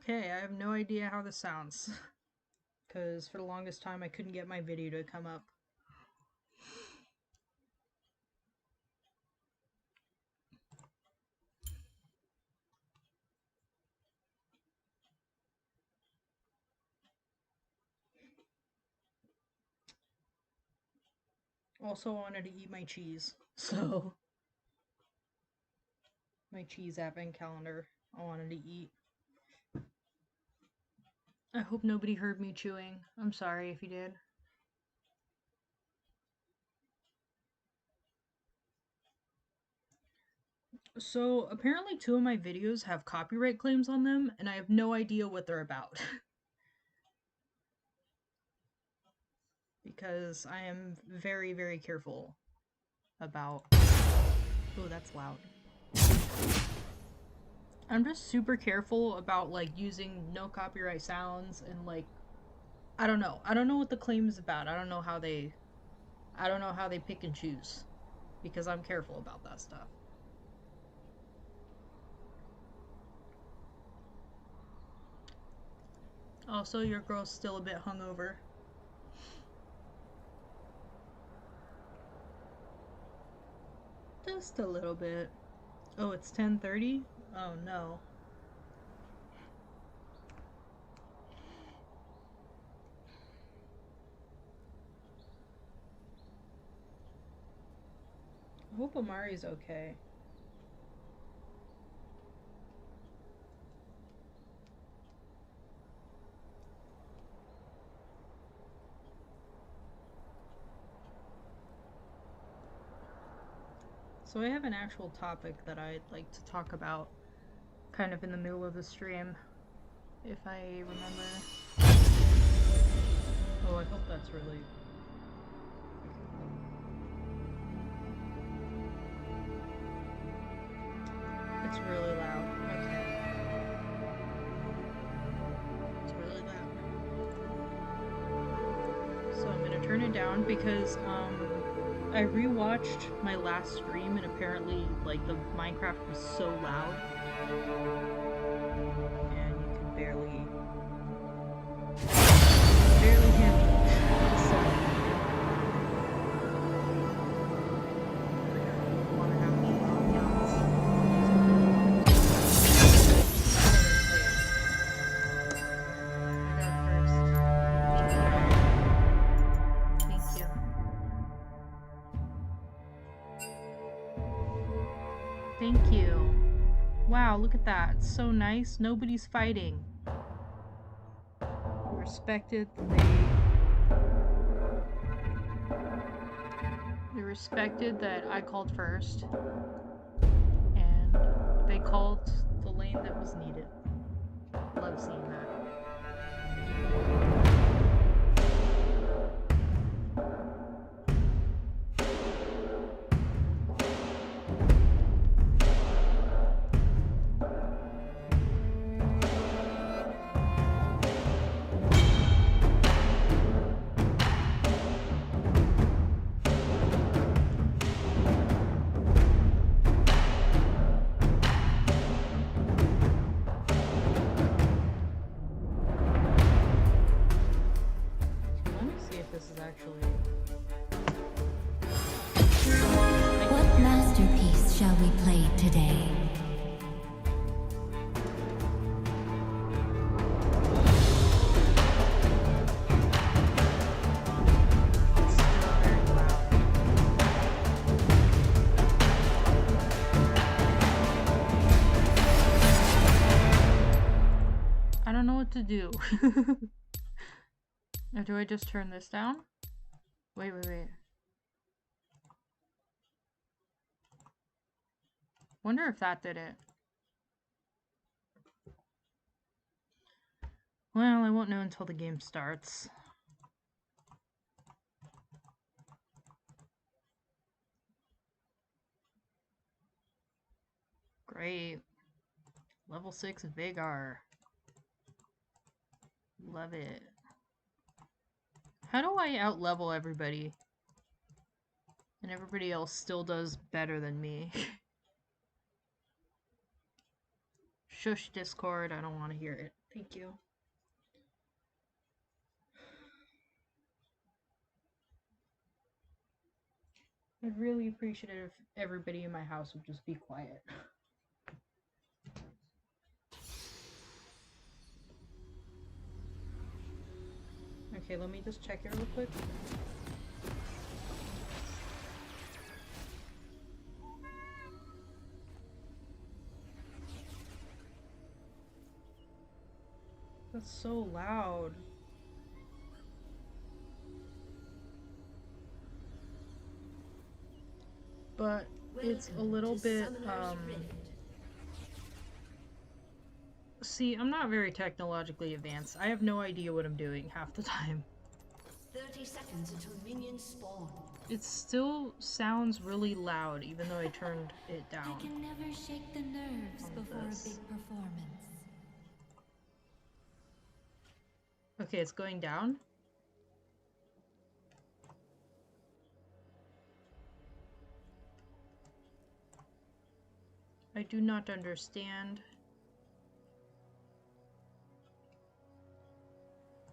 Okay, I have no idea how this sounds. Because for the longest time I couldn't get my video to come up. Also wanted to eat my cheese, so my cheese advent calendar I wanted to eat. I hope nobody heard me chewing. I'm sorry if you did. So apparently 2 of my videos have copyright claims on them, and I have no idea what they're about. Because I am very, very careful about... Oh, that's loud. I'm just super careful about, like, using no copyright sounds and, like, I don't know. I don't know what the claim is about. I don't know how they pick and choose. Because I'm careful about that stuff. Also, your girl's still a bit hungover. Just a little bit. Oh, it's 10:30? Oh no. I hope Amari's okay. So I have an actual topic that I'd like to talk about kind of in the middle of the stream, if I remember. Oh, I hope that's really... It's really loud. Okay. It's really loud. So I'm gonna turn it down because, I rewatched my last stream and apparently, like, the Minecraft was so loud. And you could barely handle the sound. I wanna have the ambiance. Thank you. Thank you. Wow, look at that. It's so nice. Nobody's fighting. Respected they respected that I called first, and they called the lane that was needed. Love seeing that. What masterpiece shall we play today? I don't know what to do. Or do I just turn this down? Wait. Wonder if that did it. Well, I won't know until the game starts. Great. Level 6 Vagar. Love it. How do I out-level everybody? And everybody else still does better than me. Shush, Discord. I don't want to hear it. Thank you. I'd really appreciate it if everybody in my house would just be quiet. Okay, let me just check it real quick. That's so loud. But it's a little bit, see, I'm not very technologically advanced. I have no idea what I'm doing half the time. 30 seconds until minions spawn. It still sounds really loud, even though I turned it down. I can never shake the nerves before a big performance. Okay, it's going down. I do not understand.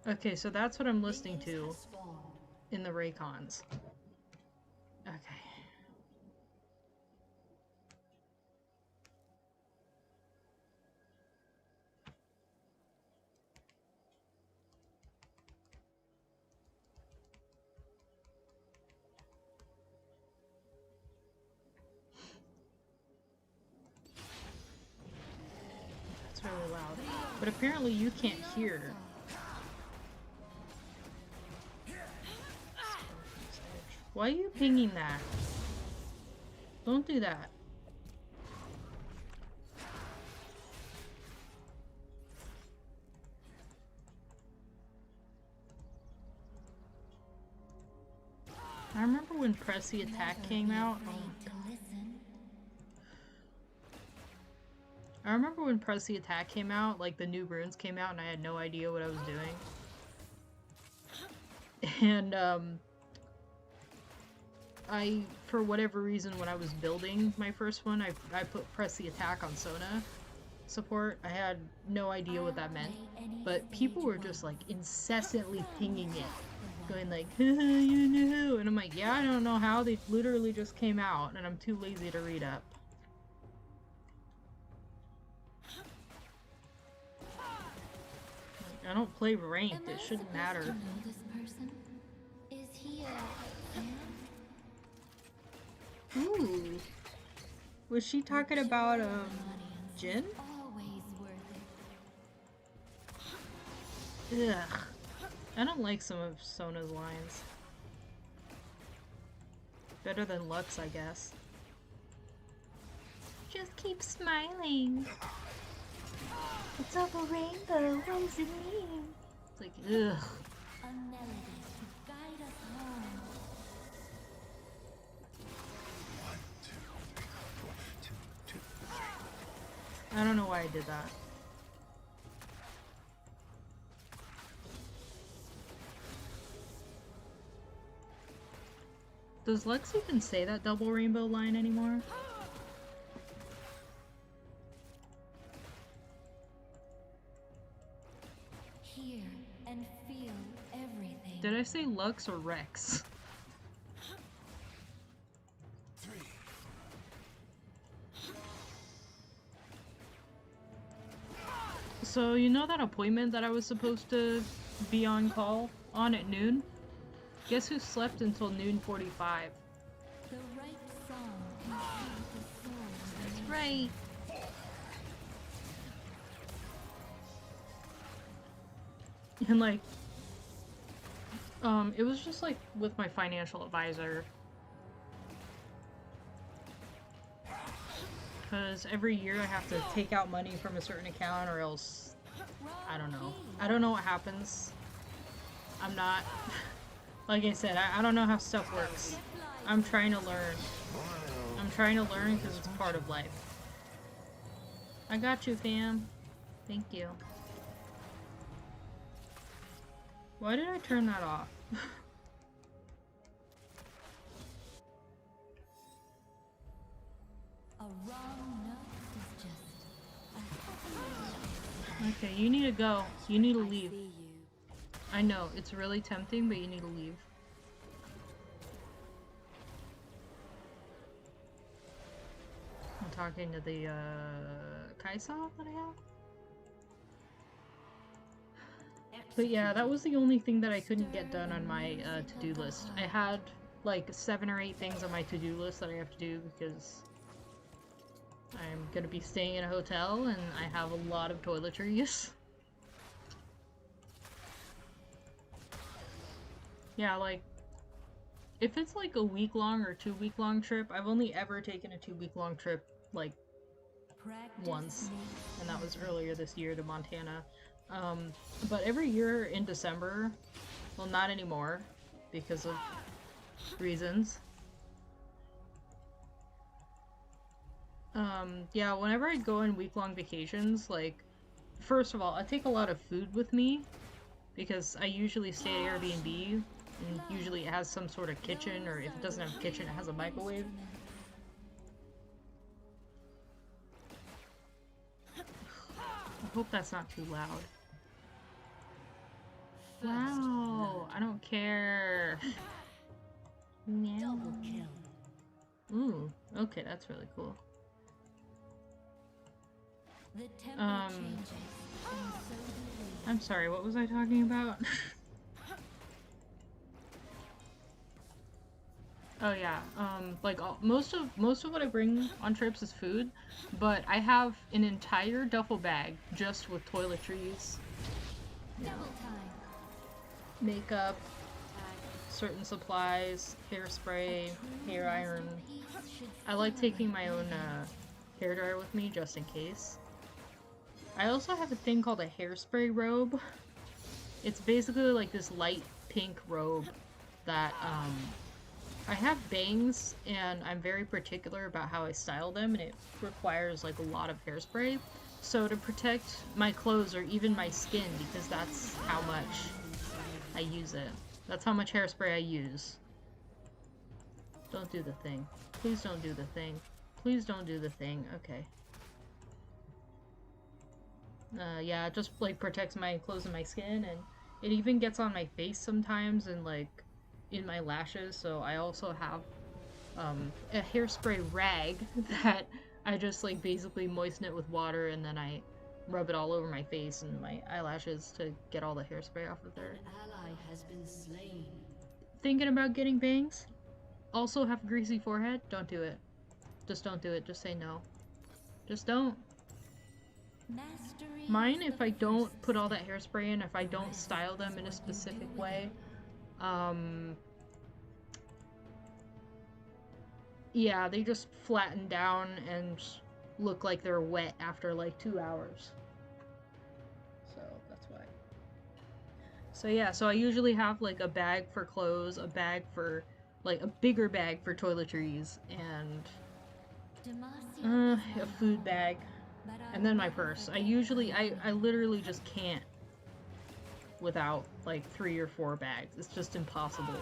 Okay, so that's what I'm listening to in the Raycons. Okay. That's really loud. But apparently you can't hear. Why are you pinging that? Don't do that. I remember when Press the Attack came out. Oh my god. I remember when Press the Attack came out, like the new runes came out and I had no idea what I was doing. And I, for whatever reason, when I was building my first one, I put Press the Attack on Sona support. I had no idea what that meant, but people were just like incessantly pinging it, going like, you know, and I'm like, yeah, I don't know how, they literally just came out and I'm too lazy to read up. Like, I don't play ranked, it shouldn't matter. Is he a fan? Ooh. Was she talking about, Jin? Always worth it. Ugh. I don't like some of Sona's lines. Better than Lux, I guess. Just keep smiling. It's all a rainbow, what does it mean? It's like, ugh. A melody to guide us home. I don't know why I did that. Does Lux even say that double rainbow line anymore? Hear and feel everything. Did I say Lux or Rex? So, you know that appointment that I was supposed to be on call on at noon? Guess who slept until noon 45? The right song can feed the soul. That's right. And like, it was just like with my financial advisor. Because every year I have to take out money from a certain account or else, I don't know. I don't know what happens. I'm not, like I said, I don't know how stuff works. I'm trying to learn. I'm trying to learn because it's part of life. I got you, fam. Thank you. Why did I turn that off? A wrong note is just a happy Okay, you need to go. You need to I leave. see you. I know, it's really tempting, but you need to leave. I'm talking to the, Kaisa that I have? But yeah, that was the only thing that I couldn't get done on my, to-do list. I had, like, 7 or 8 things on my to-do list that I have to do because I'm gonna be staying in a hotel and I have a lot of toiletries. Yeah, like, if it's like a week-long or 2-week-long trip, I've only ever taken a 2-week-long trip, like, once, and that was earlier this year to Montana. But every year in December, well, not anymore, because of reasons. Yeah, whenever I go on week-long vacations, like, first of all, I take a lot of food with me, because I usually stay at Airbnb, and usually it has some sort of kitchen, or if it doesn't have a kitchen, it has a microwave. I hope that's not too loud. Wow, I don't care. Double kill. Ooh, okay, that's really cool. The tempo changes, and so do we. I'm sorry, what was I talking about? Oh yeah. Like most of what I bring on trips is food, but I have an entire duffel bag just with toiletries, you know, Double time. makeup, certain supplies, hairspray, hair iron. I like taking my own hair dryer with me just in case. I also have a thing called a hairspray robe. It's basically like this light pink robe that I have bangs and I'm very particular about how I style them, and it requires like a lot of hairspray. So to protect my clothes or even my skin, because that's how much I use it. That's how much hairspray I use. Don't do the thing. Please don't do the thing. Please don't do the thing. Okay. Yeah, it just like protects my clothes and my skin, and it even gets on my face sometimes and like in my lashes. So I also have a hairspray rag that I just like basically moisten it with water and then I rub it all over my face and my eyelashes to get all the hairspray off of there. An ally has been slain. Thinking about getting bangs? Also have a greasy forehead? Don't do it. Just don't do it. Just say no. Just don't. Mastery Mine, is if the I don't first put all that hairspray in, if I don't style them in a specific way, yeah, they just flatten down and look like they're wet after like 2 hours. So that's why. So yeah, so I usually have like a bag for clothes, a bag for like a bigger bag for toiletries, and Demacia is a my food home, bag, but I and then my never purse. I forget usually, my I literally just can't without like 3 or 4 bags. It's just impossible.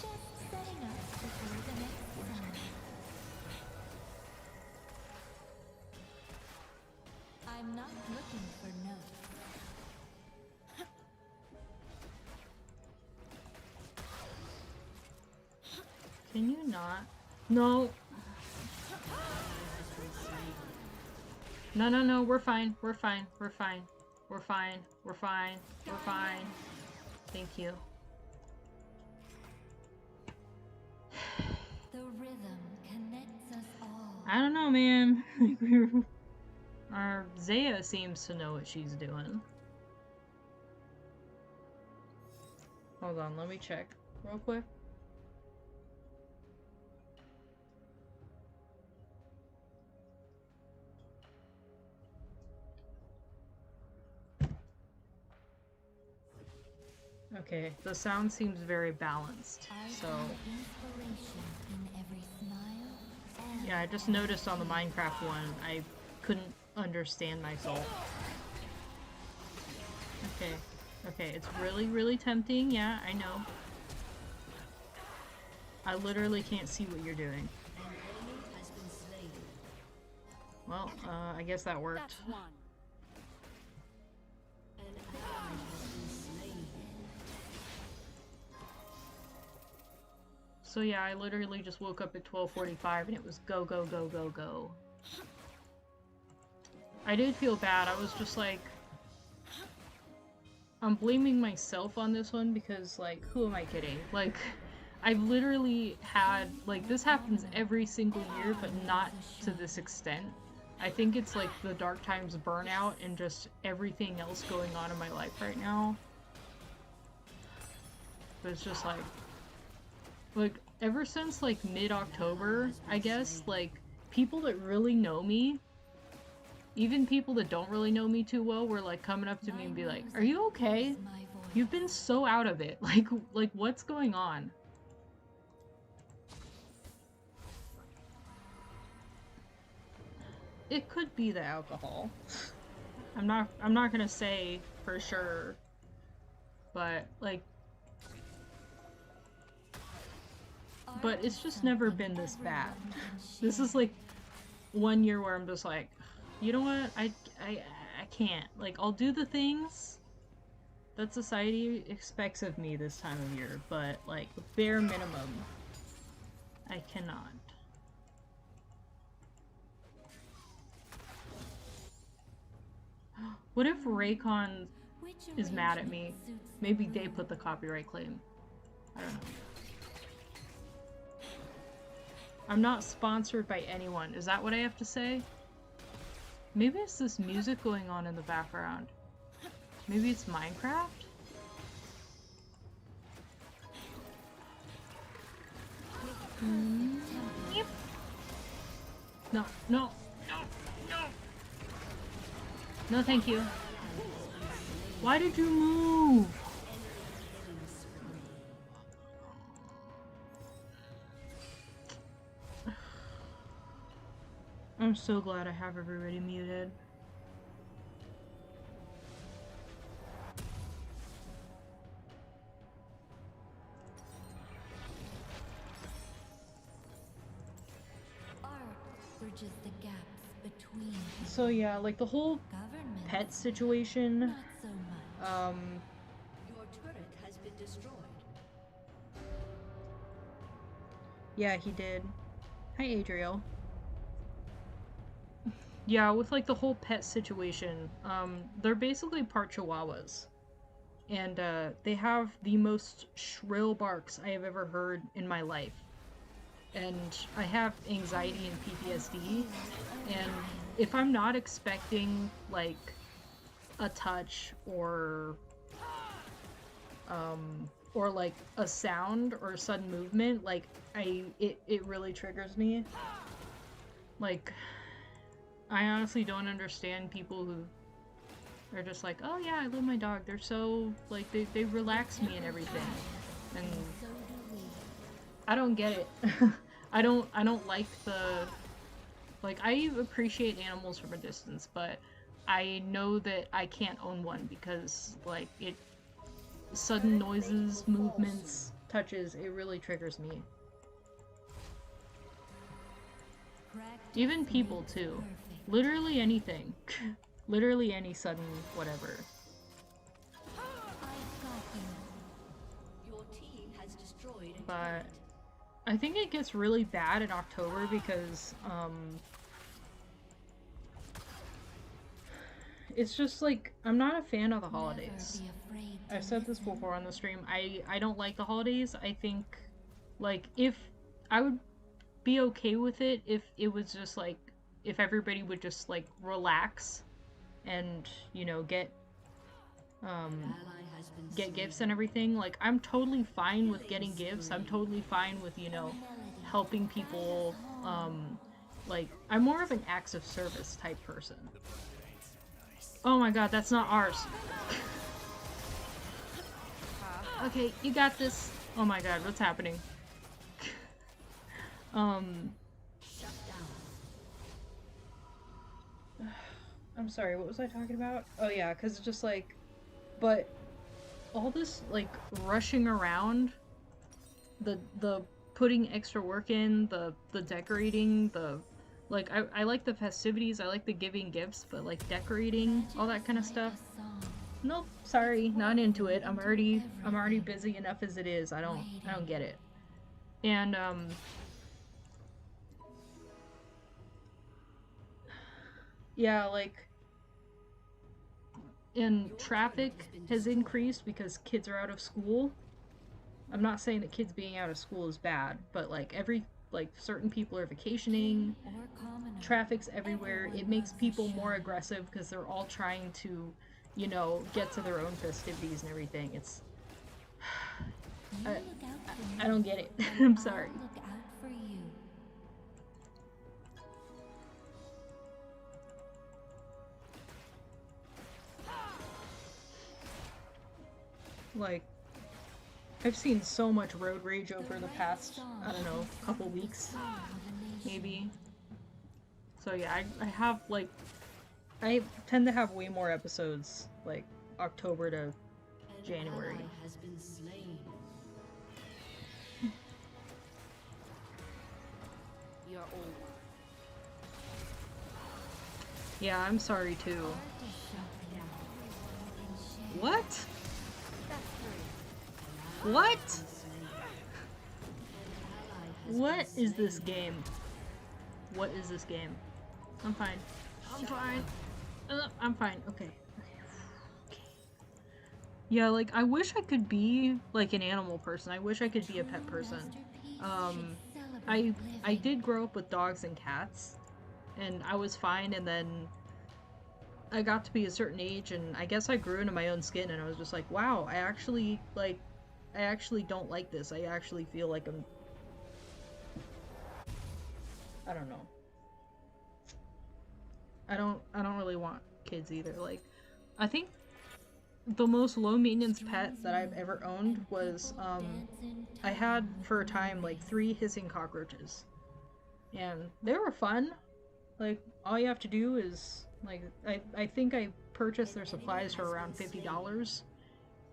just setting up before the next sun. I'm not looking for notes. Can you not? No. No, no, no, we're fine. We're fine. We're fine. We're fine. We're fine. We're fine. Thank you. The rhythm connects us all. I don't know, man. Our Zaya seems to know what she's doing. Hold on, let me check real quick. Okay, the sound seems very balanced, so... Inspiration in every smile. Yeah, I just noticed on the Minecraft one, I couldn't understand myself. Okay, okay, it's really, really tempting, yeah, I know. I literally can't see what you're doing. An enemy has been slain. Well, I guess that worked. That's one. An ally has been slain. So yeah, I literally just woke up at 12:45 and it was go, go, go, go, go. I did feel bad. I was just like... I'm blaming myself on this one because, like, who am I kidding? Like, I've literally had... Like, this happens every single year, but not to this extent. I think it's, like, the Dark Times burnout and just everything else going on in my life right now. But it's just like, ever since, like, mid-October, I guess, like, people that really know me, even people that don't really know me too well, were, like, coming up to me and be like, "Are you okay? You've been so out of it. Like, what's going on?" It could be the alcohol. I'm not gonna say for sure, but, like, but it's just never been this bad. This is like one year where I'm just like, you know what? I can't. Like, I'll do the things that society expects of me this time of year, but like bare minimum, I cannot. What if Raycon Which is mad at me? arrangement suits the Maybe they room? put the copyright claim. I don't know. I'm not sponsored by anyone. Is that what I have to say? Maybe it's this music going on in the background. Maybe it's Minecraft? Yep. No, no, no, no. No, thank you. Why did you move? I'm so glad I have everybody muted. Art bridges the gaps between So yeah, like the whole government. pet situation, Not so much. Your turret has been destroyed. yeah, he did. Hi, Adriel. Yeah, with like the whole pet situation, they're basically part Chihuahuas. And they have the most shrill barks I have ever heard in my life. And I have anxiety and PTSD, and if I'm not expecting like a touch or like a sound or a sudden movement, like it really triggers me. Like, I honestly don't understand people who are just like, oh yeah, I love my dog. They're so, like, they relax me and everything. And I don't get it. I don't like the, like, I appreciate animals from a distance, but I know that I can't own one because, like, it, sudden noises, movements, touches, it really triggers me. Even people too. Literally anything. Literally any sudden whatever. Your team has destroyed a But turret. I think it gets really bad in October because it's just like, I'm not a fan of the holidays. I've said this before on the stream. I don't like the holidays. I think, like, if I would be okay with it if it was just like, if everybody would just like relax and, you know, get Ally has been get slain. gifts and everything. Like, I'm totally fine with getting gifts. I'm totally fine with, you know, helping people. Like, I'm more of an acts of service type person. Oh my god, that's not ours. Okay, you got this. Oh my god, what's happening? Shut down. I'm sorry, what was I talking about? Oh yeah, because it's just like, but all this like rushing around, the putting extra work in, the decorating, the, like, I like the festivities, I like the giving gifts, but like decorating, all that kind of stuff. Nope, sorry, not into it. I'm already busy enough as it is. I don't get it. And yeah, like, and traffic has increased because kids are out of school. I'm not saying that kids being out of school is bad, but like certain people are vacationing, traffic's everywhere. It makes people more aggressive because they're all trying to, you know, get to their own festivities and everything. It's I don't get it. I'm sorry. Look out for you. Like, I've seen so much road rage over the past, I don't know, couple weeks, maybe. So yeah, I have, like, I tend to have way more episodes, like, October to January. An ally has been slain. You're over. Yeah, I'm sorry too. What? What? What is this game? What is this game? I'm fine. I'm fine. I'm fine. Okay. Okay. Yeah, like, I wish I could be, like, an animal person. I wish I could be a pet person. Um, I did grow up with dogs and cats, and I was fine, and then I got to be a certain age, and I guess I grew into my own skin, and I was just like, wow, I actually don't like this. I actually feel like I don't know. I don't really want kids either. Like, I think the most low maintenance pet that I've ever owned was, I had for a time like 3 hissing cockroaches, and they were fun. Like, all you have to do is, like, I think I purchased their supplies for around $50.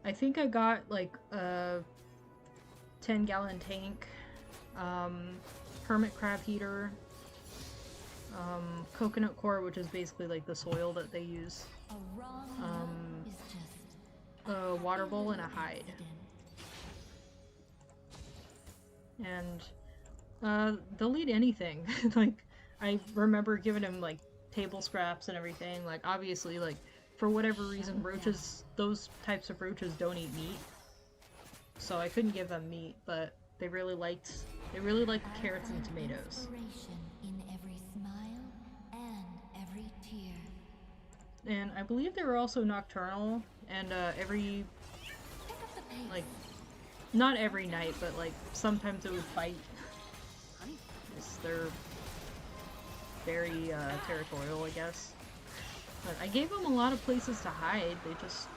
I think I got like a 10-gallon tank, um, hermit crab heater, coconut core, which is basically like the soil that they use, um, a water bowl, and a hide. And they'll eat anything. Like, I remember giving him like table scraps and everything. Like, obviously, like, for whatever reason, roaches, those types of roaches don't eat meat, so I couldn't give them meat. But they really liked the carrots and tomatoes. In every smile and every tear. And I believe they were also nocturnal. And every, like, not every night, but like sometimes it would fight. They're very territorial, I guess. But I gave them a lot of places to hide. They just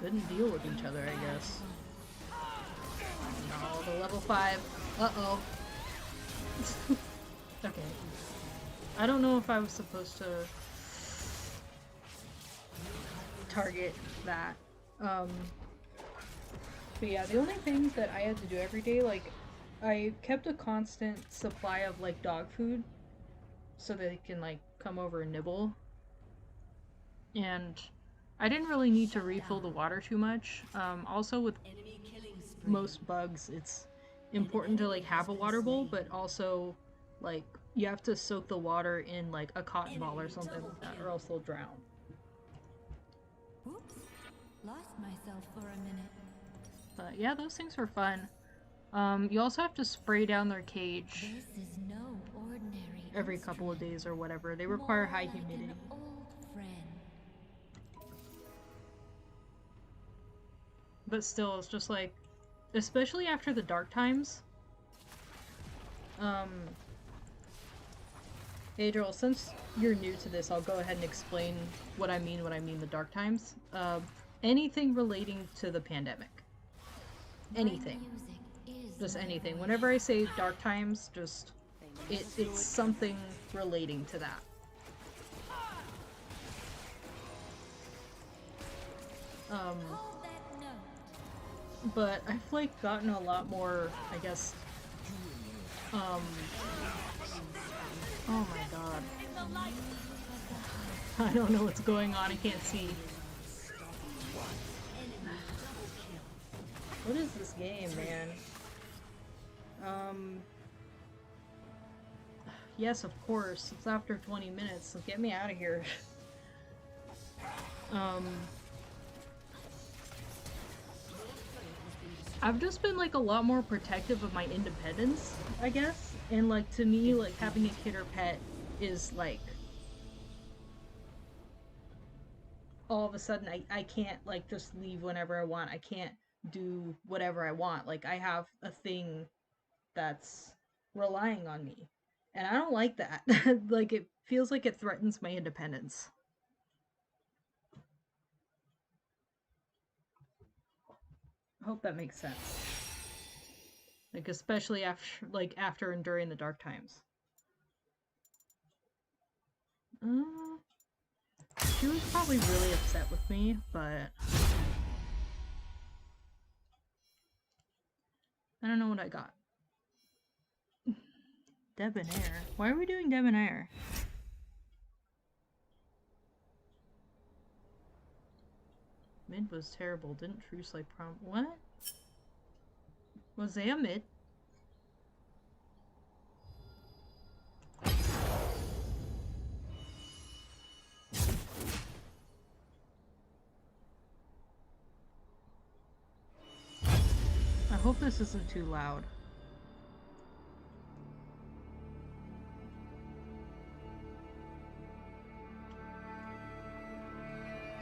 couldn't deal with each other, I guess. No, the level 5. Uh-oh. Okay. I don't know if I was supposed to target that. But yeah, the only things that I had to do every day, like, I kept a constant supply of, like, dog food so they can, like, come over and nibble. And I didn't really need to refill the water too much. Also, with most bugs, it's important to, like, have a water bowl, but also, like, you have to soak the water in, like, a cotton ball or something like that, or else they'll drown. Whoops. Lost myself for a minute. But yeah, those things were fun. You also have to spray down their cage This is no ordinary every couple of days or whatever. They require high like humidity. an old friend. But still, it's just like, especially after the dark times. Adriel, since you're new to this, I'll go ahead and explain what I mean when I mean the dark times. Anything relating to the pandemic. Anything. Just anything. Whenever I say dark times, just it's something relating to that. But I've like gotten a lot more, I guess. Oh my god. I don't know what's going on. I can't see. What is this game, man? Yes, of course. It's after 20 minutes, so get me out of here. I've just been like a lot more protective of my independence, I guess. And like to me, like having a kid or pet is like all of a sudden I can't like just leave whenever I want. I can't do whatever I want. Like I have a thing that's relying on me. And I don't like that. Like it feels like it threatens my independence. I hope that makes sense. Like especially after and during the dark times. She was probably really upset with me, but I don't know what I got. Debonair. Why are we doing Debonair? Mid was terrible. Didn't Truce like prom? What? Was they a mid? hope this isn't too loud.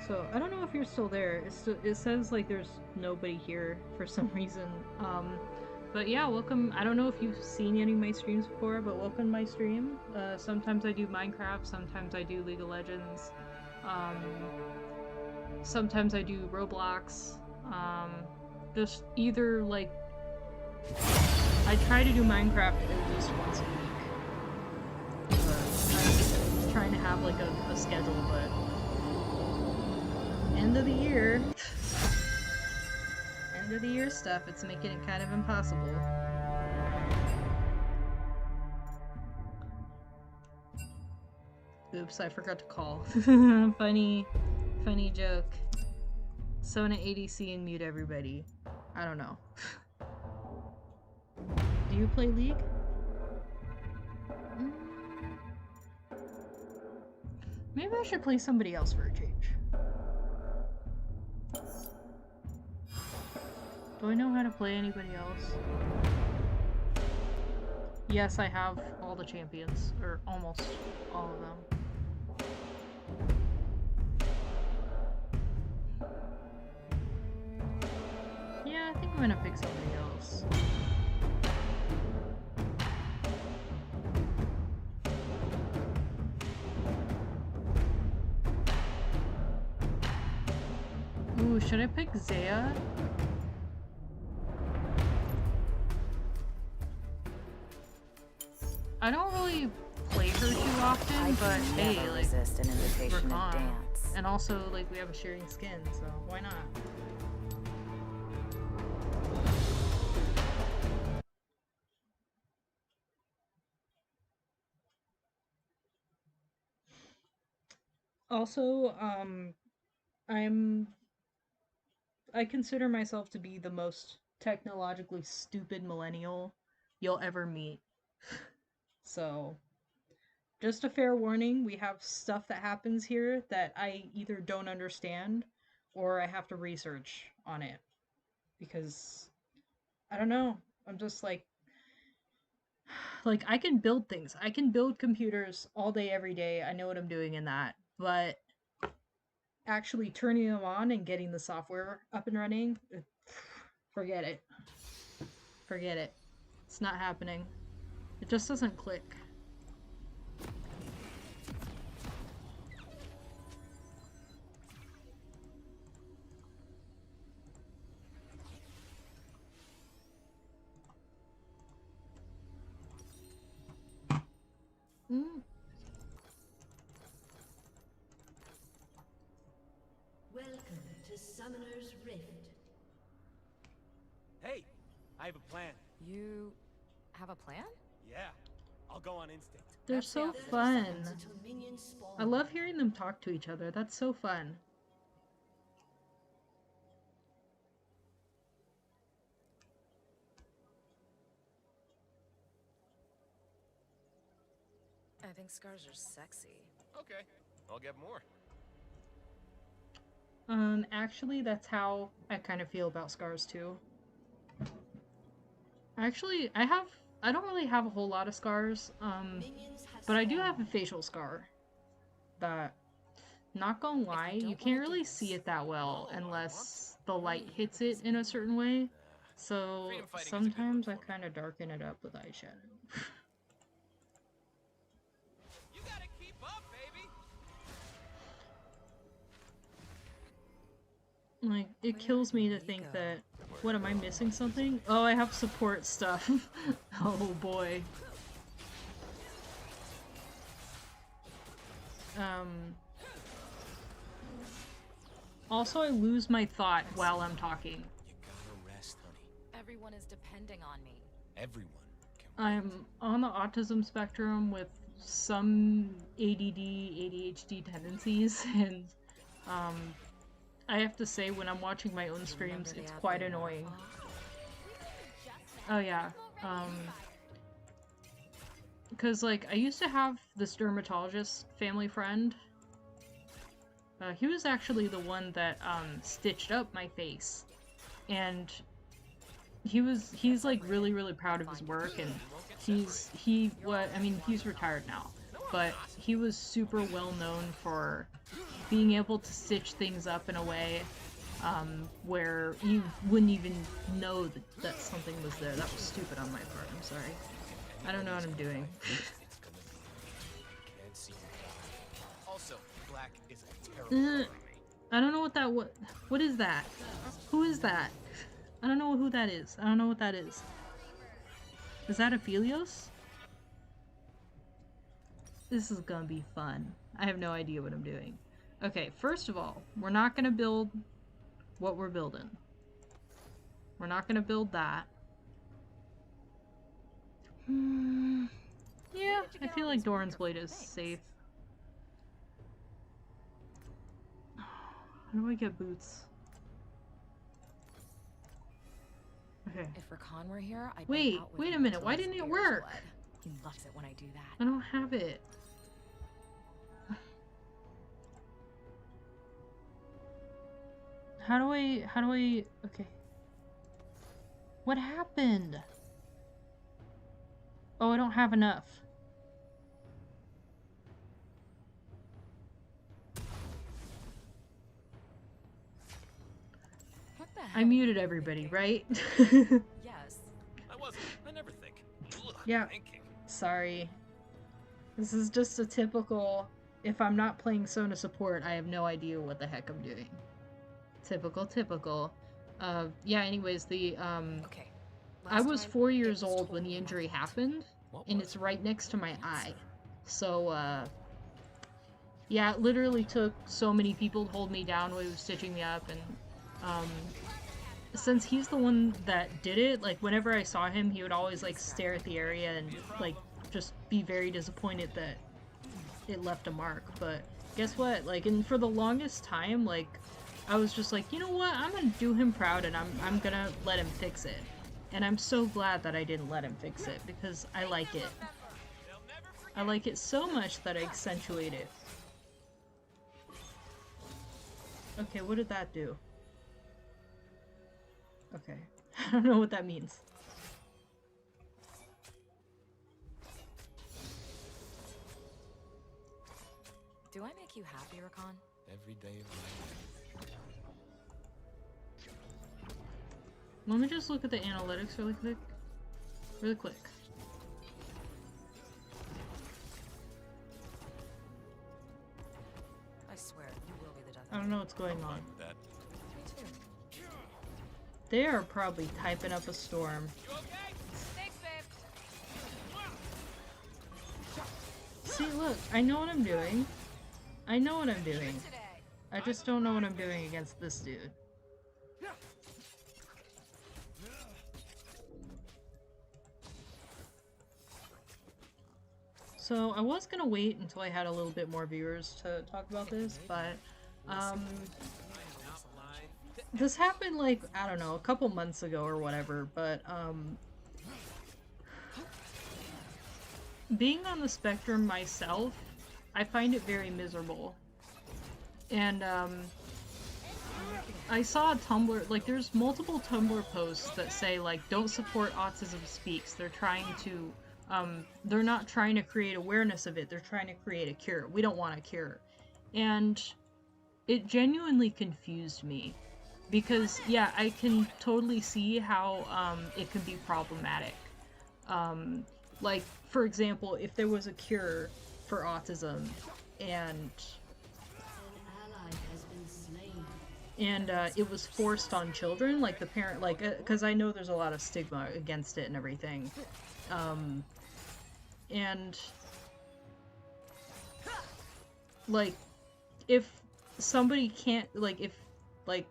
So, I don't know if you're still there. It says like there's nobody here for some reason. But yeah, welcome. I don't know if you've seen any of my streams before, but welcome to my stream. Sometimes I do Minecraft, sometimes I do League of Legends. Sometimes I do Roblox. Just either like... I try to do Minecraft at least once a week. But I'm trying to have like a schedule, but... End of the year. End of the year stuff, it's making it kind of impossible. Oops, I forgot to call. Funny joke. Sona ADC and mute everybody. I don't know. Do you play League? Maybe I should play somebody else for a change. Do I know how to play anybody else? Yes, I have all the champions, or almost all of them. Yeah, I think I'm gonna pick somebody else. Ooh, should I pick Zaya? I don't really play her too often, but hey, like, resist an invitation to dance. And also, like, we have a sharing skin, so why not? Also, I consider myself to be the most technologically stupid millennial you'll ever meet. So, just a fair warning, we have stuff that happens here that I either don't understand or I have to research on it. Because, I don't know, I'm just like I can build things. I can build computers all day, every day. I know what I'm doing in that. But actually turning them on and getting the software up and running, forget it. Forget it. It's not happening. It just doesn't click. Welcome to Summoner's Rift. Hey, I have a plan. You have a plan? Yeah, I'll go on instinct. They're That's the so opposite. fun. Until minions spawn. I love hearing them talk to each other. That's so fun. I think scars are sexy. Okay, I'll get more. Actually, that's how I kind of feel about scars too. Actually, I don't really have a whole lot of scars, but I do have a facial scar that, not gonna lie, you can't really see it that well unless the light hits it in a certain way. So sometimes I kind of darken it up with eyeshadow. You gotta keep up, baby. Like, it kills me to think that, what, am I missing something? Oh, I have support stuff. Oh boy. Also, I lose my thought while I'm talking. You gotta rest, honey. Everyone is depending on me. Everyone can. I'm on the autism spectrum with some ADD, ADHD tendencies, and I have to say, when I'm watching my own streams, it's quite annoying. Oh yeah, because like, I used to have this dermatologist family friend. He was actually the one that stitched up my face, and he's like really proud of his work, and he's retired now, but he was super well known for being able to stitch things up in a way where you wouldn't even know that something was there. That was stupid on my part. I'm sorry. I don't know what I'm doing. Also, black is a terrible color to me. I don't know what is that? Who is that? I don't know who that is. I don't know what that is. Is that Aphelios? This is gonna be fun. I have no idea what I'm doing. Okay, first of all, we're not gonna build what we're building. We're not gonna build that. Yeah, I feel like Doran's Blade is safe. How do I get boots? Okay. If Rakan were here, I'd Wait a minute, why didn't it work? He loves it when I do that. I don't have it. How do I, okay. What happened? Oh, I don't have enough. What the hell? I muted everybody, right? Yes. I wasn't. I never think. Ugh, Yeah. thinking. Sorry. This is just a typical, if I'm not playing Sona support, I have no idea what the heck I'm doing. Typical. Yeah, anyways, the, Okay. I was time, 4 it years was old when the totally injury my fault. happened, What and was it's right next to my eye. So, yeah, it literally took so many people to hold me down while he was stitching me up, and, since he's the one that did it, like, whenever I saw him, he would always, like, stare at the area and, like, just be very disappointed that it left a mark. But guess what? Like, and for the longest time, like, I was just like, you know what? I'm gonna do him proud, and I'm gonna let him fix it. And I'm so glad that I didn't let him fix it, because I like it. I like it so much that I accentuate it. Okay, what did that do? Okay. I don't know what that means. Do I make you happy, Rakan? Every day of my life. Let me just look at the analytics really quick. Really quick. I swear, you will be the death. I don't know what's going on. That. Me too. They are probably typing up a storm. You okay? Thanks, babe. See, look, I know what I'm doing. I know what I'm doing. I just don't know what I'm doing against this dude. So I was gonna wait until I had a little bit more viewers to talk about this, but this happened like, I don't know, a couple months ago or whatever, but being on the spectrum myself, I find it very miserable. And I saw a Tumblr, like there's multiple Tumblr posts that say like, don't support Autism Speaks. They're trying to they're not trying to create awareness of it, they're trying to create a cure. We don't want a cure. And it genuinely confused me. Because, yeah, I can totally see how it can be problematic. Like, for example, if there was a cure for autism and it was forced on children, like the parent, like, because I know there's a lot of stigma against it and everything. And, like, if somebody can't, like, if, like,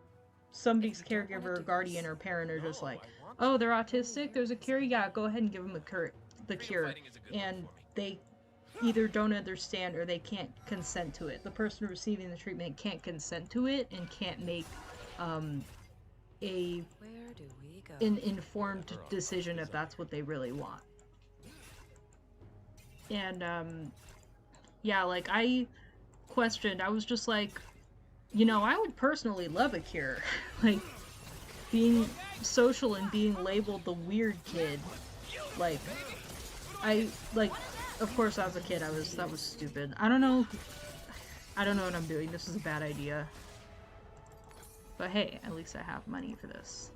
somebody's caregiver or guardian or parent are just like, oh, they're autistic, there's a cure, yeah, go ahead and give them the cure. And they either don't understand or they can't consent to it. The person receiving the treatment can't consent to it and can't make an informed decision if that's what they really want. And yeah, like I questioned, I was just like, you know, I would personally love a cure. Like, being social and being labeled the weird kid. Like, of course as a kid that was stupid. I don't know what I'm doing. This is a bad idea. But hey, at least I have money for this.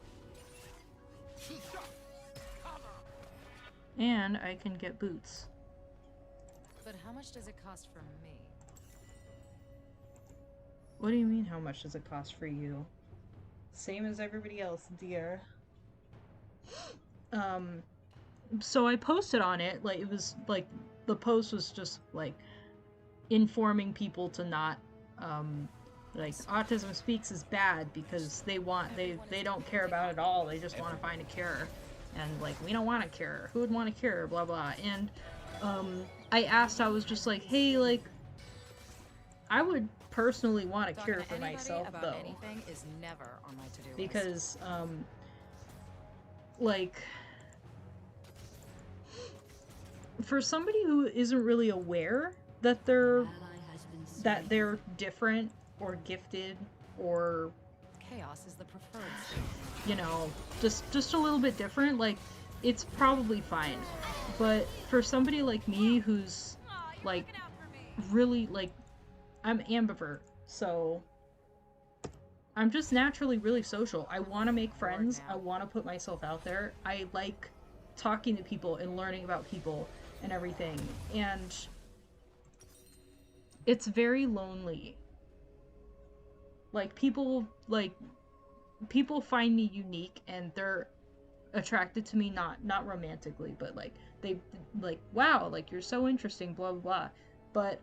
And I can get boots. But how much does it cost for me? What do you mean, how much does it cost for you? Same as everybody else, dear. So I posted on it, like, it was, like, the post was just, like, informing people to not, like, Autism Speaks is bad because they don't care about it all, they just want to find a cure. And, like, we don't want a cure. Who would want a cure? Blah, blah. And, I was just like, hey, like, I would personally want a cure for myself, though. Anything is never on my to-do list. Because, like, for somebody who isn't really aware that they're different or gifted or chaos is the preferred state. You know, just a little bit different, like, it's probably fine. But for somebody like me who's like really, like, I'm ambivert, so I'm just naturally really social. I want to make friends. I want to put myself out there. I like talking to people and learning about people and everything. And it's very lonely. Like, people find me unique and they're attracted to me, not romantically, but like they like, wow, like, you're so interesting, blah blah blah. But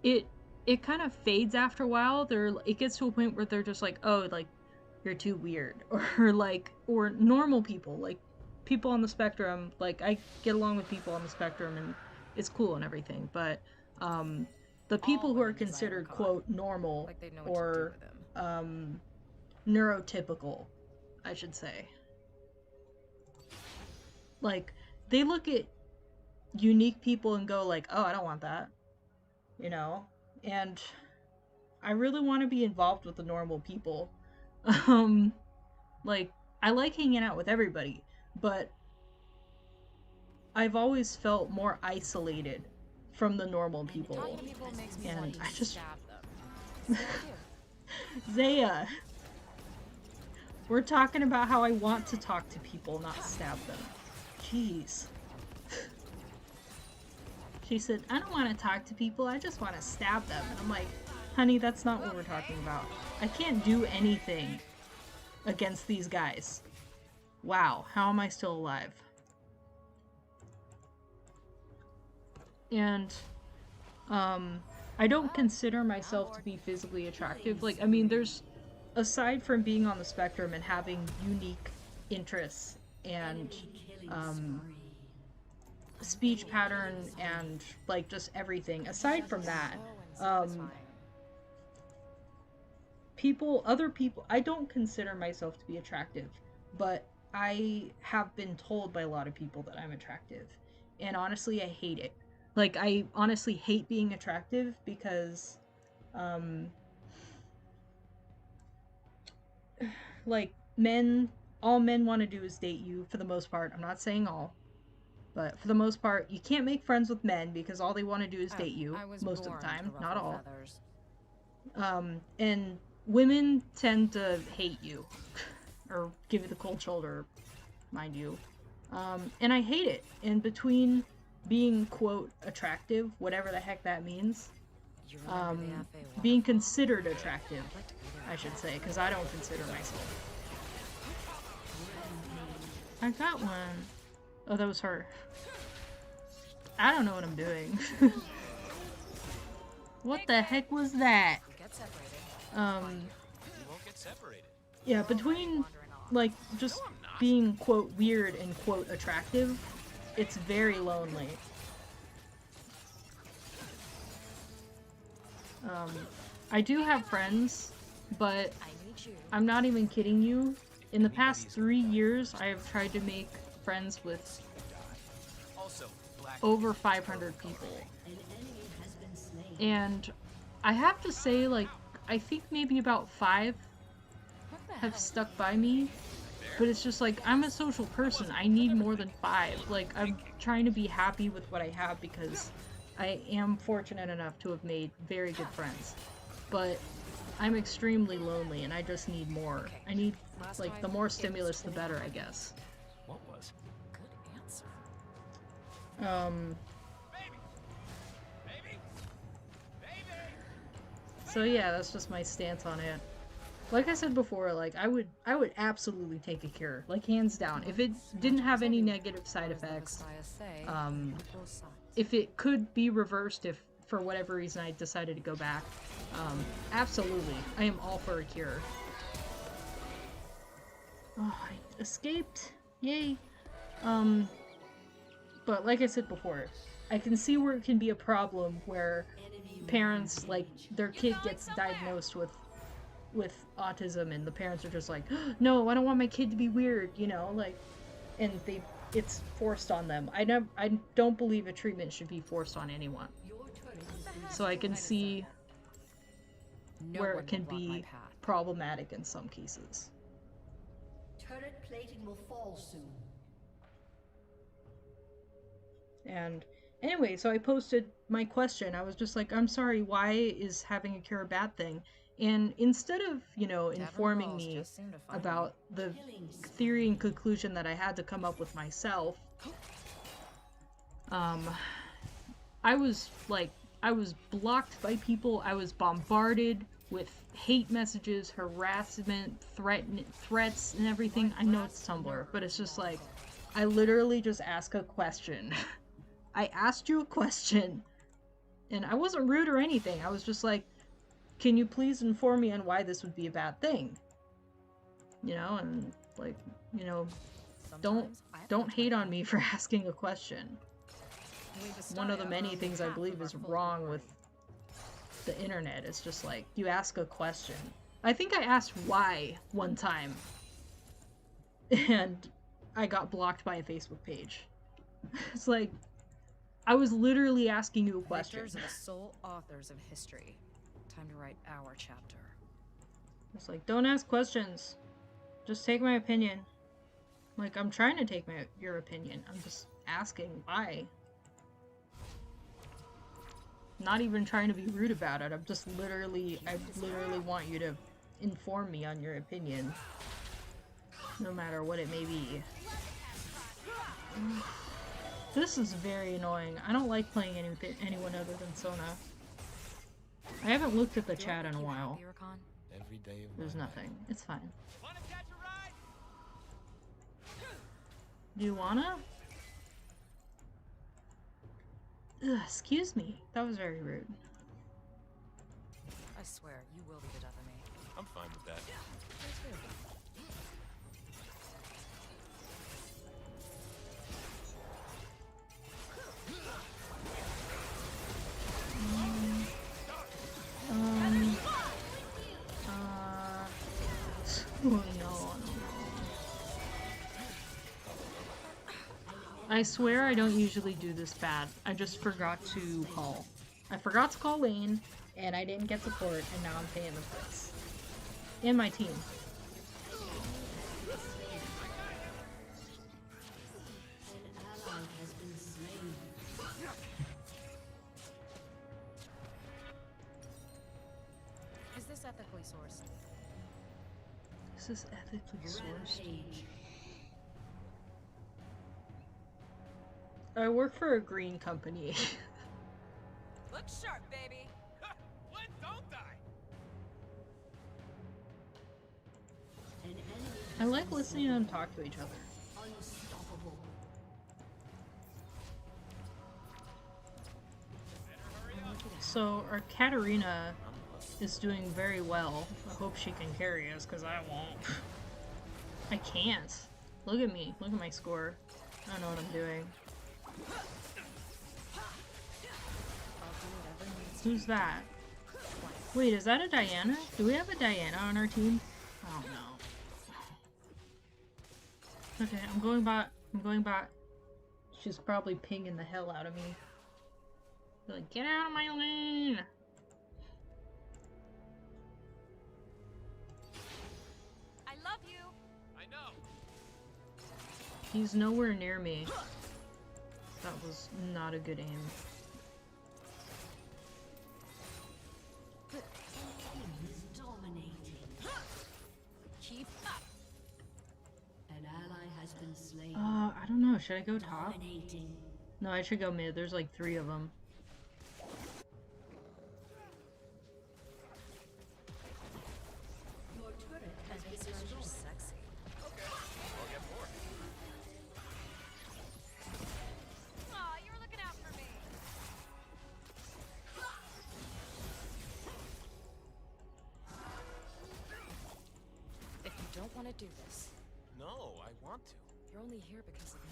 it kind of fades after a while. It gets to a point where they're just like, oh, like, you're too weird, or like, or normal people, like people on the spectrum, like, I get along with people on the spectrum and it's cool and everything, but the people who are considered, quote, normal, like they know what or to do with them. neurotypical, I should say, like, they look at unique people and go like, oh, I don't want that, you know? And I really want to be involved with the normal people. Like, I like hanging out with everybody, but I've always felt more isolated from the normal people. Talking to people makes me And want to I just... stab them. Zaya, we're talking about how I want to talk to people, not stab them. Jeez. She said, I don't want to talk to people, I just want to stab them. And I'm like, honey, that's not what we're talking about. I can't do anything against these guys. Wow, how am I still alive? And, I don't consider myself to be physically attractive. Like, I mean, there's, aside from being on the spectrum and having unique interests and, speech pattern and, like, just everything, aside from that, other people, I don't consider myself to be attractive, but I have been told by a lot of people that I'm attractive, and honestly, I hate it. Like, I honestly hate being attractive because, like, all men want to do is date you, for the most part. I'm not saying all, but for the most part, you can't make friends with men because all they want to do is date you, most of the time, not all. And women tend to hate you, or give you the cold shoulder, mind you. And I hate it. And between being, quote, attractive, whatever the heck that means, being considered attractive, I should say, because I don't consider myself. I got one. Oh, that was her. I don't know what I'm doing. What the heck was that? You won't get separated. Yeah, between, like, just being, quote, weird and, quote, attractive, it's very lonely. I do have friends, but I'm not even kidding you. In the past 3 years, I have tried to make friends with over 500 people. And I have to say, like, I think maybe about 5 have stuck by me, but it's just like, I'm a social person. I need more than 5. Like, I'm trying to be happy with what I have because I am fortunate enough to have made very good friends. But I'm extremely lonely and I just need more. I need, like, the more stimulus, the better, I guess. What was? Good answer. So yeah, that's just my stance on it. Like I said before, like I would absolutely take a cure, like hands down. If it didn't have any negative side effects, if it could be reversed, if for whatever reason I decided to go back, absolutely, I am all for a cure. Oh, I escaped! Yay! But like I said before, I can see where it can be a problem where parents, like, their kid gets diagnosed with autism and the parents are just like, no, I don't want my kid to be weird, you know, like, and it's forced on them. I don't believe a treatment should be forced on anyone. So I can see where it can be problematic in some cases. Turret plating will fall soon. And anyway, so I posted my question. I was just like, I'm sorry, why is having a cure a bad thing? And instead of, you know, informing me about the theory and conclusion that I had to come up with myself, I was blocked by people. I was bombarded with hate messages, harassment, threats, and everything. I know it's Tumblr, but it's just like, I literally just ask a question. I asked you a question, and I wasn't rude or anything. I was just like, can you please inform me on why this would be a bad thing? You know, and like, you know, don't hate on me for asking a question. One of the many things I believe is wrong with the internet is just like, you ask a question. I think I asked why one time, and I got blocked by a Facebook page. It's like, I was literally asking you a question. Victors are the sole authors of history. Time to write our chapter. It's like, don't ask questions. Just take my opinion. Like, I'm trying to take your opinion. I'm just asking why. Not even trying to be rude about it. I literally want you to inform me on your opinion. No matter what it may be. This is very annoying. I don't like playing anyone other than Sona. I haven't looked at the chat in a while. Every day of There's my nothing. life. It's fine. Do you wanna? Ugh, excuse me. That was very rude. I swear, you will be the death of me. I'm fine with that. Oh no. I swear I don't usually do this bad. I just forgot to call. I forgot to call Lane, and I didn't get support, and now I'm paying the price. And my team. Is this ethically sourced? This is ethically sourced. I work for a green company. Look sharp, baby. When don't I? I like listening to them talk to each other. Unstoppable. So, our Katarina is doing very well. I hope she can carry us, because I won't. I can't. Look at me. Look at my score. I don't know what I'm doing. Who's that? Wait, is that a Diana? Do we have a Diana on our team? I don't know. Okay, I'm going back. I'm going back. She's probably pinging the hell out of me. Be like, get out of my lane! I He's nowhere near me. That was not a good aim. He's dominating. Keep up. An ally has been slain. I don't know. Should I go top? Dominating. No, I should go mid. There's like 3 of them. Your turret has been These guys are destroyed. sexy. Okay, I'll get more. Aw, you were looking out for me. If you don't want to do this, No, I want to. you're only here because of me.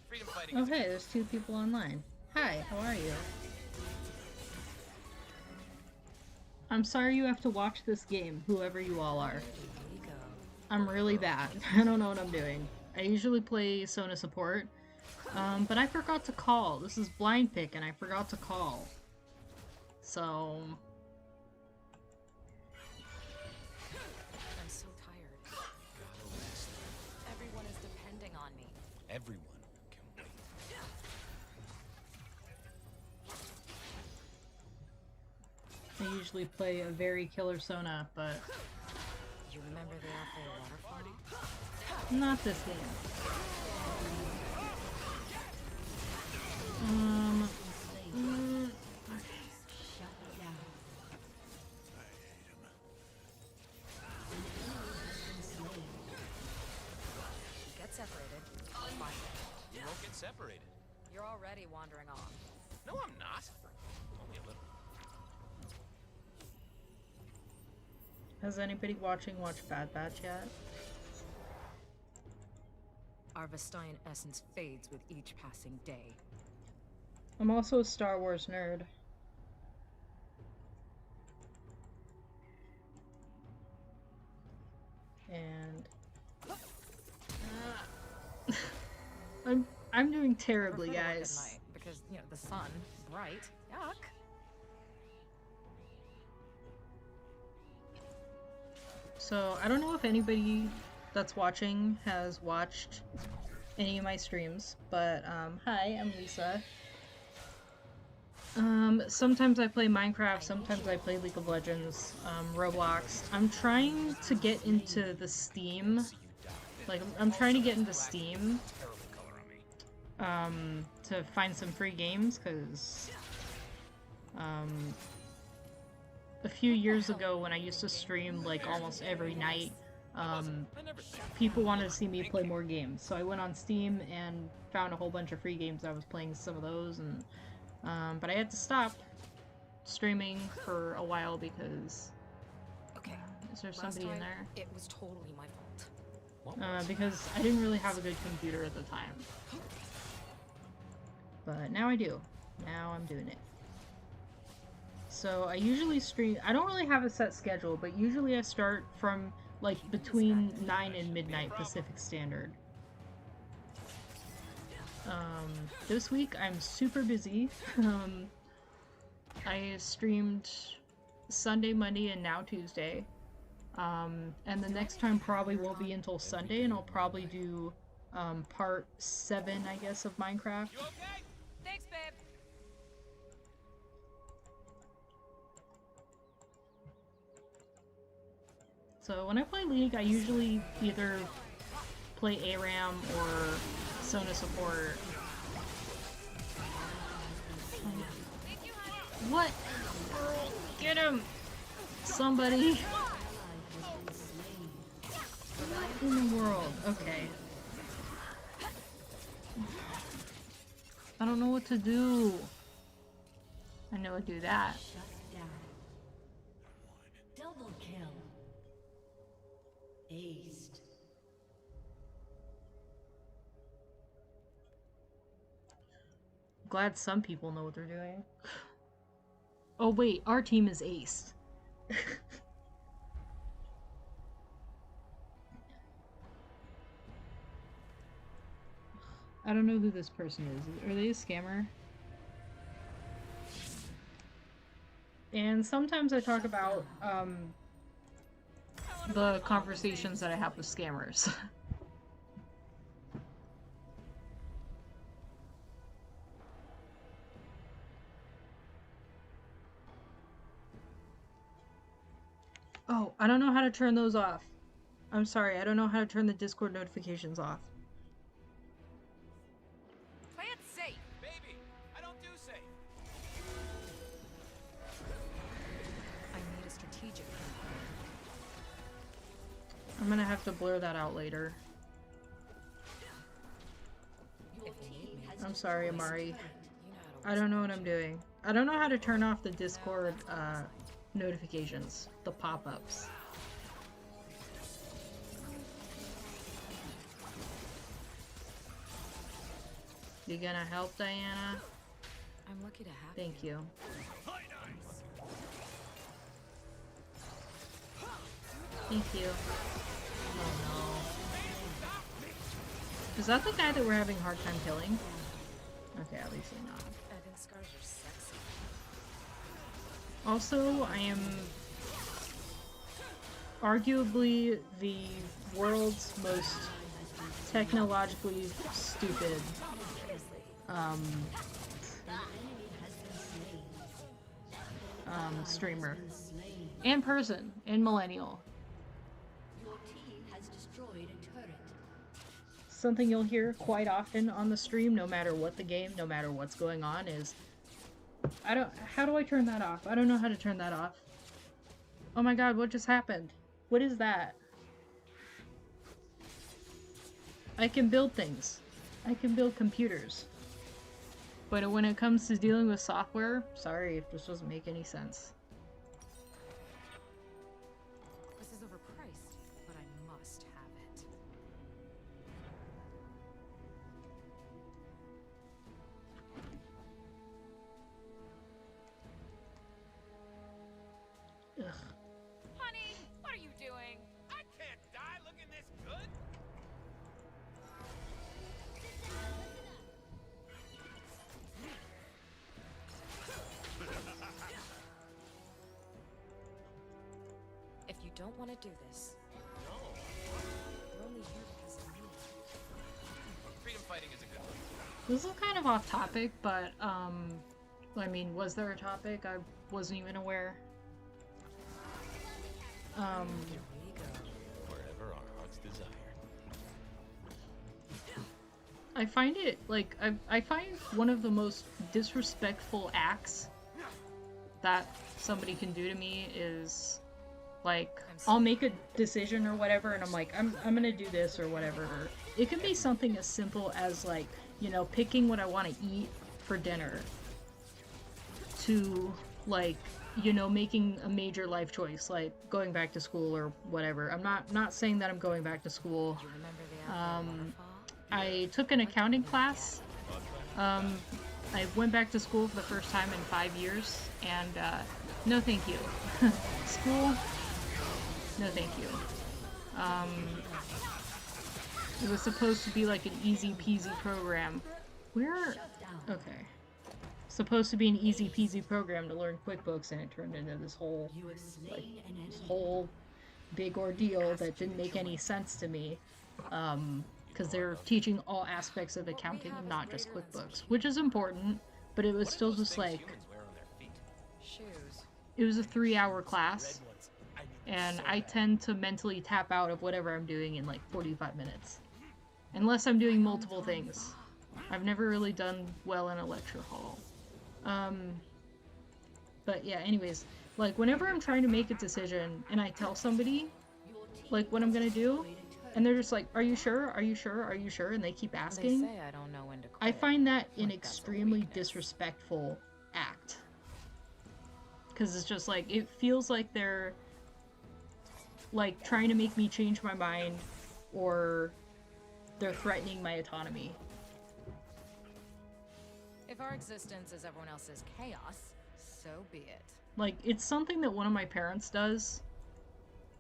Freedom fighting Oh is hey, there's 2 people online. Hi, how are you? I'm sorry you have to watch this game, whoever you all are. Here we go. I'm really bad. I don't know what I'm doing. I usually play Sona support, but I forgot to call. This is blind pick and I forgot to call. So... I'm so tired. Everyone is depending on me. Everyone can wait. I usually play a very killer Sona, but You remember the awful waterfall? not this game. Shut down. Get separated. Fine. You won't get separated. You're already wandering off. No, I'm not. Only a little. Has anybody watching watched Bad Batch yet? Our Vestian essence fades with each passing day. I'm also a Star Wars nerd. And I'm doing terribly, I prefer to work at guys. night because, you know, the sun, bright. Yuck. So I don't know if anybody that's watching has watched any of my streams, but hi, I'm Lisa. Sometimes I play Minecraft, sometimes I play League of Legends, Roblox. I'm trying to get into the Steam, like, I'm trying to get into Steam, Terrible color on me. to find some free games, because, a few years ago when I used to stream, like, almost every night, I never think. people wanted to see me play more games, so I went on Steam and found a whole bunch of free games. I was playing some of those, and but I had to stop streaming for a while because Okay. is there Last somebody in time, there? it was totally my fault. What was Because I didn't really have a good computer at the time, but now I do. Now I'm doing it. So I usually stream. I don't really have a set schedule, but usually I start from like between 9 and midnight Pacific Standard. This week I'm super busy. I streamed Sunday, Monday, and now Tuesday. And the next time probably won't be until Sunday, and I'll probably do part 7, I guess, of Minecraft. You okay? Thanks, babe. So when I play League, I usually either play ARAM or Sona support. What? Girl, get him! Somebody! What in the world? Okay. I don't know what to do. I know I'd do that. Shut down. Double kill. Aced. Glad some people know what they're doing. Oh wait, our team is aced. I don't know who this person is. Are they a scammer? And sometimes I talk about the conversations that I have with scammers. I don't know how to turn those off. I'm sorry, I don't know how to turn the Discord notifications off. Play it safe. Baby, I don't do safe. I need a strategic plan. I'm gonna have to blur that out later. Your team has I'm sorry, Amari. You know how to I don't know what I'm doing. I don't know how to turn off the Discord notifications, the pop-ups. You gonna help, Diana? I'm lucky to have Thank you. Thank you. Oh no. Is that the guy that we're having a hard time killing? Okay, obviously not. I think scars are sexy. Also, I am arguably the world's most technologically stupid streamer and person and millennial. Your team has destroyed a turret. Something you'll hear quite often on the stream, no matter what the game, no matter what's going on, is how do I turn that off? I don't know how to turn that off. Oh my god, what just happened? What is that? I can build things. I can build computers. But when it comes to dealing with software, sorry, this doesn't make any sense. This is overpriced, but I must have it. Ugh. Honey, what are you doing? I can't die looking this good. If you don't want to do this, you're only here because of me. Freedom fighting is a good one. This is kind of off topic, but, I mean, was there a topic? I wasn't even aware. Here we go. Wherever our hearts desire. I find it, like, I find one of the most disrespectful acts that somebody can do to me is, like, I'll make a decision or whatever, and I'm like, I'm gonna do this or whatever. Or it can be something as simple as, like, you know, picking what I want to eat for dinner to, like, you know, making a major life choice, like going back to school or whatever. I'm not saying that I'm going back to school. Do you remember the waterfall? I took an accounting class. I went back to school for the first time in 5 years, and no thank you. School, no thank you. It was supposed to be like an easy peasy program. Okay. Supposed to be an easy peasy program to learn QuickBooks, and it turned into this whole, You have slain like, an enemy. this whole big ordeal that didn't make any sense to me. Because they're teaching all aspects of accounting and not just QuickBooks, which is important, but it was What are still those just things like, humans wear on their feet? Shoes. it was a 3-hour class, Red ones. I need and so I bad. tend to mentally tap out of whatever I'm doing in like 45 minutes. Unless I'm doing multiple things. I've never really done well in a lecture hall. But yeah, anyways, like whenever I'm trying to make a decision and I tell somebody Your team like what I'm gonna do, destroyed a turret. and they're just like, are you sure? Are you sure? Are you sure? And they keep They asking. say I don't know when to quit. I find that an Like that's a extremely weakness. disrespectful act. Because it's just like, it feels like they're like trying to make me change my mind, or they're threatening my autonomy. If our existence is everyone else's chaos, so be it. Like, it's something that one of my parents does.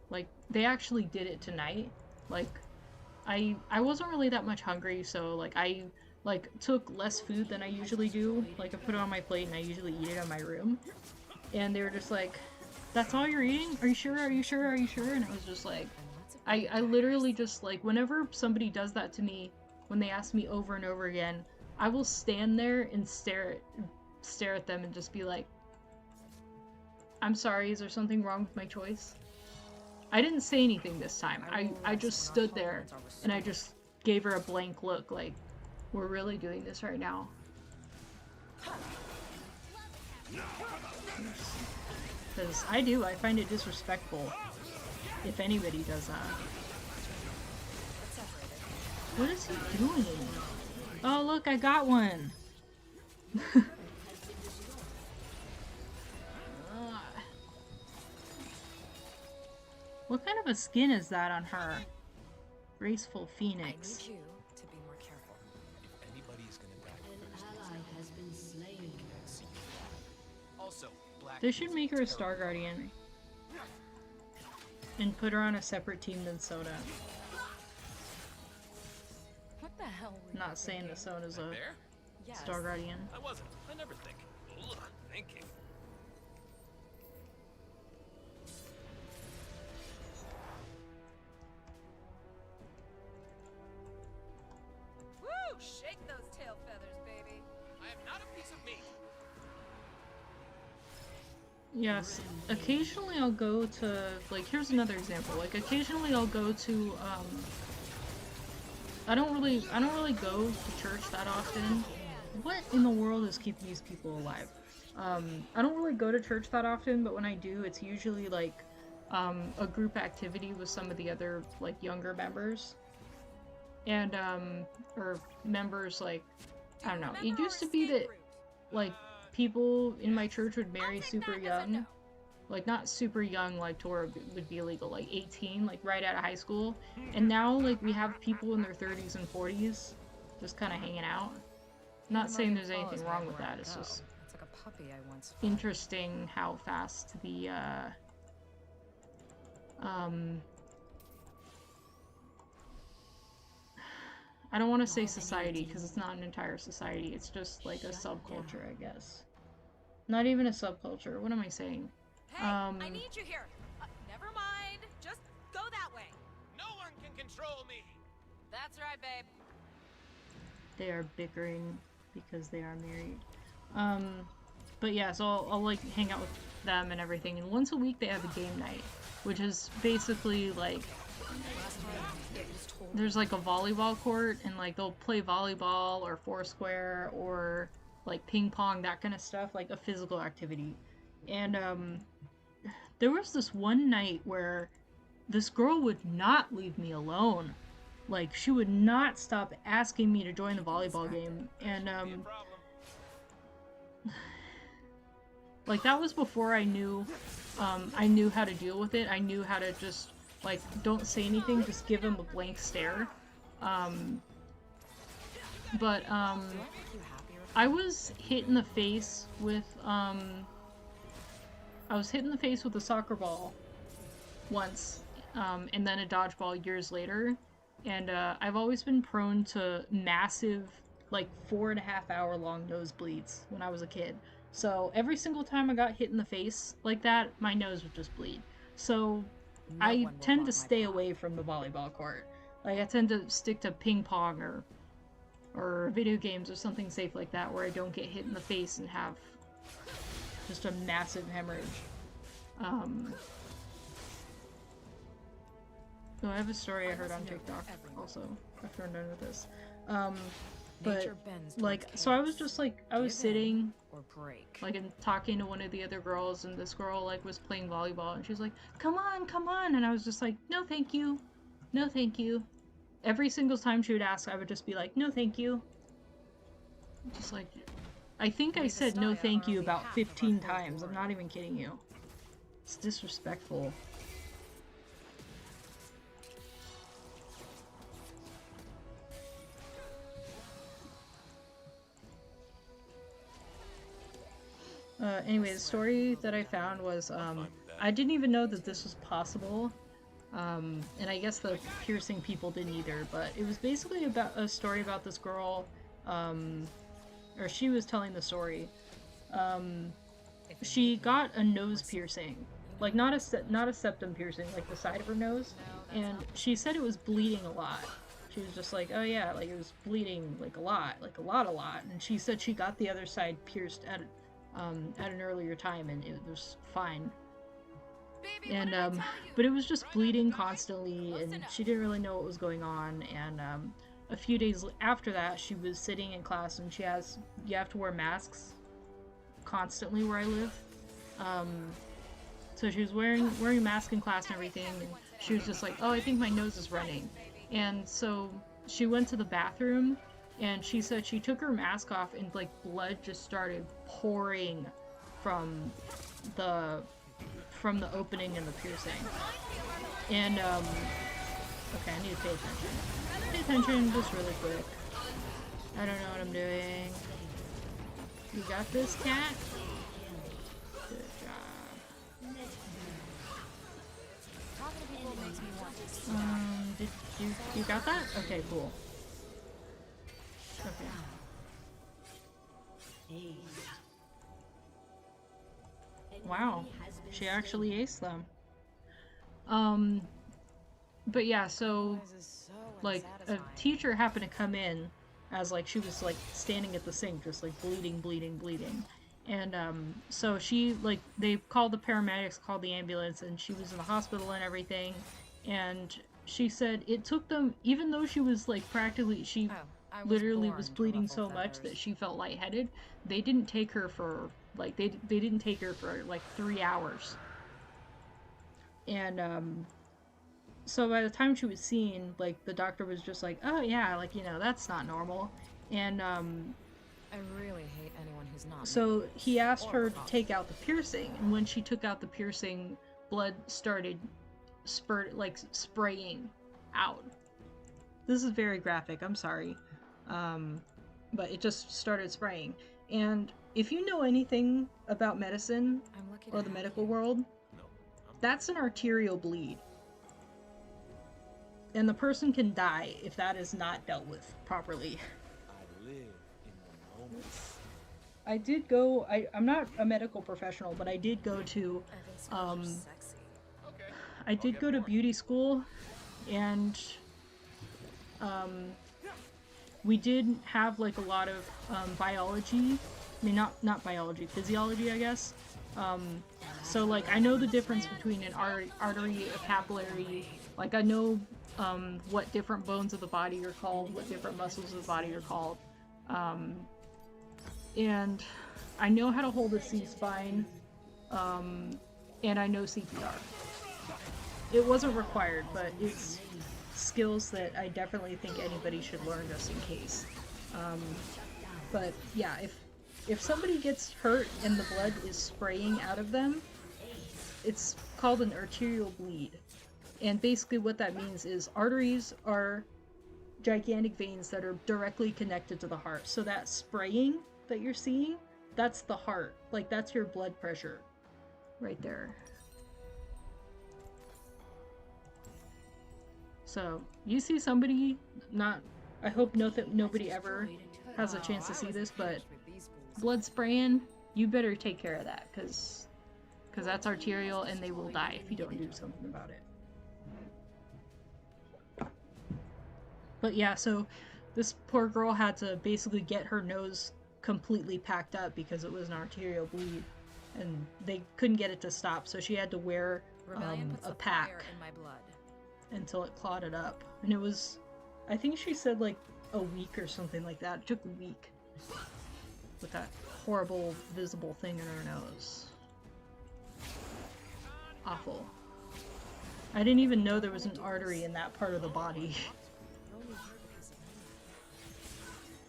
Like, they actually did it tonight. Like, I wasn't really that much hungry, so like I took less food than I usually do. Like, I put it on my plate and I usually eat it in my room. And they were just like, that's all you're eating? Are you sure? Are you sure? Are you sure? And I was just like, And lots of I people literally just, like, whenever somebody does that to me, when they ask me over and over again, I will stand there and stare at them and just be like, I'm sorry, is there something wrong with my choice? I didn't say anything this time. I just stood there and I just gave her a blank look like, we're really doing this right now. Because I find it disrespectful if anybody does that. What is he doing? Oh look, I got one! What kind of a skin is that on her? Graceful Phoenix. I need you to be more careful. If anybody is gonna die, An ally has been slain. also black. They should make her a Star Guardian. And put her on a separate team than Soda. What the hell were you Not saying that thinking? Soda's a There? Yes. Star Guardian. I wasn't. I never think. Ugh, thinking. Woo! Shake those tail feathers, baby. I am not a piece of meat. Yes, occasionally I'll go to, like, here's another example, like, occasionally I'll go to, I don't really go to church that often. What in the world is keeping these people alive? I don't really go to church that often, but when I do, it's usually, like, a group activity with some of the other, like, younger members. And, or members, like, I don't know, it used to be that, like, people in my church would marry super young. Like, not super young, like, to where it would be illegal, like 18, like, right out of high school. And now, like, we have people in their 30s and 40s just kind of hanging out. Not saying there's anything wrong with that, it's just It's like a puppy I once fed. interesting how fast the, I don't want to say society, because it's not an entire society, it's just, like, a subculture, I guess. Not even a subculture, what am I saying? Hey, I need you here. Never mind. Just go that way. No one can control me. That's right, babe. They are bickering because they are married. But yeah, so I'll like hang out with them and everything, and once a week they have a game night, which is basically like there's like a volleyball court, and like they'll play volleyball or foursquare or like ping pong, that kind of stuff, like a physical activity. And there was this one night where this girl would not leave me alone. Like, she would not stop asking me to join the volleyball game, and like, that was before I knew how to deal with it. I knew how to just, like, don't say anything, just give him a blank stare. I was hit in the face with, a soccer ball once, and then a dodgeball years later, and I've always been prone to massive, like, 4.5 hour long nosebleeds when I was a kid. So every single time I got hit in the face like that, my nose would just bleed. So I tend to stay away from the volleyball court. Like, I tend to stick to ping pong or video games or something safe like that, where I don't get hit in the face and have just a massive hemorrhage. So I have a story I heard on TikTok also, after I'm done with this. But, like, so I was just, like, I was sitting, like, and talking to one of the other girls, and this girl, like, was playing volleyball, and she was like, come on, and I was just like, no thank you, no thank you. Every single time she would ask, I would just be like, no thank you. Just like, I think I said no thank you about 15 times, I'm not even kidding you. It's disrespectful. Anyway, the story that I found was, I didn't even know that this was possible, and I guess the piercing people didn't either, but it was basically about a story about this girl, or she was telling the story. She got a nose piercing, like not a septum piercing, like the side of her nose, and she said it was bleeding a lot. She was just like, oh yeah, like it was bleeding like a lot, and she said she got the other side pierced at an earlier time, and it was fine. And but it was just bleeding constantly, and she didn't really know what was going on. And a few days after that, she was sitting in class, and you have to wear masks constantly where I live. So she was wearing a mask in class and everything, and she was just like, "Oh, I think my nose is running." And so she went to the bathroom, and she said she took her mask off, and like blood just started pouring from the opening in the piercing. And okay, I need to pay attention. Pay attention just really quick. I don't know what I'm doing. You got this, cat? Good job. Talking to people makes me want to Did you got that? Okay, cool. Okay. Wow, she actually aced them. But yeah, so like a teacher happened to come in as like she was like standing at the sink, just like bleeding. And so she like they called the paramedics, called the ambulance, and she was in the hospital and everything. And she said it took them, even though she was like practically literally was bleeding so much that she felt lightheaded. They didn't take her for like they didn't take her for like 3 hours. And so by the time she was seen, like the doctor was just like, "Oh yeah, like that's not normal." And I really hate anyone who's not. so he asked her to take out the piercing, and when she took out the piercing, blood started spraying out. This is very graphic, I'm sorry. But it just started spraying. And if you know anything about medicine or the medical world, that's an arterial bleed. And the person can die if that is not dealt with properly. I live in the moment. I did go, I'm not a medical professional, but I did go to, I did go to beauty school, and, we did have like a lot of biology. I mean, not biology, physiology, I guess. So like I know the difference between an artery, a capillary. Like I know what different bones of the body are called, what different muscles of the body are called, and I know how to hold a C-spine, and I know CPR. It wasn't required, but it's skills that I definitely think anybody should learn just in case. But yeah, if somebody gets hurt and the blood is spraying out of them, it's called an arterial bleed. And basically what that means is arteries are gigantic veins that are directly connected to the heart. So that spraying that you're seeing, that's the heart. Like that's your blood pressure right there. So, you see somebody, I hope nobody ever has a chance to see this, but blood spraying, you better take care of that, because that's arterial and they will die if you don't do something about it. But yeah, so this poor girl had to basically get her nose completely packed up because it was an arterial bleed, and they couldn't get it to stop, so she had to wear a pack in my blood. Until it clotted up. And it was, I think she said like a week or something like that. It took a week with that horrible visible thing in her nose. Awful. I didn't even know there was an artery in that part of the body.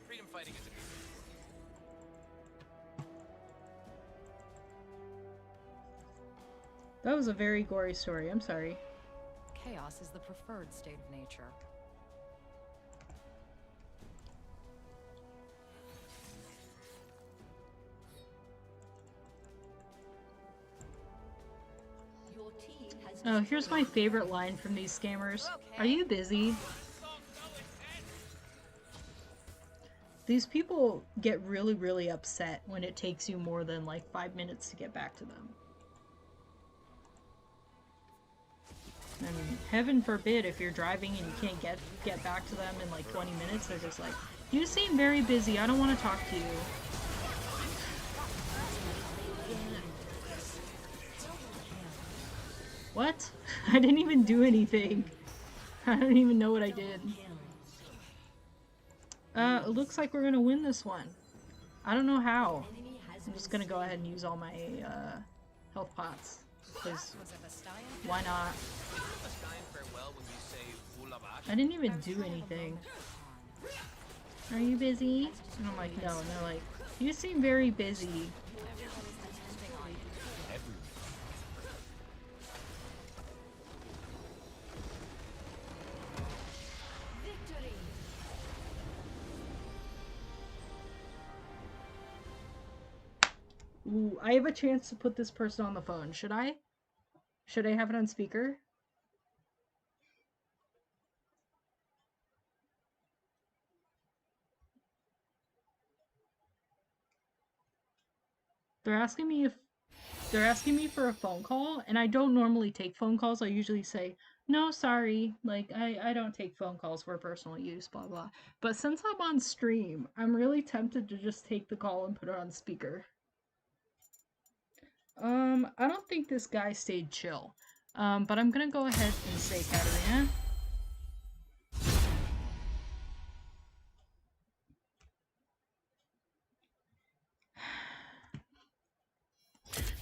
Freedom fighting is a That was a very gory story, I'm sorry. Chaos is the preferred state of nature. Your team has Oh, here's my favorite line from these scammers. Are you busy? These people get really, really upset when it takes you more than like 5 minutes to get back to them. And heaven forbid if you're driving and you can't get back to them in like 20 minutes, they're just like, "You seem very busy, I don't want to talk to you." What? I didn't even do anything. I don't even know what I did. It looks like we're gonna win this one. I don't know how. I'm just gonna go ahead and use all my health pots. Because why not? I didn't even do anything. Are you busy? And I'm like, no. And they're like, you seem very busy. Ooh, I have a chance to put this person on the phone. Should I? Should I have it on speaker? They're asking me for a phone call, and I don't normally take phone calls. I usually say, no, sorry, like, I don't take phone calls for personal use, blah, blah. But since I'm on stream, I'm really tempted to just take the call and put it on speaker. I don't think this guy stayed chill. But I'm gonna go ahead and say Katarina.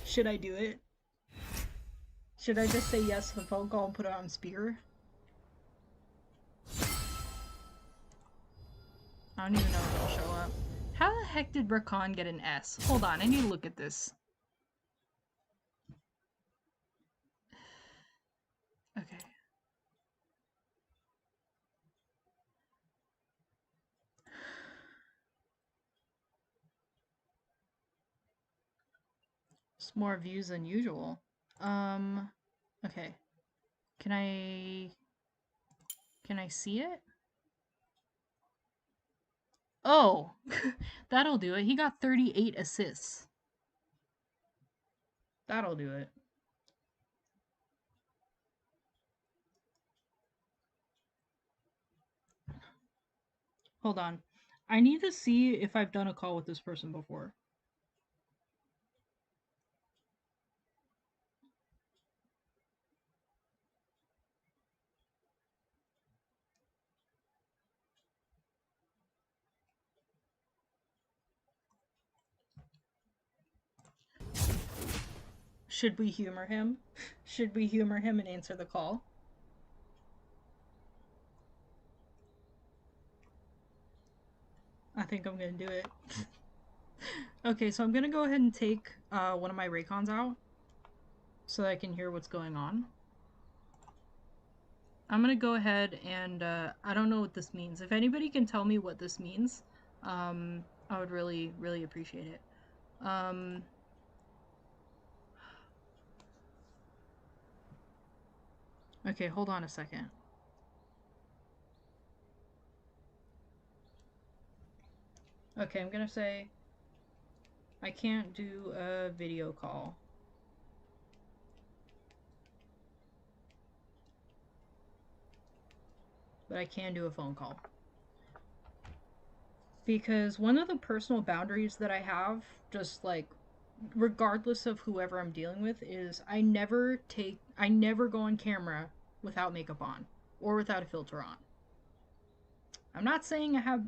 Should I do it? Should I just say yes to the phone call and put it on speaker? I don't even know if it'll show up. How the heck did Rakan get an S? Hold on, I need to look at this. Okay. It's more views than usual. Okay. Can I see it? Oh! That'll do it. He got 38 assists. That'll do it. Hold on. I need to see if I've done a call with this person before. Should we humor him? Should we humor him and answer the call? I think I'm gonna do it. Okay, so I'm gonna go ahead and take one of my Raycons out so that I can hear what's going on. I'm gonna go ahead and I don't know what this means. If anybody can tell me what this means, I would really, really appreciate it. Okay, hold on a second. Okay, I'm gonna say I can't do a video call. But I can do a phone call. Because one of the personal boundaries that I have, just like regardless of whoever I'm dealing with, is I never go on camera without makeup on or without a filter on. I'm not saying I have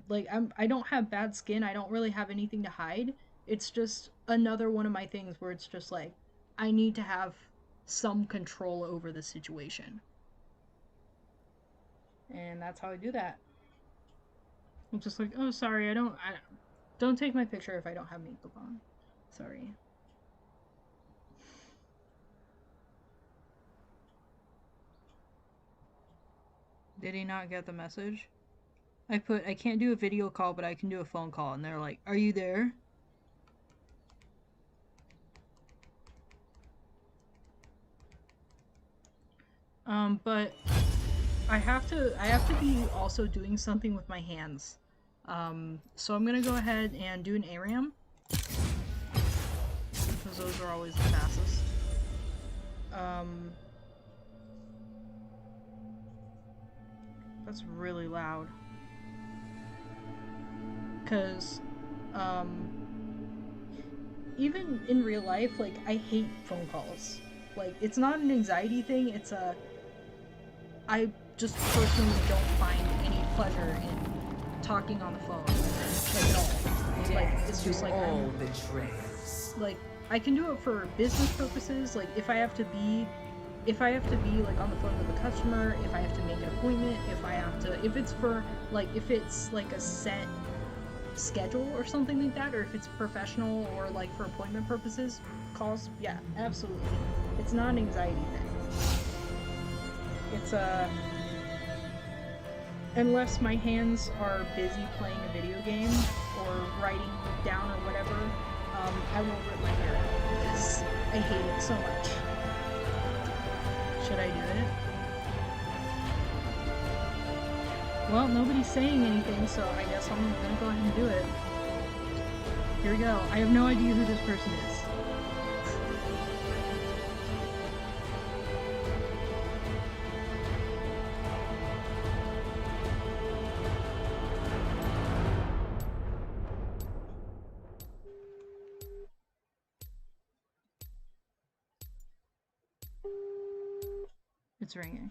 I don't have bad skin. I don't really have anything to hide. It's just another one of my things where it's just like I need to have some control over the situation. And that's how I do that. I'm just like, "Oh, sorry. I don't take my picture if I don't have makeup on. Sorry." Did he not get the message? I put, I can't do a video call, but I can do a phone call. And they're like, are you there? But I have to be also doing something with my hands. So I'm gonna go ahead and do an ARAM. Because those are always the fastest. That's really loud. Because, even in real life, like, I hate phone calls. Like, it's not an anxiety thing, it's a... I just personally don't find any pleasure in talking on the phone, like, at all. Like, it's just like, all betrayers. like, I can do it for business purposes, like, if I have to be, like, on the phone with a customer, if I have to make an appointment, if it's for, like, if it's, like, a set schedule or something like that, or if it's professional or, like, for appointment purposes, calls, yeah, absolutely. It's not an anxiety thing. It's unless my hands are busy playing a video game or writing down or whatever, I will rip my hair out because I hate it so much. Should I do it? Well, nobody's saying anything, so I guess I'm gonna go ahead and do it. Here we go. I have no idea who this person is. It's ringing.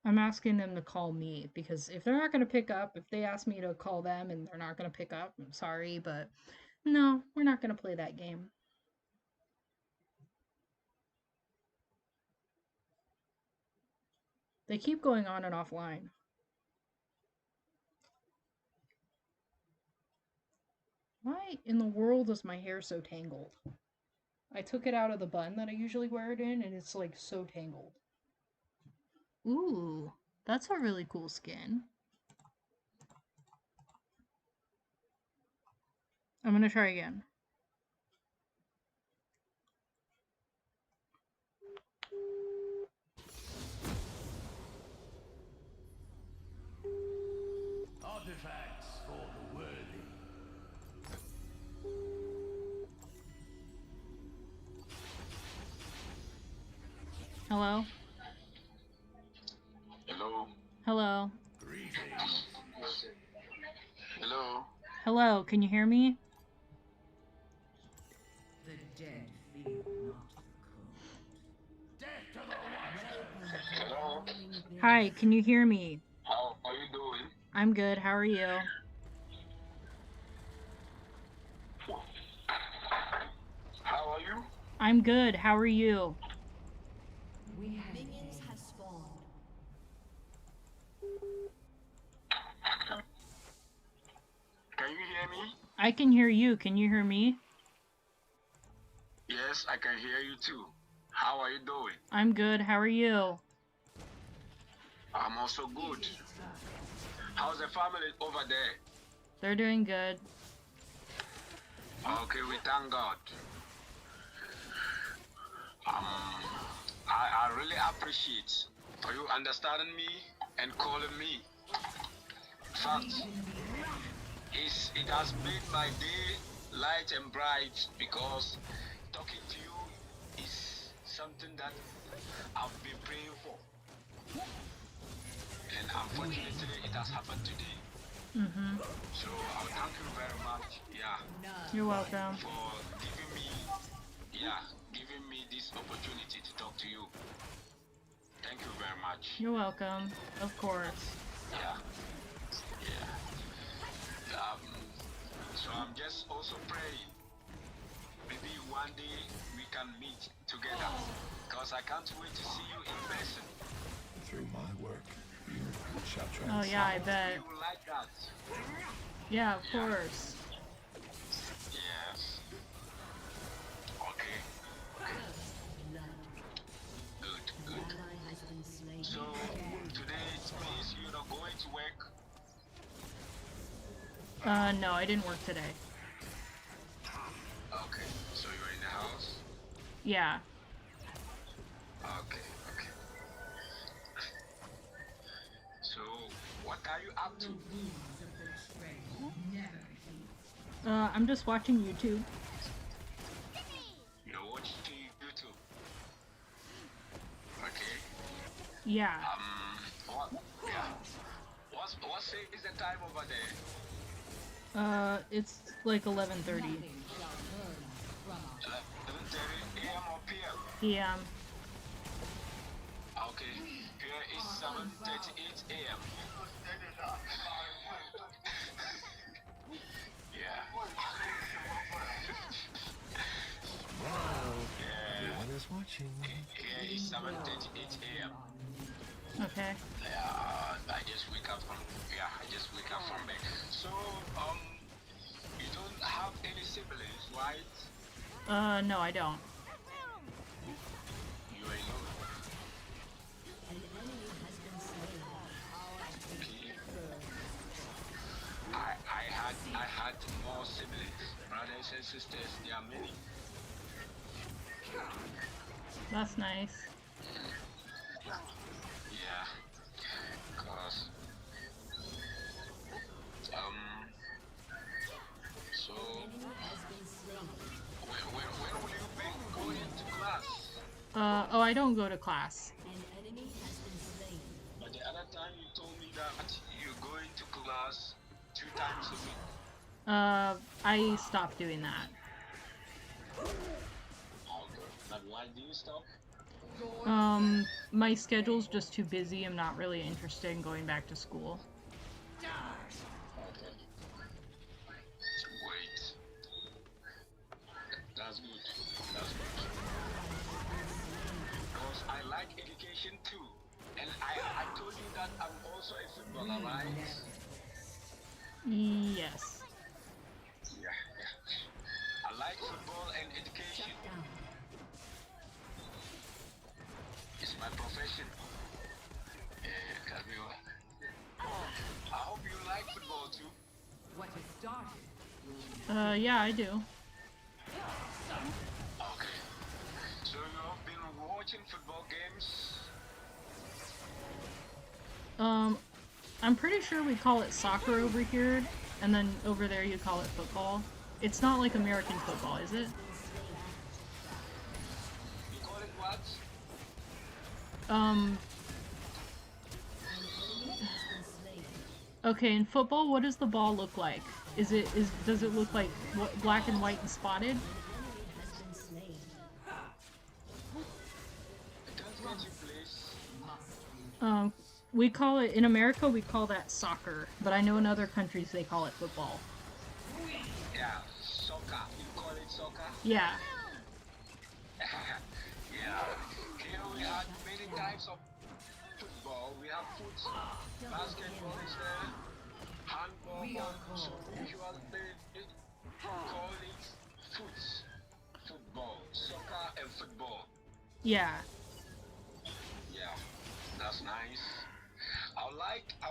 I'm asking them to call me because if they're not going to pick up, if they ask me to call them and they're not going to pick up, I'm sorry, but no, we're not going to play that game. They keep going on and offline. Why in the world is my hair so tangled? I took it out of the bun that I usually wear it in, and it's like so tangled. Ooh, that's a really cool skin. I'm gonna try again. Artifacts for the worthy. Hello? Hello. Hello? Greetings. Hello. Hello, can you hear me? The dead feel not the cold. Death to the Watcher. Hello. Hi, can you hear me? How are you doing? I'm good, how are you? How are you? I'm good, how are you? Minions have spawned. Can you hear me? I can hear you, can you hear me? Yes, I can hear you too. How are you doing? I'm good, how are you? I'm also good. How's the family over there? They're doing good. Okay, we thank God. I really appreciate for you understanding me and calling me. In fact, it has made my day light and bright because talking to you is something that I've been praying for. And unfortunately, it has happened today. Mm-hmm. So I thank you very much. Yeah. You're welcome. For giving me this opportunity to talk to you. Thank you very much. You're welcome. Of course. Yeah. So I'm just also praying. Maybe one day we can meet together. Because I can't wait to see you in person. Through my work, you shall transcend. Oh yeah, I bet. You will like that. Yeah, of course. Yes. Okay. Good. Ally has been slain. So today it means you're not going to work. No, I didn't work today. Okay. So you're in the house? Yeah. Okay. So what are you up to? I'm just watching YouTube. You're watching YouTube. Yeah. What? Yeah. What is the time over there? It's like 11:30 11:30 a.m. or p.m. p.m. Okay. Here is 7:38 a.m. Yeah. Everyone is watching. Here is 7:38 a.m. Okay. I just wake up from bed. So you don't have any siblings, right? No, I don't. You alone. Okay. I had more siblings, brothers and sisters. There are many. That's nice. Yeah. Cause so when will you be going to class? Oh, I don't go to class. But the other time you told me that you're going to class 2 times a week. I stopped doing that. Okay. But why do you stop? My schedule's just too busy. I'm not really interested in going back to school. Okay. Wait. That's good. That's good. Because I like education too. And I told you that I'm also a footballer, right? Yes. Yeah. I like football and education. It's my profession. I hope you like football too. What has started? Yeah, I do. Okay. So you have been watching football games? I'm pretty sure we call it soccer over here, and then over there you call it football. It's not like American football, is it? You call it what? Okay, in football, what does the ball look like? Does it look like black and white and spotted? We call it, in America, we call that soccer, but I know in other countries they call it football. Yeah, soccer. You call it soccer? Yeah. Yeah. Here we have many types of football. We have foot, basketball is there, handball, so usually they call it football, soccer and football. Yeah. Yeah, that's nice. I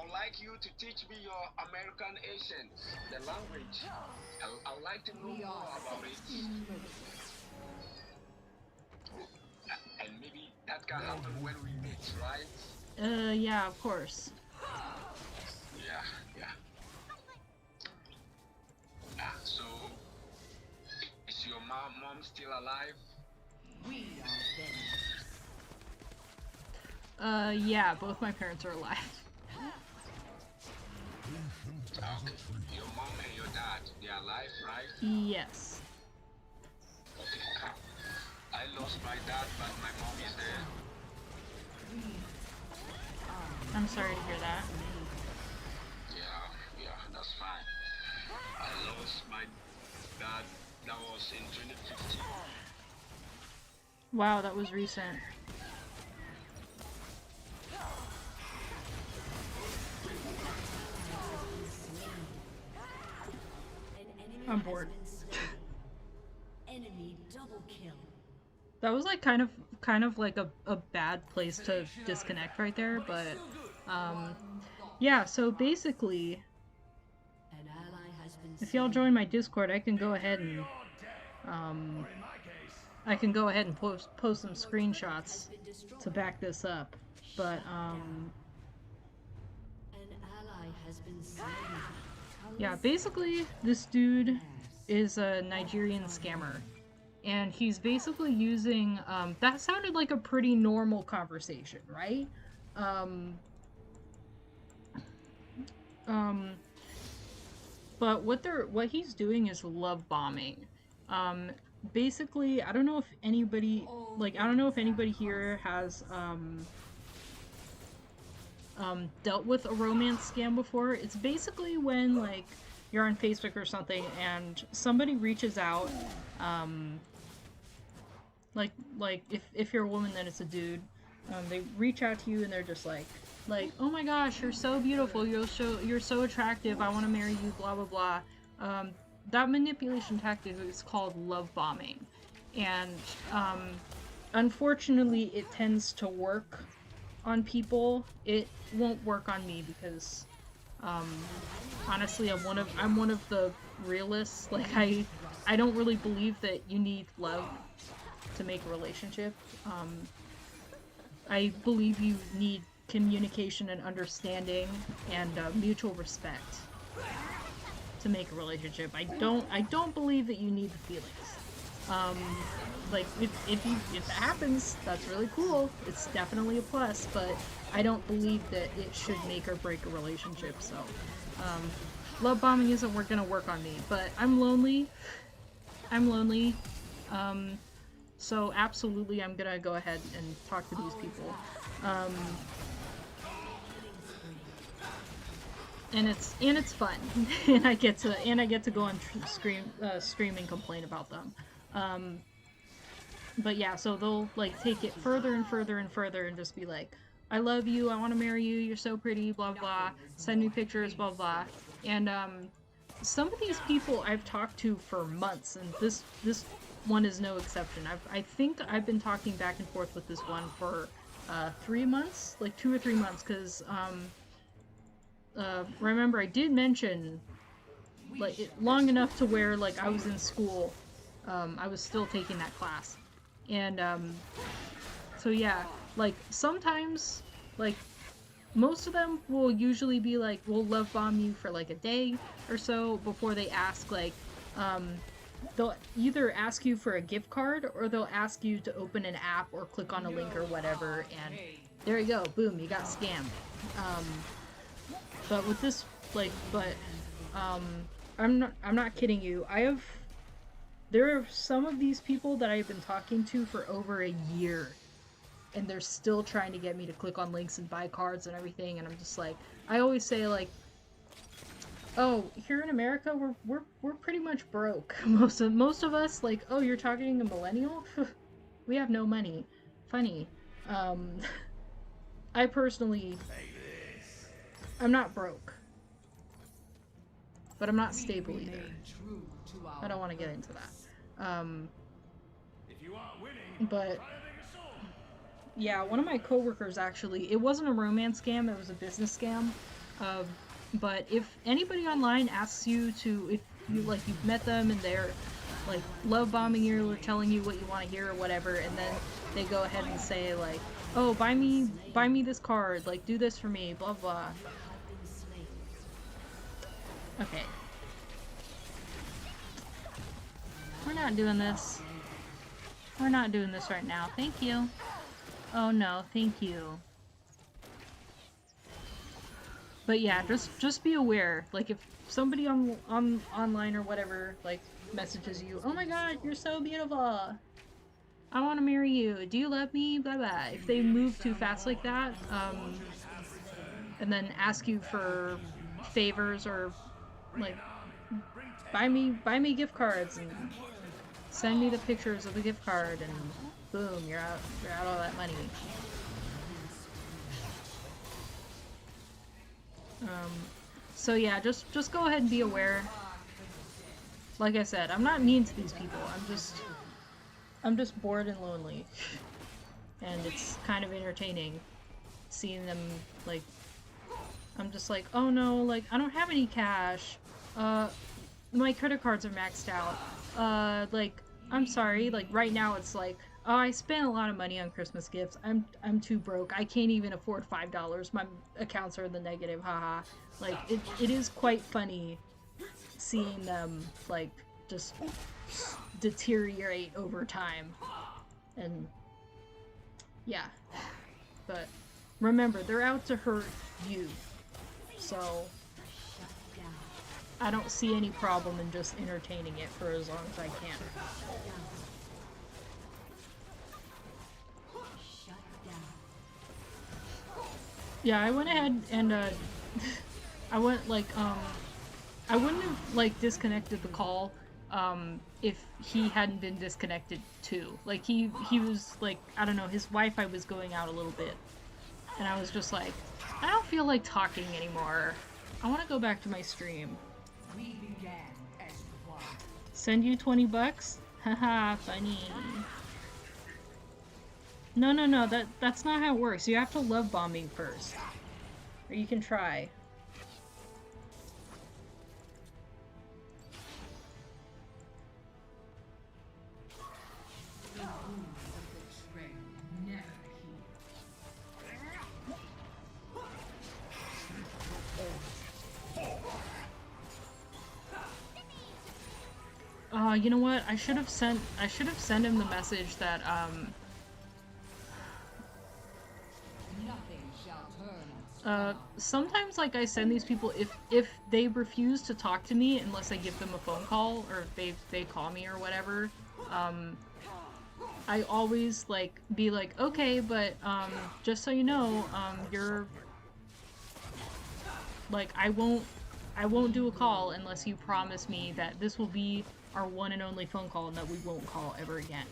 would like you to teach me your American accent, the language. I would like to know more about it. And maybe that can happen when we meet, right? Yeah, of course. Yeah. So, is your mom still alive? We are dead. Yeah, both my parents are alive. Okay. Your mom and your dad, they are alive, right? Yes. Okay. I lost my dad, but my mom is there. I'm sorry to hear that. Yeah, that's fine. I lost my dad, that was in 2015. Wow, that was recent. I'm bored. Enemy double kill. That was like kind of like a bad place to disconnect right there, but yeah, so basically An ally has been if y'all join my Discord, I can go ahead and post some screenshots to back this up. But An ally has been slain. yeah, basically this dude is a Nigerian scammer. And he's basically using, that sounded like a pretty normal conversation, right? Um, um, but what he's doing is love bombing. Um, basically, I don't know if anybody, like, I don't know if anybody here has, dealt with a romance scam before. It's basically when, like, you're on Facebook or something and somebody reaches out, um, like if you're a woman, then it's a dude. They reach out to you and they're just like, oh my gosh, you're so beautiful, you're so attractive, I want to marry you, blah blah blah. That manipulation tactic is called love bombing, and unfortunately, it tends to work on people. It won't work on me because honestly, I'm one of the realists. Like I don't really believe that you need love to make a relationship. I believe you need communication and understanding and mutual respect to make a relationship. I don't believe that you need the feelings. Like if it happens, that's really cool. It's definitely a plus, but I don't believe that it should make or break a relationship. So, love bombing isn't gonna work on me. But I'm lonely. I'm lonely. So absolutely, I'm gonna go ahead and talk to these people. And it's fun, and I get to go on stream and complain about them. But yeah, so they'll like take it further and further and further, and just be like, "I love you. I want to marry you. You're so pretty. Blah blah. Send me pictures. Blah blah." And some of these people I've talked to for months, and this one is no exception. I think I've been talking back and forth with this one for 3 months, like 2 or 3 months, because remember I did mention like long enough to where like I was in school, I was still taking that class, and so yeah, like sometimes like most of them will usually be like, we'll love bomb you for like a day or so before they ask, like they'll either ask you for a gift card or they'll ask you to open an app or click on a link or whatever, and there you go, boom, you got scammed. But with this, like, I'm not kidding you. There are some of these people that I've been talking to for over a year, and they're still trying to get me to click on links and buy cards and everything, and I'm just like, I always say like, oh, here in America, we're pretty much broke. Most of us, like, oh, you're talking a millennial? We have no money. Funny. I personally, I'm not broke, but I'm not stable either. I don't want to get into that. But yeah, one of my coworkers actually, it wasn't a romance scam, it was a business scam. But if anybody online asks you to, if you like, you've met them and they're like love bombing you or telling you what you want to hear or whatever, and then they go ahead and say like, oh, buy me this card, like do this for me, blah blah. Okay. We're not doing this. We're not doing this right now. Thank you. Oh no, thank you. But yeah, just be aware. Like if somebody online or whatever like messages you, oh my god, you're so beautiful, I want to marry you, do you love me, blah blah. If they move too fast like that, and then ask you for favors or like buy me gift cards and send me the pictures of the gift card, and boom, you're out all that money. So yeah, just go ahead and be aware. Like I said, I'm not mean to these people. I'm just bored and lonely, and it's kind of entertaining seeing them like. I'm just like, oh no, like I don't have any cash. My credit cards are maxed out. Like I'm sorry. Like right now, it's like, oh, I spent a lot of money on Christmas gifts. I'm too broke. I can't even afford $5. My accounts are in the negative. Haha. Like it is quite funny seeing them like just deteriorate over time. And yeah, but remember, they're out to hurt you. So I don't see any problem in just entertaining it for as long as I can. Yeah, I went ahead and I went like I wouldn't have like disconnected the call if he hadn't been disconnected too. Like he was like, I don't know, his Wi-Fi was going out a little bit. And I was just like, I don't feel like talking anymore. I want to go back to my stream. We began as one. Send you 20 bucks? Haha, funny. No, that's not how it works. You have to love bombing first. Or you can try. The wounds of betrayal never heal. You know what? I should have sent him the message that Nothing shall turn us. sometimes like I send these people if they refuse to talk to me unless I give them a phone call or if they call me or whatever, I always like be like, okay, but just so you know, you're like I won't do a call unless you promise me that this will be our one and only phone call and that we won't call ever again.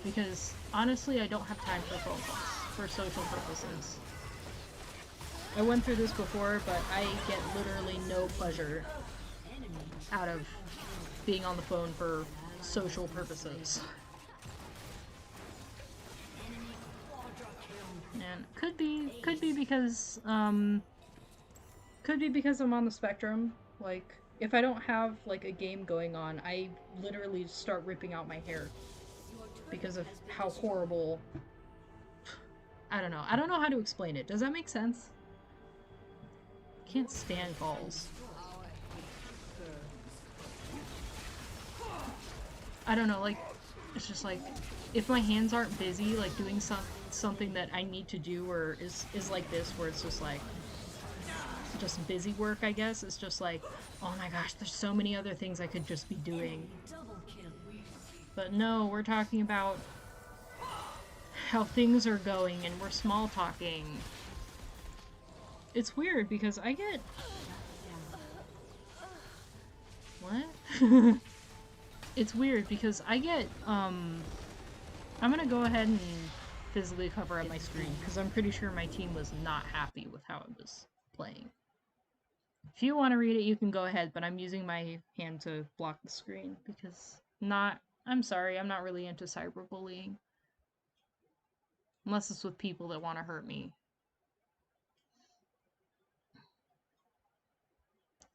Because honestly, I don't have time for phone calls for social purposes. I went through this before, but I get literally no pleasure out of being on the phone for social purposes. And could be because I'm on the spectrum. Like, if I don't have like a game going on, I literally start ripping out my hair because of how horrible. I don't know how to explain it. Does that make sense? Can't stand calls. I don't know, like, it's just like, if my hands aren't busy, like doing something that I need to do, or is like this, where it's just like, just busy work, I guess. It's just like, oh my gosh, there's so many other things I could just be doing. But no, we're talking about how things are going and we're small talking. It's weird because I get... What? It's weird because I get, I'm gonna go ahead and physically cover up my screen because I'm pretty sure my team was not happy with how it was playing. If you want to read it, you can go ahead, but I'm using my hand to block the screen because I'm sorry, I'm not really into cyberbullying. Unless it's with people that want to hurt me.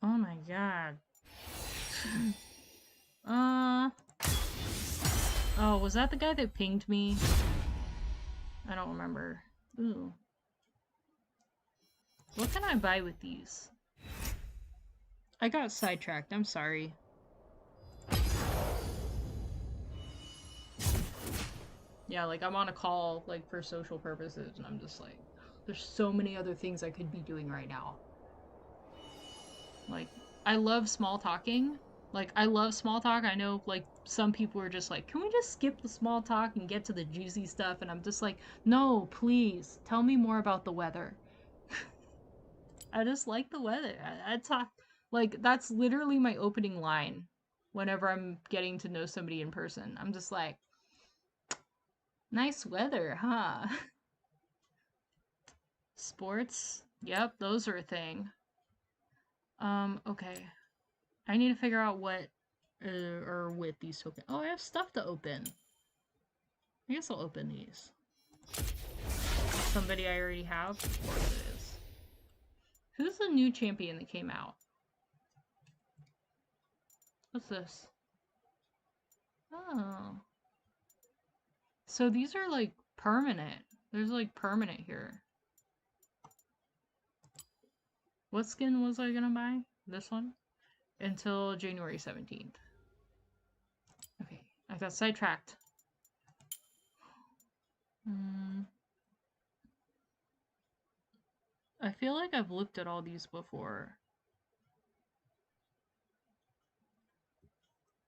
Oh my god. Oh, was that the guy that pinged me? I don't remember. Ooh. What can I buy with these? I got sidetracked, I'm sorry. Yeah, like, I'm on a call, like, for social purposes, and I'm just like, there's so many other things I could be doing right now. Like, I love small talking. Like, I love small talk. I know, like, some people are just like, can we just skip the small talk and get to the juicy stuff? And I'm just like, no, please, tell me more about the weather. I just like the weather. I talk, like, that's literally my opening line whenever I'm getting to know somebody in person. I'm just like, nice weather, huh? Sports? Yep, those are a thing. Okay. I need to figure out what, or with these tokens. Oh, I have stuff to open. I guess I'll open these. Somebody I already have? Of course it is. Who's the new champion that came out? What's this? Oh. So these are like permanent. There's like permanent here. What skin was I gonna buy? This one? Until January 17th. Okay, I got sidetracked. I feel like I've looked at all these before.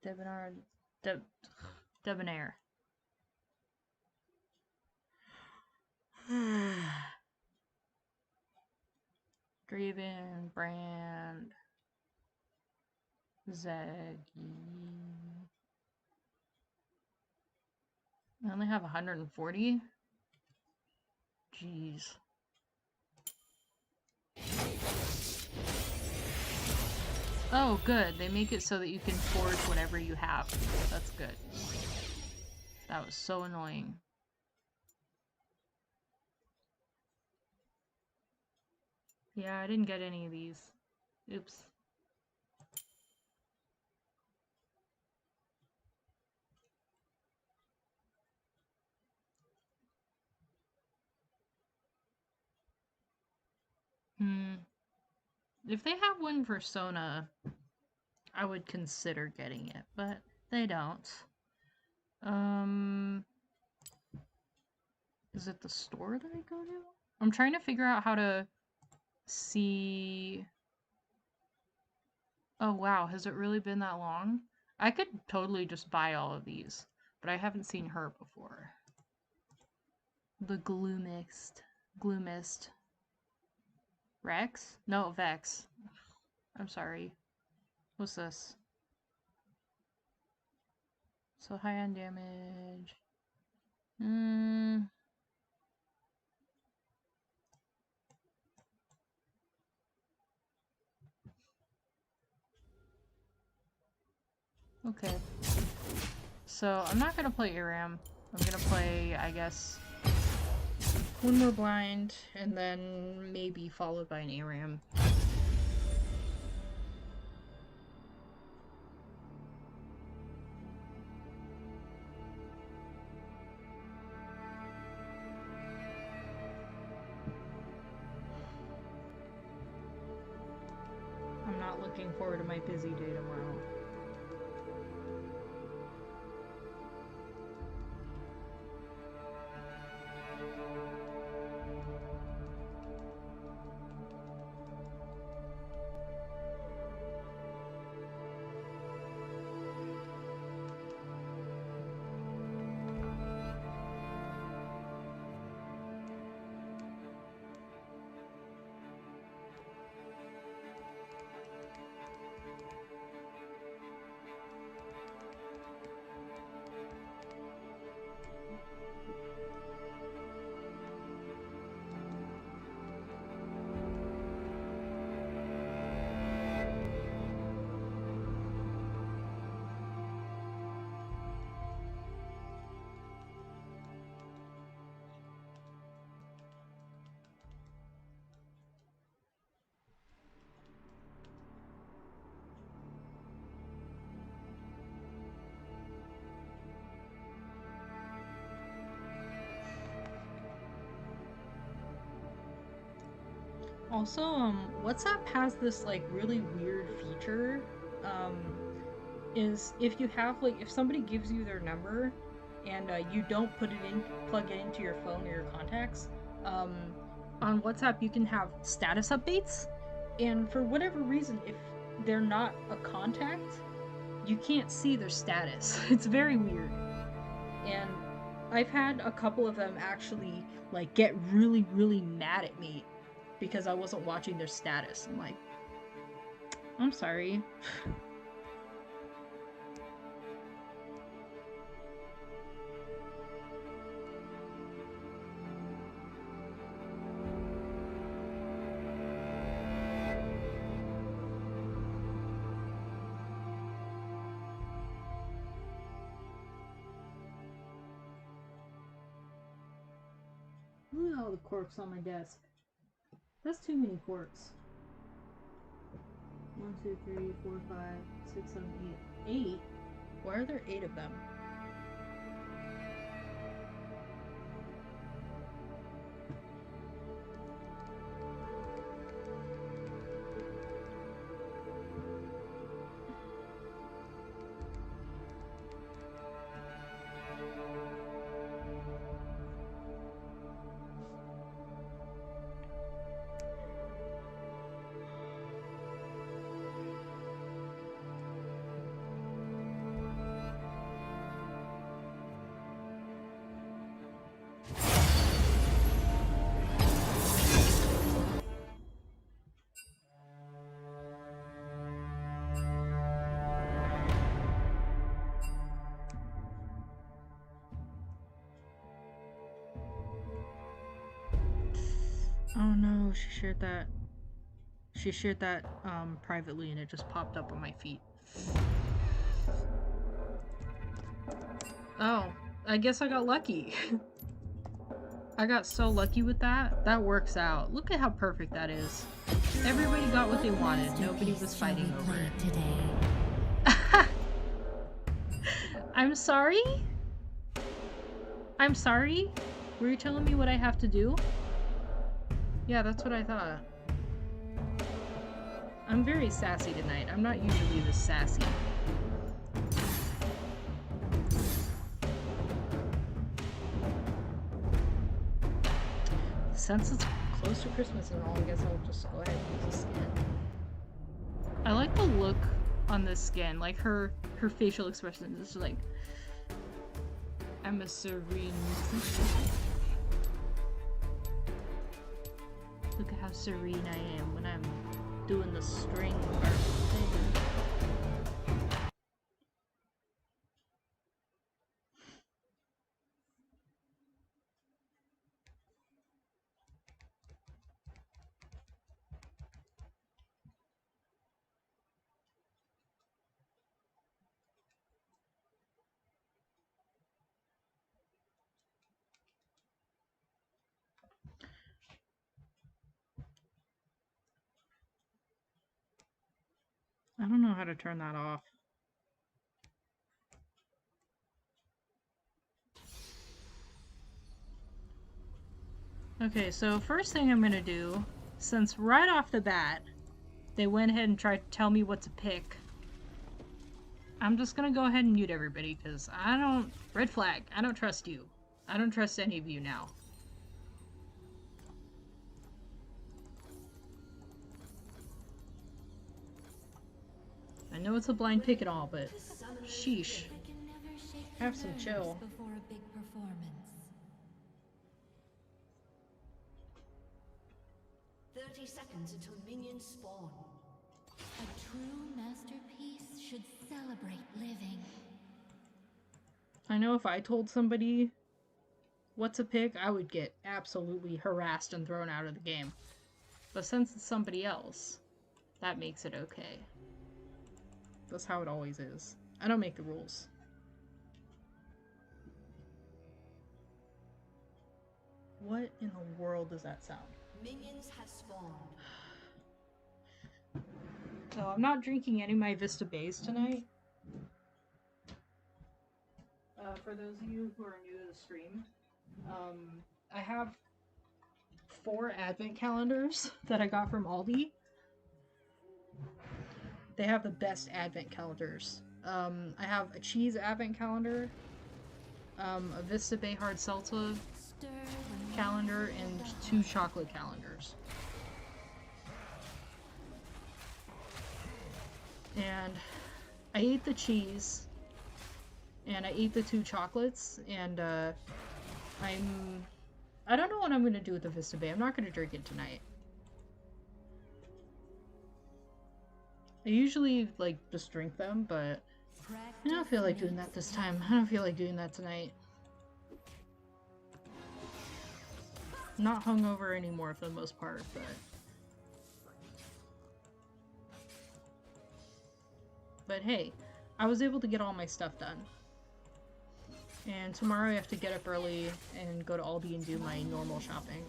Debonair, Debonair. Draven, Brand, Zaggy. I only have 140? Jeez. Oh, good. They make it so that you can forge whatever you have. That's good. That was so annoying. Yeah, I didn't get any of these. Oops. If they have one for Sona, I would consider getting it, but they don't. Is it the store that I go to? I'm trying to figure out how to see... Oh wow, has it really been that long? I could totally just buy all of these, but I haven't seen her before. The Gloomist. Rex? No, Vex. I'm sorry. What's this? So high on damage. Okay. So I'm not gonna play Aram. I'm gonna play, I guess, one more blind, and then maybe followed by an Aram. I'm not looking forward to my busy day tomorrow. Also, WhatsApp has this like really weird feature. Is if you have like if somebody gives you their number and you don't plug it into your phone or your contacts, on WhatsApp you can have status updates, and for whatever reason, if they're not a contact, you can't see their status. It's very weird, and I've had a couple of them actually like get really really mad at me because I wasn't watching their status. I'm like, I'm sorry. Look at all the corks on my desk. That's too many corks. 1, 2, 3, 4, 5, 6, 7, 8. 8? Why are there 8 of them? Oh no, she shared that. She shared that privately and it just popped up on my feed. Oh, I guess I got lucky. I got so lucky with that. That works out. Look at how perfect that is. Everybody got what they wanted. Nobody was fighting over it. Today. I'm sorry? I'm sorry? Were you telling me what I have to do? Yeah, that's what I thought. I'm very sassy tonight. I'm not usually this sassy. Since it's close to Christmas and all, I guess I'll just go ahead and use the skin. I like the look on this skin. Like her facial expression is like, I'm a serene musician. Look at how serene I am when I'm doing the string part thing. I don't know how to turn that off. Okay, so first thing I'm gonna do, since right off the bat, they went ahead and tried to tell me what to pick, I'm just gonna go ahead and mute everybody, because I don't... Red flag, I don't trust you. I don't trust any of you now. I know it's a blind pick and all, but sheesh. Have some chill. Before a big performance. 30 seconds until minions spawn. A true masterpiece should celebrate living. I know if I told somebody what to pick, I would get absolutely harassed and thrown out of the game. But since it's somebody else, that makes it okay. That's how it always is. I don't make the rules. What in the world does that sound? Minions have spawned. So I'm not drinking any of my Vista Bays tonight. For those of you who are new to the stream, I have 4 advent calendars that I got from Aldi. They have the best advent calendars. I have a cheese advent calendar, a Vista Bay hard seltzer calendar, and 2 chocolate calendars. And I ate the cheese, and I ate the 2 chocolates, and I don't know what I'm gonna do with the Vista Bay. I'm not gonna drink it tonight. I usually, like, just drink them, but I don't feel like doing that this time. I don't feel like doing that tonight. I'm not hungover anymore for the most part, but hey, I was able to get all my stuff done. And tomorrow I have to get up early and go to Aldi and do my normal shopping.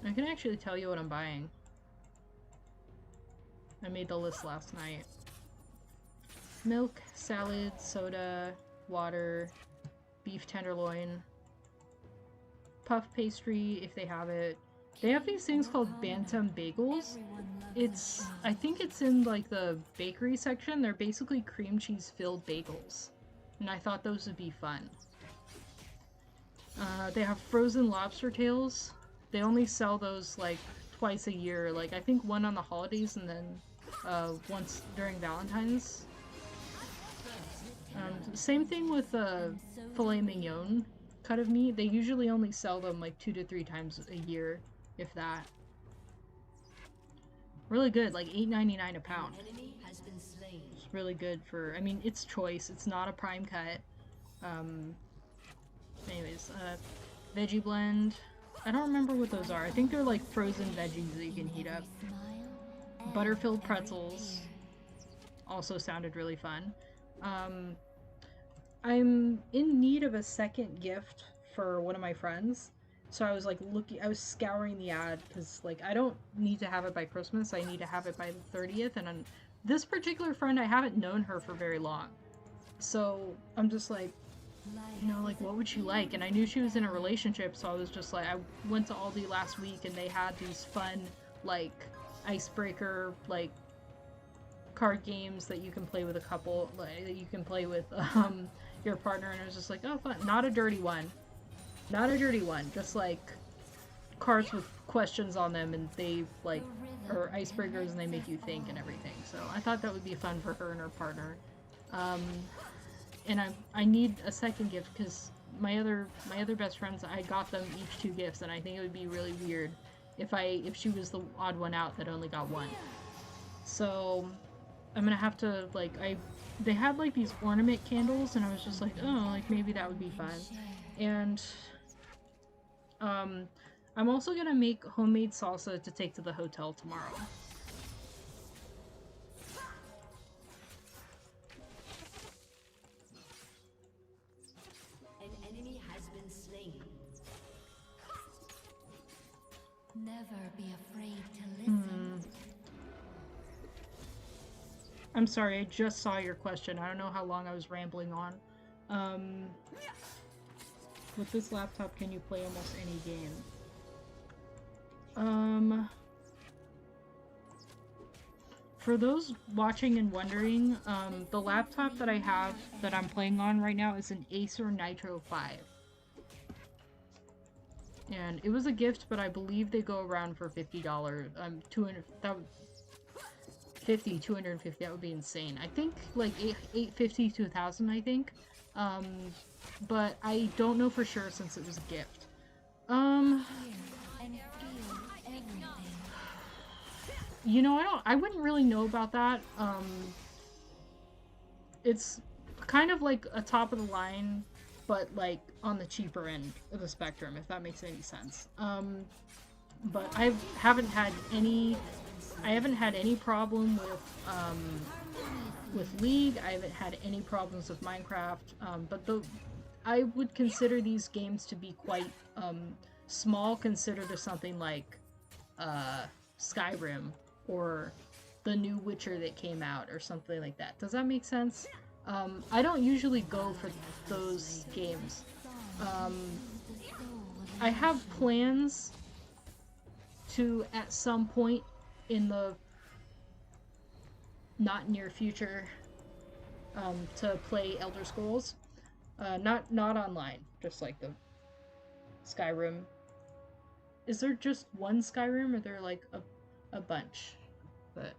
I can actually tell you what I'm buying. I made the list last night. Milk, salad, soda, water, beef tenderloin, puff pastry if they have it. They have these things called Bantam bagels. I think it's in like the bakery section. They're basically cream cheese filled bagels. And I thought those would be fun. They have frozen lobster tails. They only sell those like twice a year. Like I think one on the holidays and then once during Valentine's. Same thing with filet mignon cut of meat. They usually only sell them like 2 to 3 times a year, if that. Really good, like $8.99 a pound. It's really good for, I mean, it's choice. It's not a prime cut. Anyways, veggie blend. I don't remember what those are. I think they're like frozen veggies that you can heat up. Butter-filled pretzels. Also sounded really fun. I'm in need of a second gift for one of my friends. So I was like I was scouring the ad because like I don't need to have it by Christmas. I need to have it by the 30th. And this particular friend, I haven't known her for very long. So I'm just like, you know, like what would she like? And I knew she was in a relationship, so I was just like, I went to Aldi last week and they had these fun like icebreaker like card games that you can play with a couple, like, that you can play with your partner, and I was just like, oh fun. Not a dirty one, just like cards with questions on them, and they like are icebreakers and they make you think and everything. So I thought that would be fun for her and her partner. And I need a second gift because my other best friends, I got them each 2 gifts, and I think it would be really weird if she was the odd one out that only got 1. So I'm gonna have to like they had like these ornament candles, and I was just like, oh, like maybe that would be fun. And I'm also gonna make homemade salsa to take to the hotel tomorrow. An enemy has been slain. Never be afraid to listen. I'm sorry, I just saw your question. I don't know how long I was rambling on. With this laptop, can you play almost any game? For those watching and wondering, the laptop that I have that I'm playing on right now is an Acer Nitro 5. And it was a gift, but I believe they go around for $50. 250, that would be insane. I think like $850 to $1,000, I think. But I don't know for sure since it was a gift. You know, I wouldn't really know about that. It's kind of like a top of the line, but like on the cheaper end of the spectrum, if that makes any sense. But I haven't had any problem with League. I haven't had any problems with Minecraft. But I would consider these games to be quite small considered to something like Skyrim or the new Witcher that came out or something like that. Does that make sense? I don't usually go for those games. I have plans to, at some point in the not near future, to play Elder Scrolls. Not online, just like the Skyrim. Is there just one Skyrim, or there like a bunch? But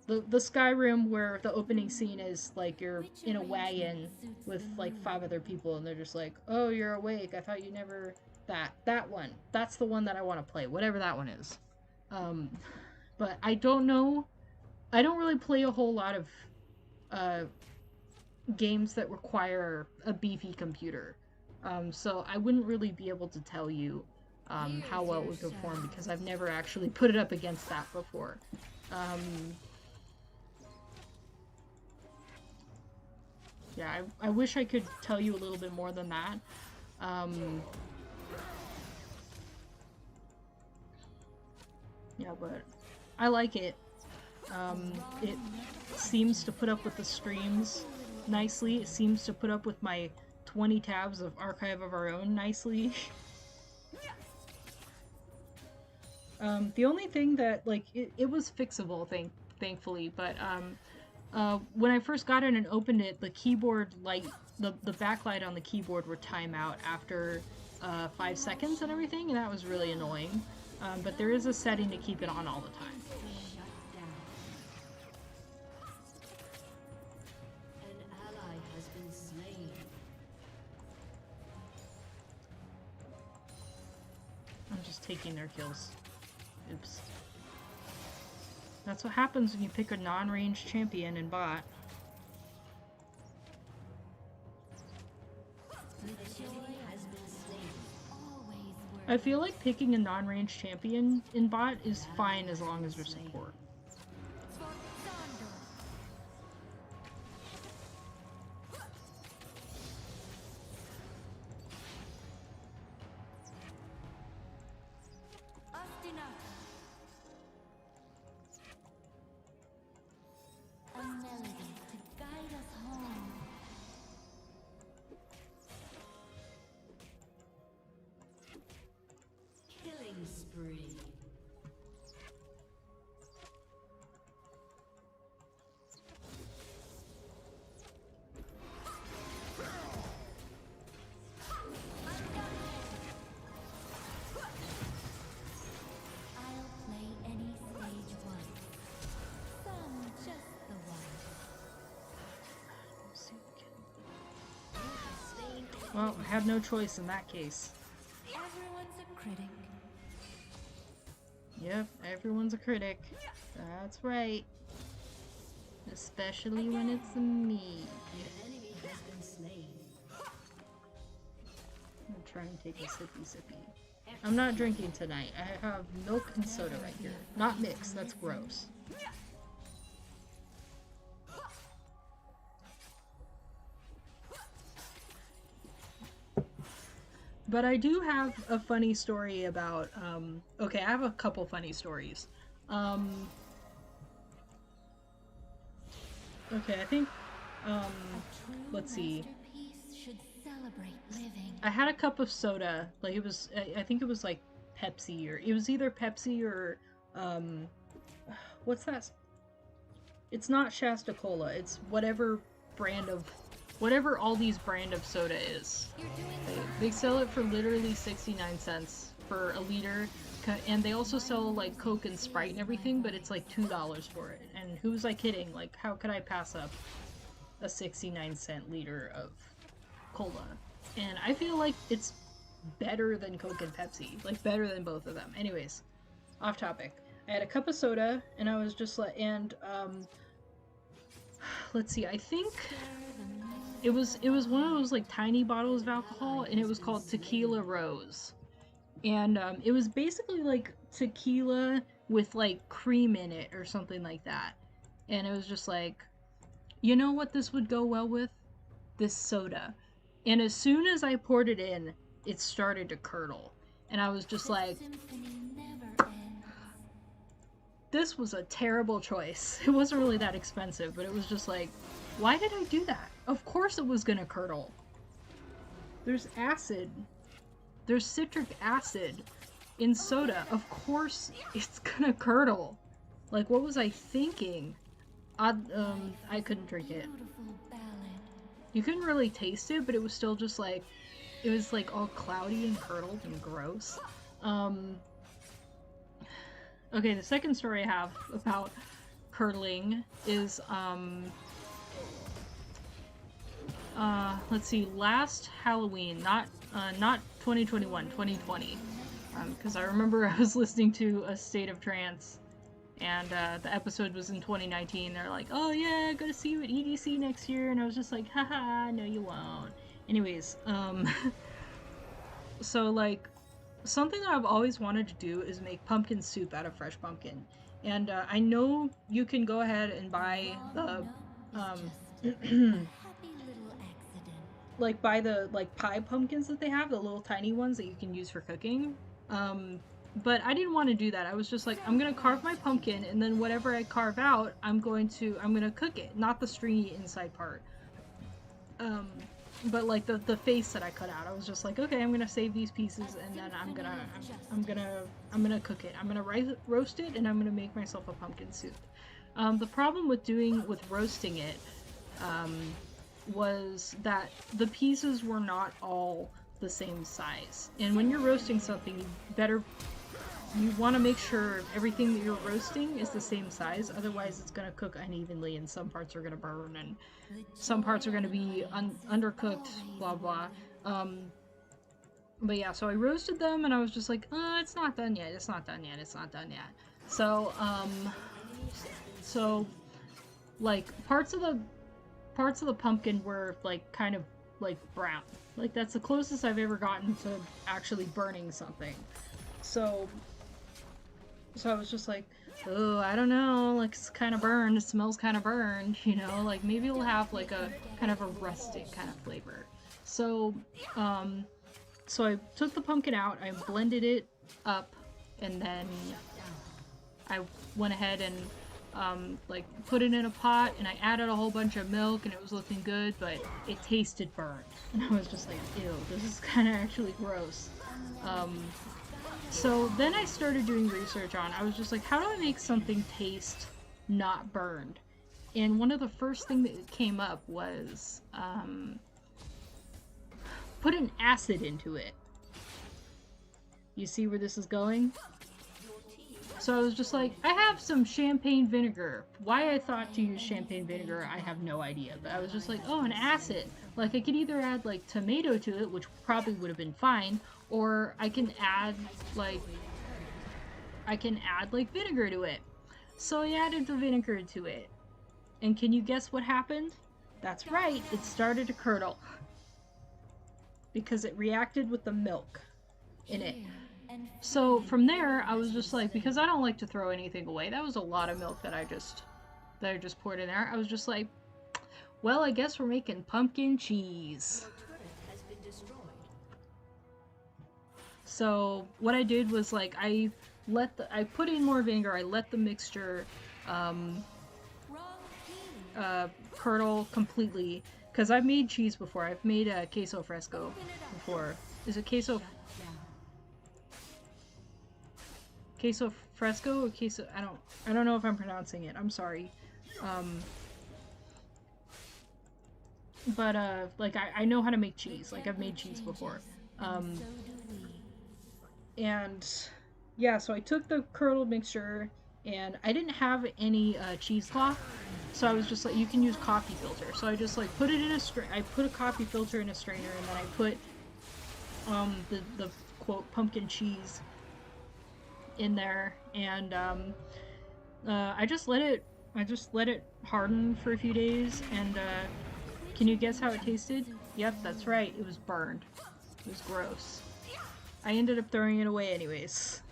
the Skyrim where the opening scene is like you're in a wagon with like 5 other people, and they're just like, "Oh, you're awake. I thought you never." That one. That's the one that I want to play. Whatever that one is. But I don't know. I don't really play a whole lot of games that require a beefy computer. So I wouldn't really be able to tell you how well it would perform because I've never actually put it up against that before. Yeah, I wish I could tell you a little bit more than that. Yeah, but I like it. It seems to put up with the streams nicely. It seems to put up with my 20 tabs of Archive of Our Own nicely. The only thing that, like, it was fixable, thankfully, but when I first got it and opened it, the keyboard light, the backlight on the keyboard would time out after 5 seconds and everything, and that was really annoying. But there is a setting to keep it on all the time. An ally has been slain. I'm just taking their kills. Oops. That's what happens when you pick a non-range champion in bot. The enemy has I feel like picking a non-range champion in bot is fine as long as you're support. A melody to guide us home. Killing spree. I'll play any stage once. Some just the one. Well, I had no choice in that case. Everyone's a critic. Yep, everyone's a critic. That's right. Especially when it's me. Your enemy has been slain. I'm gonna try and take a sippy. I'm not drinking tonight. I have milk and soda right here. Not mixed, that's gross. But I do have a funny story about, okay, I have a couple funny stories. Okay, I think, let's see. Masterpiece should celebrate living. I had a cup of soda, like it was, I think it was like Pepsi, or it was either Pepsi or, what's that? It's not Shasta Cola, it's whatever brand of, whatever Aldi's brand of soda is. They sell it for literally 69 cents for a liter, and they also sell like Coke and Sprite and everything, but it's like $2 for it. And who was I kidding? Like, how could I pass up a 69-cent liter of cola? And I feel like it's better than Coke and Pepsi, like better than both of them. Anyways, off topic. I had a cup of soda, and I was just like, and let's see, I think it was one of those like tiny bottles of alcohol, and it was called Tequila Rose. And it was basically like tequila with like cream in it or something like that. And it was just like, you know what this would go well with? This soda. And as soon as I poured it in, it started to curdle. And I was just like, Symphony never ends. this was a terrible choice. It wasn't really that expensive, but it was just like, why did I do that? Of course it was gonna curdle. There's acid. There's citric acid in soda. Of course it's gonna curdle. Like, what was I thinking? I couldn't drink it. Beautiful ballad. You couldn't really taste it, but it was still just like, it was like all cloudy and curdled and gross. Okay, the second story I have about curdling is, let's see, last Halloween, not 2021, 2020, because I remember I was listening to A State of Trance, and the episode was in 2019. They're like, oh yeah, gonna see you at EDC next year, and I was just like, haha, no you won't. Anyways, so like, something that I've always wanted to do is make pumpkin soup out of fresh pumpkin, and I know you can go ahead and buy the, Happy little accident. like buy the like pie pumpkins that they have, the little tiny ones that you can use for cooking. But I didn't want to do that. I was just like, I'm gonna carve my pumpkin, and then whatever I carve out, I'm gonna cook it, not the stringy inside part. But like the face that I cut out, I was just like, okay, I'm gonna save these pieces, and then I'm gonna cook it. I'm gonna roast it, and I'm gonna make myself a pumpkin soup. The problem with roasting it, was that the pieces were not all the same size. And when you're roasting something, you want to make sure everything that you're roasting is the same size, otherwise it's going to cook unevenly, and some parts are going to burn, and some parts are going to be undercooked, blah blah. But yeah, so I roasted them, and I was just like, it's not done yet, it's not done yet, it's not done yet. So, so, like, parts of the pumpkin were, like, kind of like brown. Like that's the closest I've ever gotten to actually burning something. So I was just like, oh, I don't know, like it's kind of burned, it smells kind of burned, you know, like maybe it'll have like a kind of a rustic kind of flavor. So, so I took the pumpkin out, I blended it up, and then I went ahead and like put it in a pot, and I added a whole bunch of milk, and it was looking good, but it tasted burnt. And I was just like, ew, this is kind of actually gross. So then I started doing research on, I was just like, how do I make something taste not burned? And one of the first things that came up was, put an acid into it. You see where this is going? So I was just like, I have some champagne vinegar. Why I thought to use champagne vinegar, I have no idea. But I was just like, oh, an acid. Like, I could either add, like, tomato to it, which probably would have been fine, or I can add, like, vinegar to it. So I added the vinegar to it. And can you guess what happened? That's right, it started to curdle. Because it reacted with the milk in it. So from there, I was just like, because I don't like to throw anything away, that was a lot of milk that I just poured in there. I was just like, well, I guess we're making pumpkin cheese. So what I did was like, I put in more vinegar, I let the mixture curdle completely, because I've made cheese before. I've made a queso fresco before. Is it queso fresco or queso? I don't know if I'm pronouncing it. I'm sorry. But like I know how to make cheese. Like I've made cheese before. And yeah, so I took the curdled mixture, and I didn't have any cheesecloth, so I was just like, you can use coffee filter. So I just like put it in I put a coffee filter in a strainer, and then I put the quote pumpkin cheese in there, and I just let it harden for a few days, and can you guess how it tasted? Yep, that's right, it was burned. It was gross. I ended up throwing it away anyways.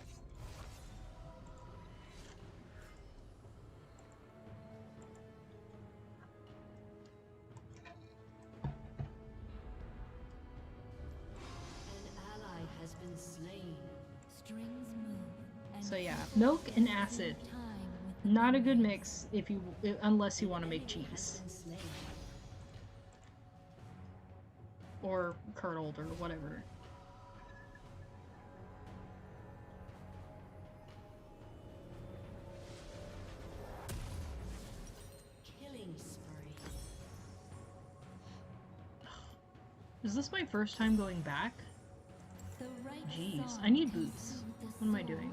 So yeah, milk and acid. Not a good mix unless you want to make cheese. Or curdled or whatever. Killing spree. Is this my first time going back? Jeez, I need boots. What am I doing?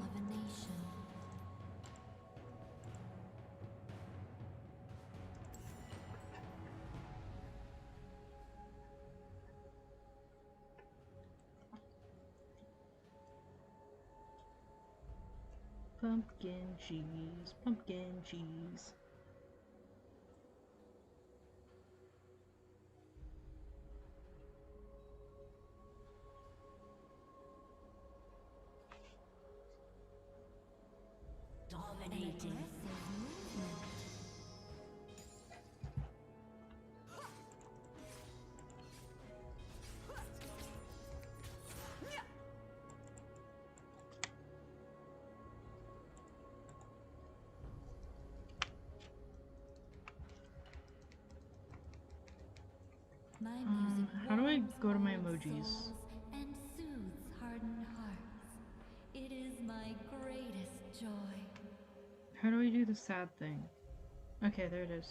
Pumpkin cheese, pumpkin cheese. Dominating. How do I go to my emojis? And soothes hardened hearts. It is my greatest joy. How do I do the sad thing? Okay, there it is.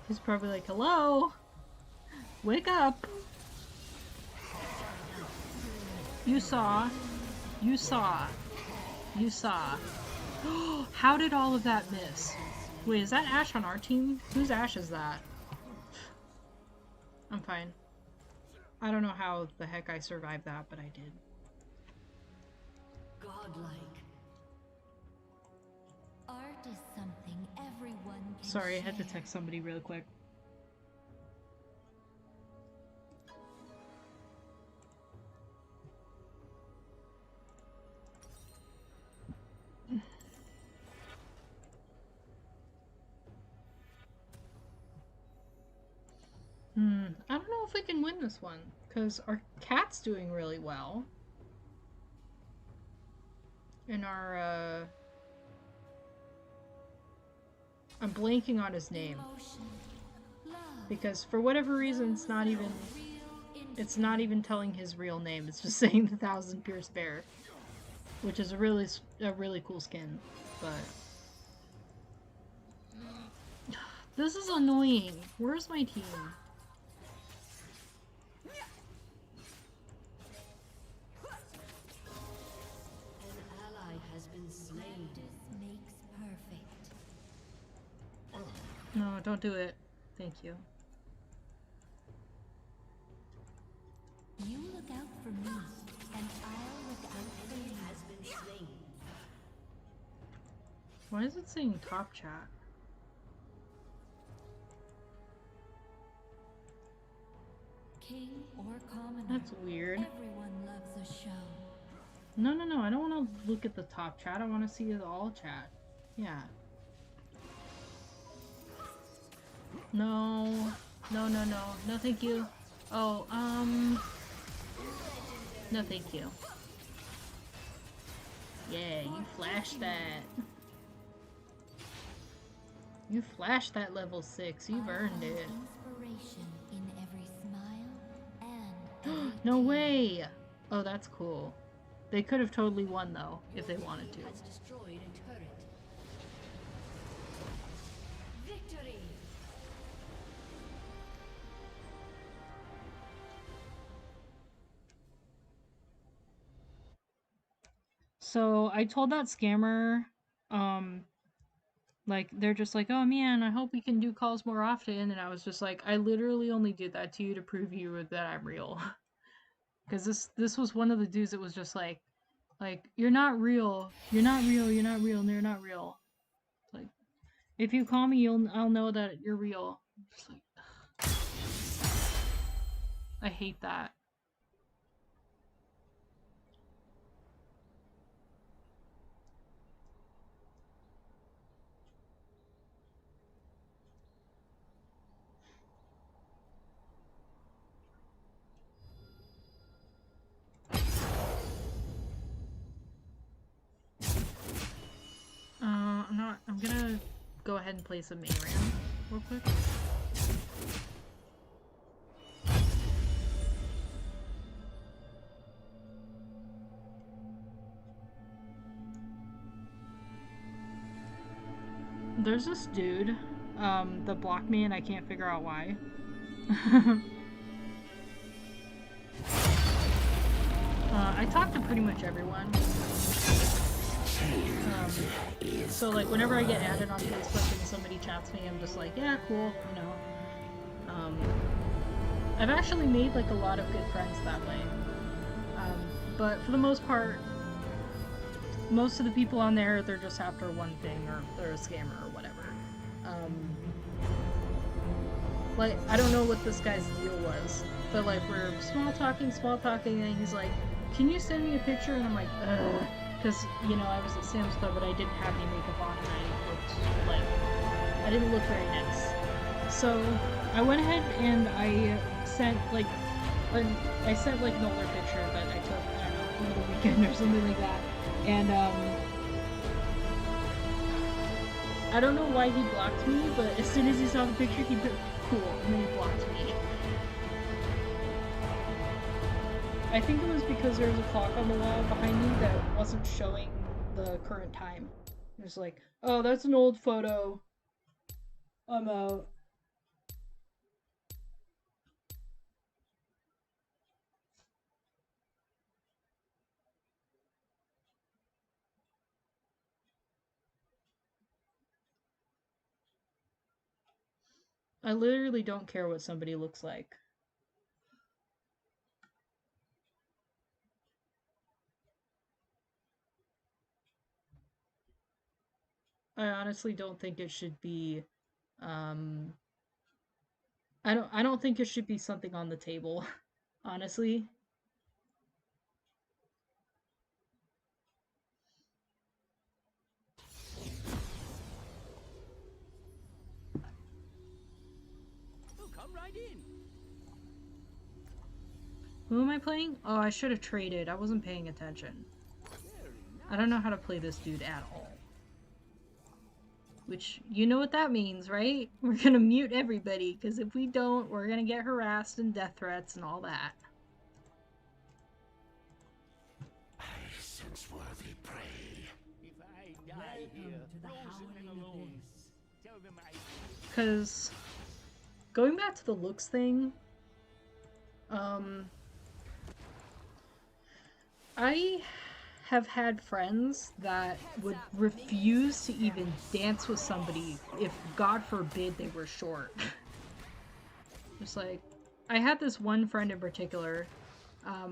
He's probably like, hello? Wake up! You saw. You saw. You saw. How did all of that miss? Wait, is that Ashe on our team? Whose Ashe is that? I'm fine. I don't know how the heck I survived that, but I did. Godlike. sorry, I had to text somebody real quick. I don't know if we can win this one, because our cat's doing really well. And our, I'm blanking on his name. Because for whatever reason, it's not even telling his real name. It's just saying the Thousand Pierced Bear. Which is a really cool skin, but... This is annoying. Where's my team? An ally has been slain. Makes perfect. No, don't do it. Thank you. You look out for me, and I'll look out for you. Has been slain. Why is it saying top chat? King or commoner. That's weird. Everyone loves a show. No, I don't want to look at the top chat. I want to see the all chat. Yeah. No, thank you. Oh, no thank you. Yeah, you flashed that. You flashed that level 6. You've earned it. Inspiration in every smile and No way! Oh, that's cool. They could have totally won, though, if they wanted to. Has destroyed a turret. Victory. So, I told that scammer, like, they're just like, oh man, I hope we can do calls more often, and I was just like, I literally only did that to you to prove you that I'm real. Because this was one of the dudes that was just like, you're not real, you're not real, you're not real, and they're not real. Like, if you call me, I'll know that you're real. Just like, I hate that. I'm gonna go ahead and play some ARAM real quick. There's this dude, that blocked me and I can't figure out why. I talk to pretty much everyone. So like whenever I get added on Facebook and somebody chats me, I'm just like, yeah, cool, you know. I've actually made like a lot of good friends that way. But for the most part, most of the people on there, they're just after one thing, or they're a scammer or whatever. Like, I don't know what this guy's deal was, but like we're small talking, and he's like, can you send me a picture? And I'm like, because, you know, I was at Sam's Club, but I didn't have any makeup on, and I didn't look very nice. So I went ahead and I sent like an older picture that I took, I don't know, over the weekend or something like that. And I don't know why he blocked me, but as soon as he saw the picture, he put cool, and then he blocked me. I think it was because there was a clock on the wall behind me that wasn't showing the current time. It was like, oh, that's an old photo. I'm out. I literally don't care what somebody looks like. I honestly don't think it should be Um, I don't think it should be something on the table, honestly. Oh, come right in. Who am I playing? Oh, I should have traded. I wasn't paying attention. Very nice. I don't know how to play this dude at all. Which, you know what that means, right? We're gonna mute everybody, because if we don't, we're gonna get harassed and death threats and all that. I sense worthy prey. If I die Welcome here, to the frozen and howling alone, abyss. tell them I... Because, going back to the looks thing, I have had friends that would refuse to even dance with somebody if, God forbid, they were short. Just like, I had this one friend in particular. I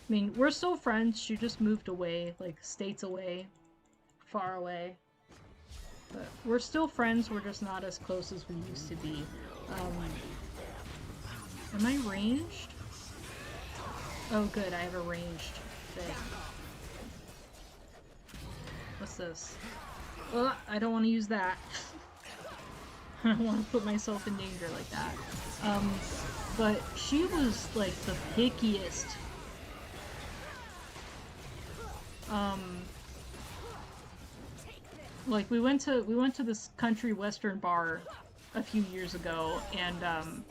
mean, we're still friends. She just moved away, like states away, far away. But we're still friends. We're just not as close as we used to be. Am I ranged? Oh, good. I have a ranged thing. What's this? Oh, I don't want to use that. I don't want to put myself in danger like that. But she was like the pickiest. Like we went to this country western bar a few years ago, and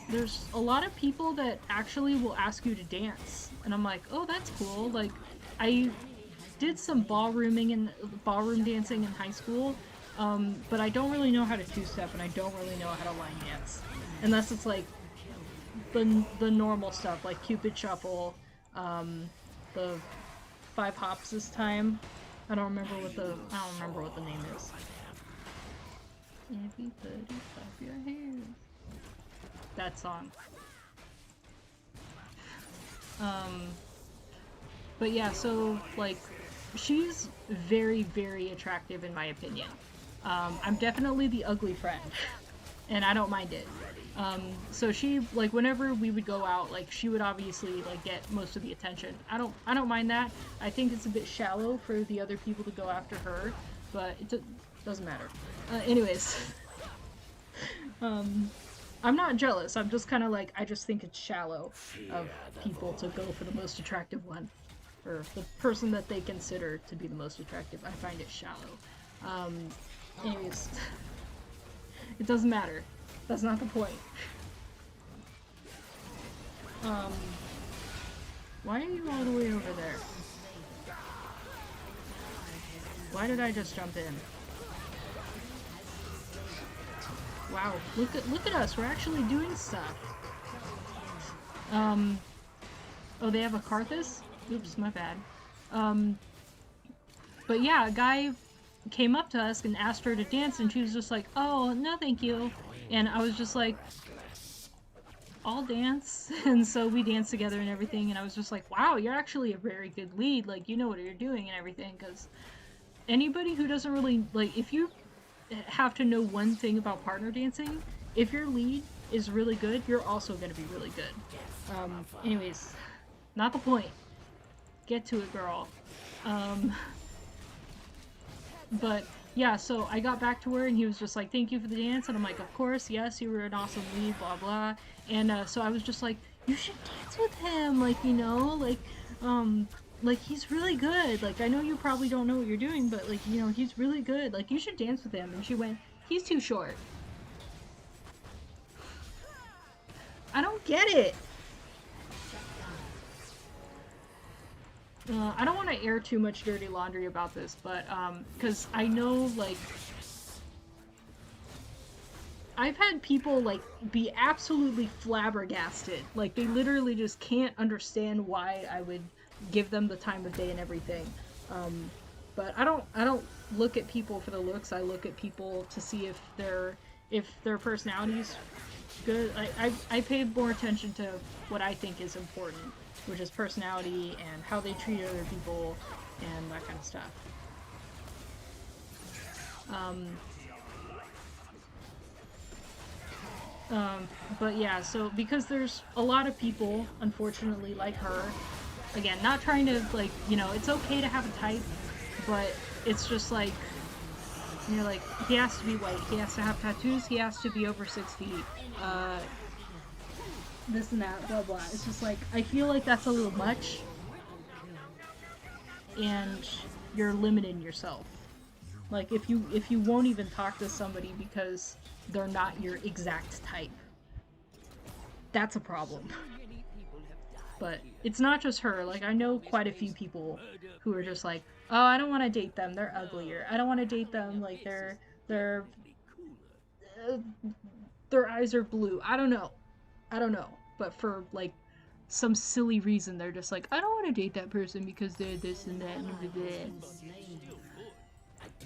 there's a lot of people that actually will ask you to dance, and I'm like, oh, that's cool. Like, I did some ballroom dancing in high school, but I don't really know how to two-step, and I don't really know how to line dance, unless it's like the normal stuff, like Cupid Shuffle, the 5 hops this time. I don't remember what the name is. Everybody clap your hands. That song. But yeah, so like she's very, very attractive in my opinion. I'm definitely the ugly friend, and I don't mind it. So she, like, whenever we would go out, like, she would obviously, like, get most of the attention. I don't mind that. I think it's a bit shallow for the other people to go after her, but it doesn't matter. Anyways. I'm not jealous. I'm just kind of like, I just think it's shallow of people to go for the most attractive one. Or the person that they consider to be the most attractive. I find it shallow. Anyways. It doesn't matter. That's not the point. Why are you all the way over there? Why did I just jump in? Wow, look at us. We're actually doing stuff. Oh, they have a Karthus? Oops, my bad. But yeah, a guy came up to us and asked her to dance, and she was just like, oh, no thank you. And I was just like, I'll dance. And so we danced together and everything, and I was just like, wow, you're actually a very good lead, like, you know what you're doing and everything, because anybody who doesn't really, like, if you have to know one thing about partner dancing, if your lead is really good, you're also going to be really good. Anyways, not the point. Get to it, girl. But yeah, so I got back to her and he was just like, thank you for the dance. And I'm like, of course, yes, you were an awesome lead, blah, blah. And so I was just like, you should dance with him. Like, you know, like he's really good. Like, I know you probably don't know what you're doing, but like, you know, he's really good. Like, you should dance with him. And she went, he's too short. I don't get it. I don't want to air too much dirty laundry about this, but, because I know, like, I've had people, like, be absolutely flabbergasted. Like, they literally just can't understand why I would give them the time of day and everything. But I don't look at people for the looks. I look at people to see if their personality's good. I pay more attention to what I think is important, which is personality and how they treat other people and that kind of stuff. But yeah, so because there's a lot of people, unfortunately, like her, again, not trying to, like, you know, it's okay to have a type, but it's just like, you're like, he has to be white, he has to have tattoos, he has to be over 6 feet, this and that, blah blah. It's just like, I feel like that's a little much, and you're limiting yourself. Like, if you won't even talk to somebody because they're not your exact type, that's a problem. But it's not just her. Like, I know quite a few people who are just like, oh, I don't want to date them, they're uglier. I don't want to date them, like, they're uh, their eyes are blue. I don't know. But for, like, some silly reason, they're just like, I don't want to date that person because they're this and that.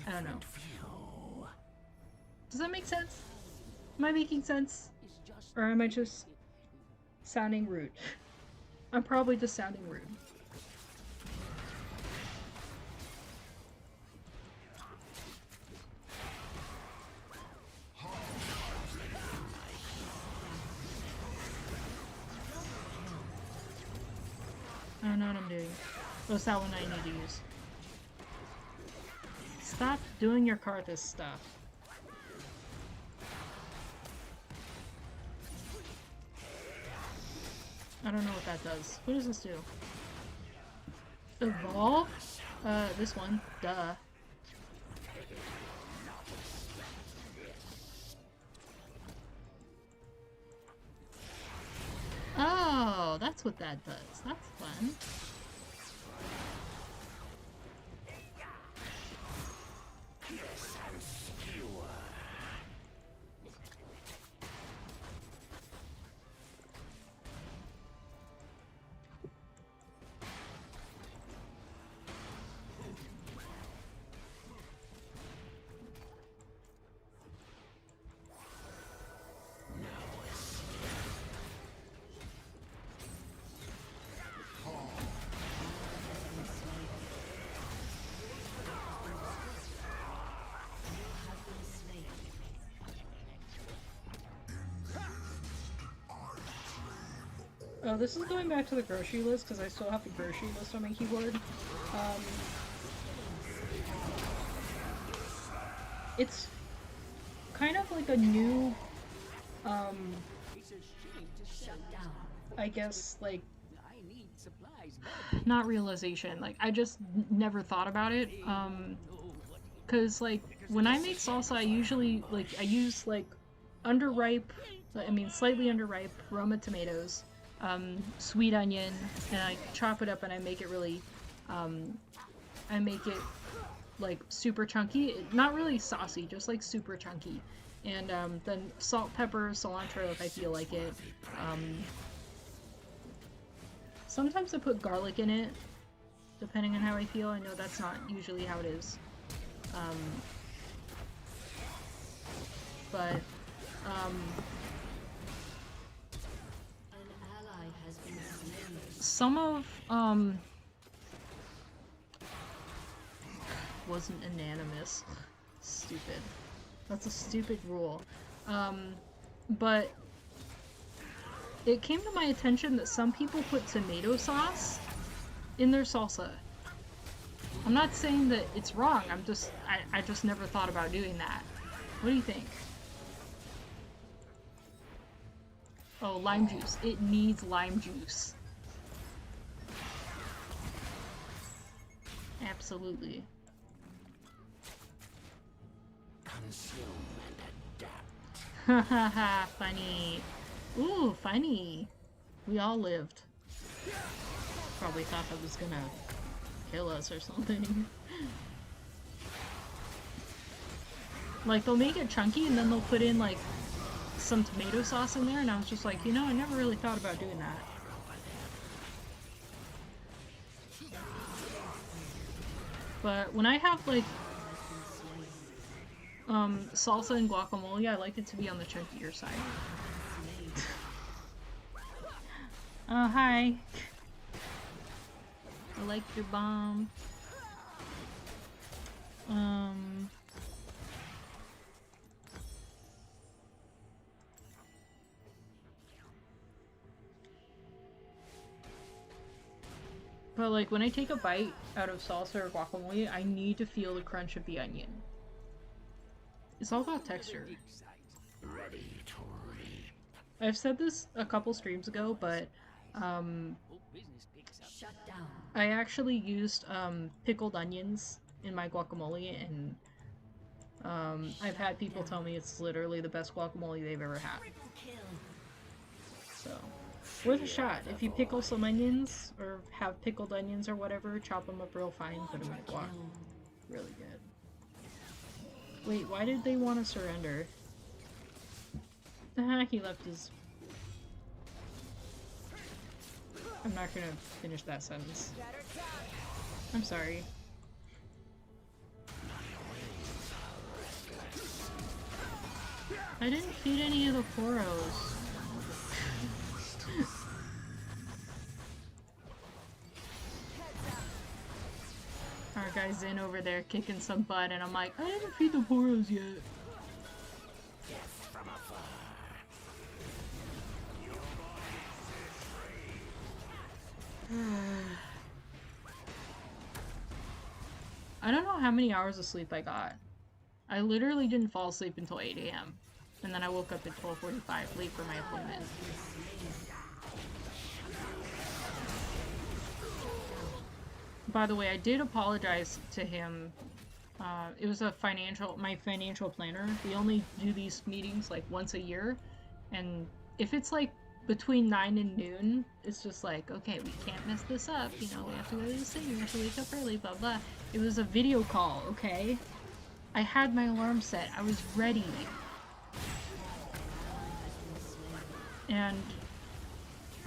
I don't know. Does that make sense? Am I making sense? Or am I just sounding rude? I'm probably just sounding rude. I don't know what I'm doing. Oh, it's that one I need to use. Stop doing your Karthus stuff. I don't know what that does. What does this do? Evolve? This one. Duh. Oh, that's what that does. That's fun. Oh, this is going back to the grocery list because I still have the grocery list on my keyboard. It's kind of like a new, I guess, like, not realization, like, I just never thought about it, because, like, when I make salsa, I usually, like, I use, like, slightly underripe Roma tomatoes, sweet onion, and I chop it up and I make it really, I make it, like, super chunky, not really saucy, just, like, super chunky, and, then salt, pepper, cilantro if I feel like it, sometimes I put garlic in it, depending on how I feel. I know that's not usually how it is. But, some of, wasn't unanimous. Stupid. That's a stupid rule. But it came to my attention that some people put tomato sauce in their salsa. I'm not saying that it's wrong, I just never thought about doing that. What do you think? Oh, lime juice. It needs lime juice. Absolutely. Consume and adapt. Hahaha, funny. Ooh, funny. We all lived. Probably thought that was gonna kill us or something. Like, they'll make it chunky and then they'll put in, like, some tomato sauce in there, and I was just like, you know, I never really thought about doing that. But when I have, like, salsa and guacamole, I like it to be on the chunkier side. Oh, hi. I like your bomb. But like when I take a bite out of salsa or guacamole, I need to feel the crunch of the onion. It's all about texture. I've said this a couple streams ago, but Shut down. I actually used pickled onions in my guacamole, and I've had people tell me it's literally the best guacamole they've ever had. So, worth a shot. If you pickle some onions, or have pickled onions or whatever, chop them up real fine, put them in guac. Really good. Wait, why did they want to surrender? He left his... I'm not gonna finish that sentence. I'm sorry. I didn't feed any of the poros. Our guy's in over there kicking some butt, and I'm like, I didn't feed the poros yet. I don't know how many hours of sleep I got. I literally didn't fall asleep until 8 AM. And then I woke up at 12:45 late for my appointment. By the way, I did apologize to him. It was my financial planner. We only do these meetings like once a year. And if it's like between 9 and noon, it's just like, okay, we can't mess this up, you know, we have to go to this thing, we have to wake up early, blah blah. It was a video call, okay? I had my alarm set, I was ready. And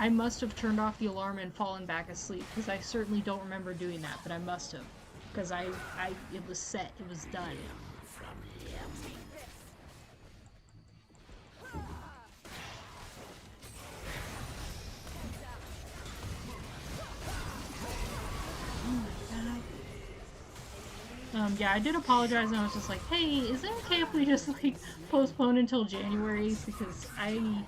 I must have turned off the alarm and fallen back asleep, because I certainly don't remember doing that, but I must have. Because it was set, it was done. Yeah, I did apologize, and I was just like, hey, is it okay if we just, like, postpone until January? Because I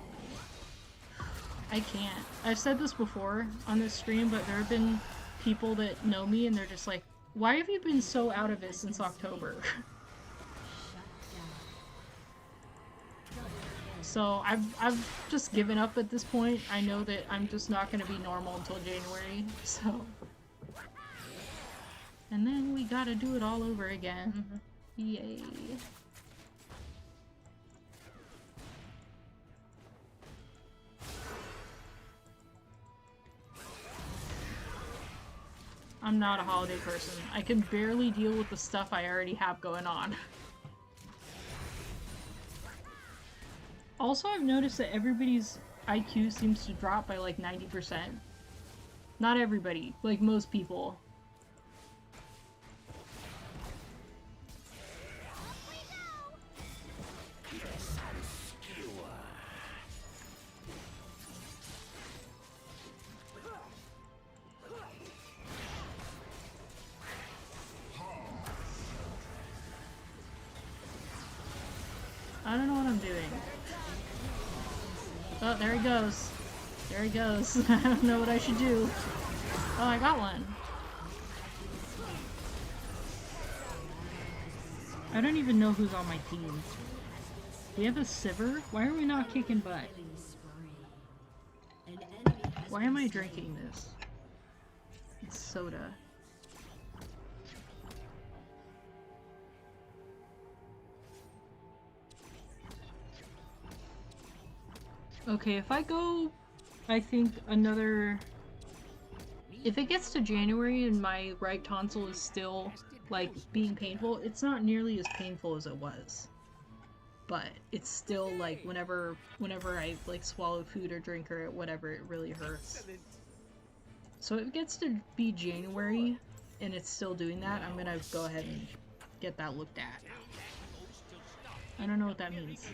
can't. I've said this before on this stream, but there have been people that know me, and they're just like, why have you been so out of it since October? So, I've just given up at this point. I know that I'm just not going to be normal until January, so... And then we gotta do it all over again. Yay. I'm not a holiday person. I can barely deal with the stuff I already have going on. Also, I've noticed that everybody's IQ seems to drop by like 90%. Not everybody, like most people. I don't know what I'm doing. Oh, there he goes. There he goes. I don't know what I should do. Oh, I got one. I don't even know who's on my team. We have a Sivir? Why are we not kicking butt? Why am I drinking this? It's soda. Okay, if I go, I think another... If it gets to January and my right tonsil is still, like, being painful, it's not nearly as painful as it was. But it's still, like, whenever I, like, swallow food or drink or whatever, it really hurts. So if it gets to be January and it's still doing that, I'm gonna go ahead and get that looked at. I don't know what that means.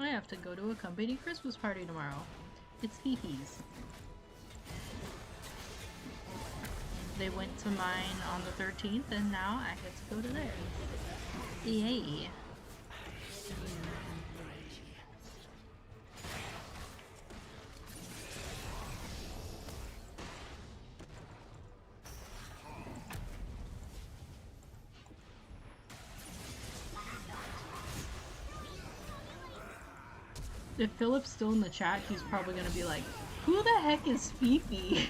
I have to go to a company Christmas party tomorrow. It's Fifi's. They went to mine on the 13th, and now I get to go to theirs. Yay. If Philip's still in the chat, he's probably gonna be like, who the heck is Fifi?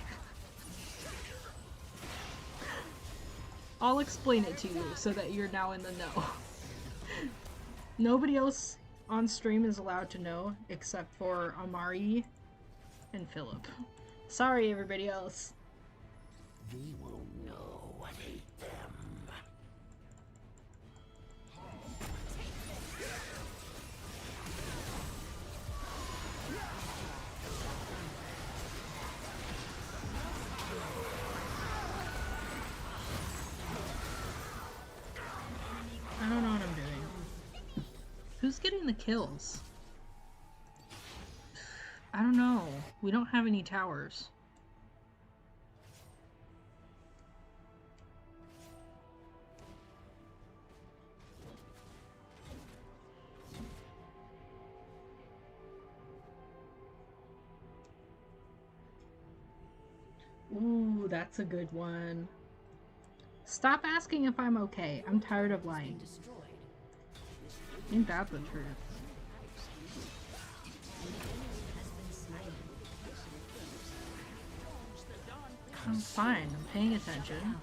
I'll explain it to you so that you're now in the know. Nobody else on stream is allowed to know except for Amari and Philip. Sorry, everybody else. They will know and hate them. I don't know what I'm doing. Who's getting the kills? I don't know. We don't have any towers. Ooh, that's a good one. Stop asking if I'm okay. I'm tired of lying. Ain't that the truth? I'm fine. I'm paying attention.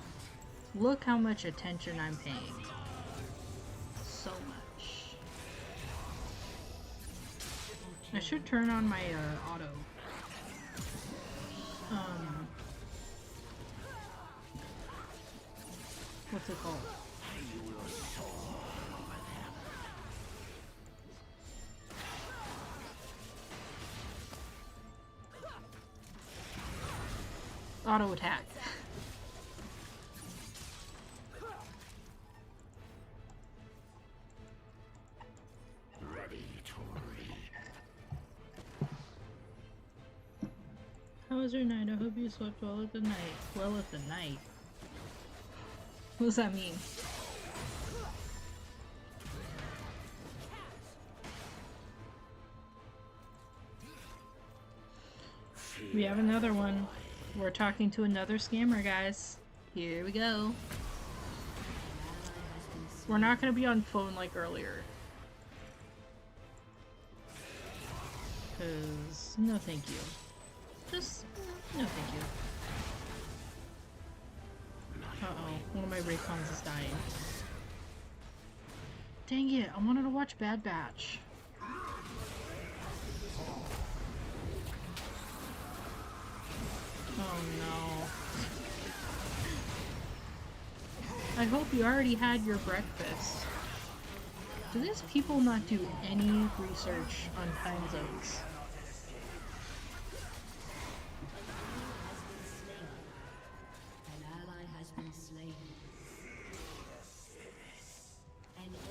Look how much attention I'm paying. So much. I should turn on my auto. What's it called? Auto attack. Ready to read. How was your night? I hope you slept well at the night. Well at the night? What does that mean? We have another one. We're talking to another scammer, guys. Here we go. We're not gonna be on phone like earlier. Cause no thank you. Just no thank you. Uh-oh, one of my Raycons is dying. Dang it, I wanted to watch Bad Batch. Oh no. I hope you already had your breakfast. Do these people not do any research on time zones?